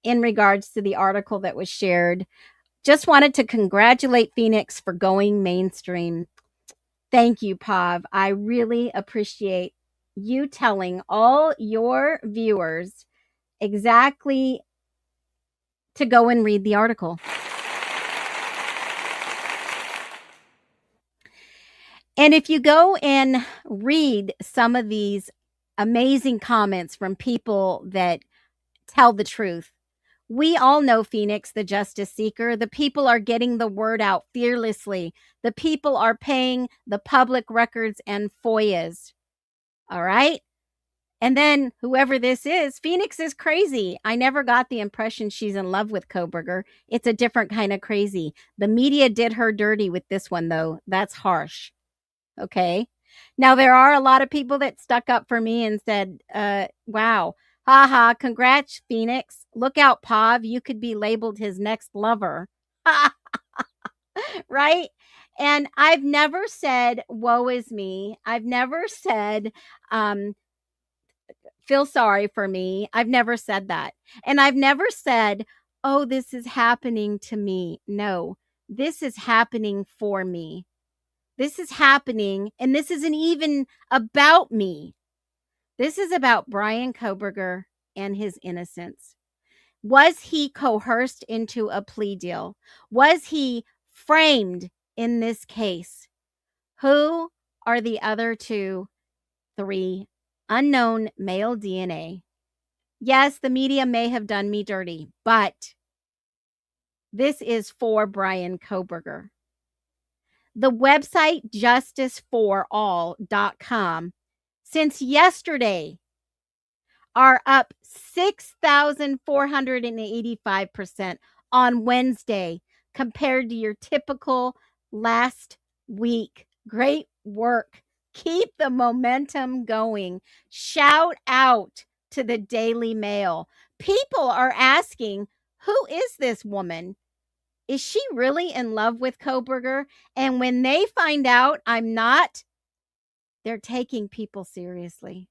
in regards to the article that was shared, just wanted to congratulate Phoenix for going mainstream. Thank you, Pav. I really appreciate you telling all your viewers exactly to go and read the article. And if you go and read some of these amazing comments from people that tell the truth, we all know Phoenix, the justice seeker. The people are getting the word out fearlessly. The people are paying the public records and FOIAs. All right? And then whoever this is, Phoenix is crazy. I never got the impression she's in love with Koberger. It's a different kind of crazy. The media did her dirty with this one, though. That's harsh. Okay? Now, there are a lot of people that stuck up for me and said, wow, haha, congrats, Phoenix. Look out, Pav. You could be labeled his next lover. Right? And I've never said, woe is me. I've never said, feel sorry for me. I've never said that. And I've never said, oh, this is happening to me. No, this is happening for me. This is happening, and this isn't even about me. This is about Brian Koberger and his innocence. Was he coerced into a plea deal? Was he framed in this case? Who are the other 3 unknown male DNA? Yes, the media may have done me dirty, but This is for Brian Koberger. The website justiceforall.com since yesterday are up 6,485% on Wednesday compared to your typical last week. Great work. Keep the momentum going. Shout out to the Daily Mail. People are asking, who is this woman? Is she really in love with Koberger? And when they find out I'm not, they're taking people seriously.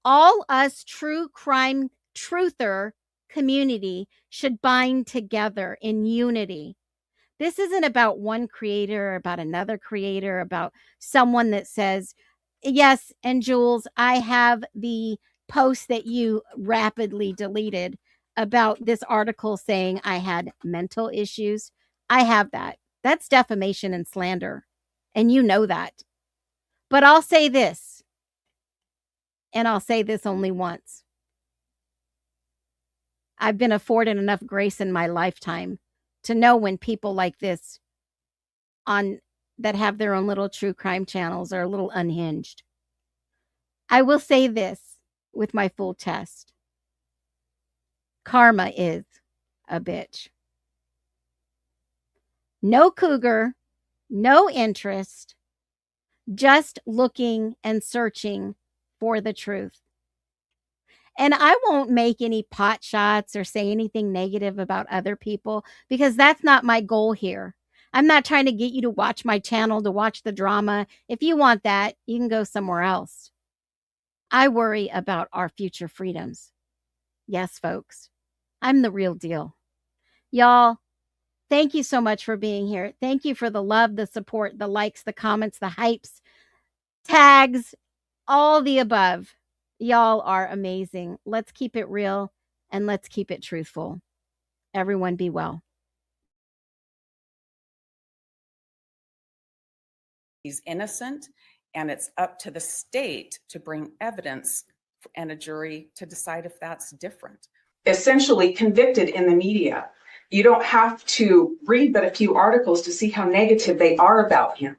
All us true crime truther community should bind together in unity. This isn't about one creator or about another creator, about someone that says, yes, and Jules, I have the post that you rapidly deleted about this article saying I had mental issues. I have that. That's defamation and slander. And you know that. But I'll say this, and I'll say this only once. I've been afforded enough grace in my lifetime to know when people like this that have their own little true crime channels are a little unhinged. I will say this with my full chest. Karma is a bitch. No cougar, no interest, just looking and searching for the truth. And I won't make any pot shots or say anything negative about other people because that's not my goal here. I'm not trying to get you to watch my channel, to watch the drama. If you want that, you can go somewhere else. I worry about our future freedoms. Yes, folks, I'm the real deal. Y'all, thank you so much for being here. Thank you for the love, the support, the likes, the comments, the hypes, tags, all the above. Y'all are amazing. Let's keep it real and let's keep it truthful. Everyone be well. He's innocent, and it's up to the state to bring evidence and a jury to decide if that's different. Essentially convicted in the media. You don't have to read but a few articles to see how negative they are about him.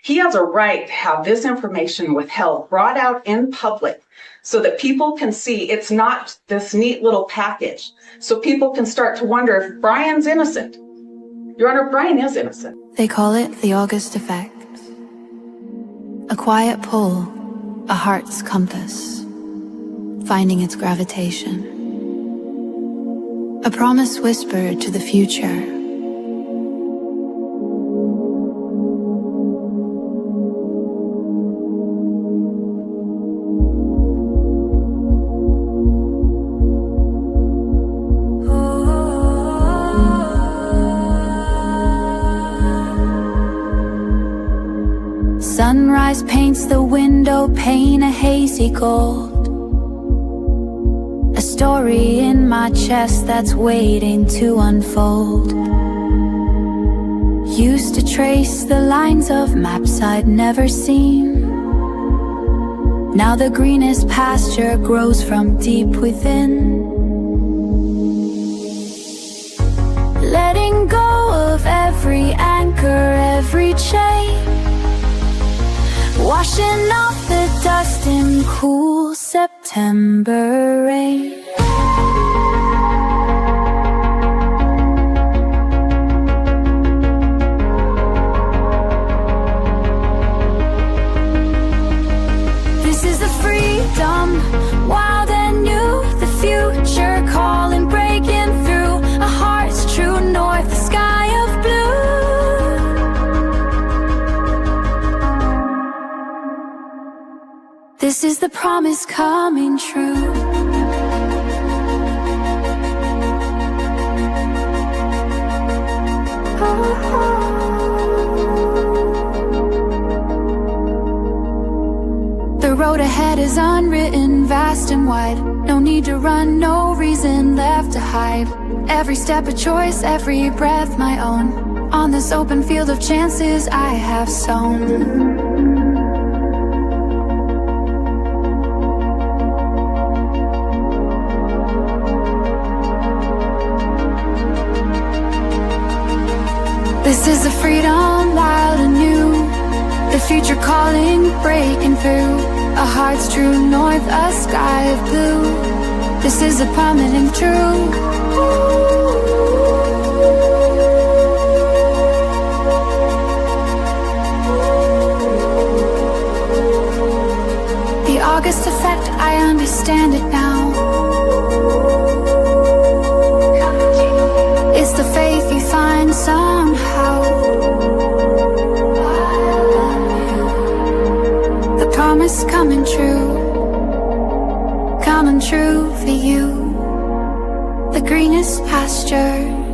He has a right to have this information withheld, brought out in public, so that people can see it's not this neat little package. So people can start to wonder if Brian's innocent. Your Honor, Brian is innocent. They call it the August effect. A quiet pull, a heart's compass, finding its gravitation. A promise whispered to the future. Sunrise paints the window pane a hazy gold. A story in my chest that's waiting to unfold. Used to trace the lines of maps I'd never seen. Now the greenest pasture grows from deep within. Letting go of every anchor, every chain, washing off the dust in cool September rain. This is the freedom, wild and new, the future calling, breaking through a heart's true north, the sky of blue. This is the promise coming true. The road ahead is unwritten, vast and wide. No need to run, no reason left to hide. Every step a choice, every breath my own. On this open field of chances I have sown. This is the freedom loud and new, the future calling, breaking through. A heart's true north, a sky of blue. This is a permanent truth. The August effect, I understand it now. It's the faith you find somehow. The promise coming true for you. The greenest pasture.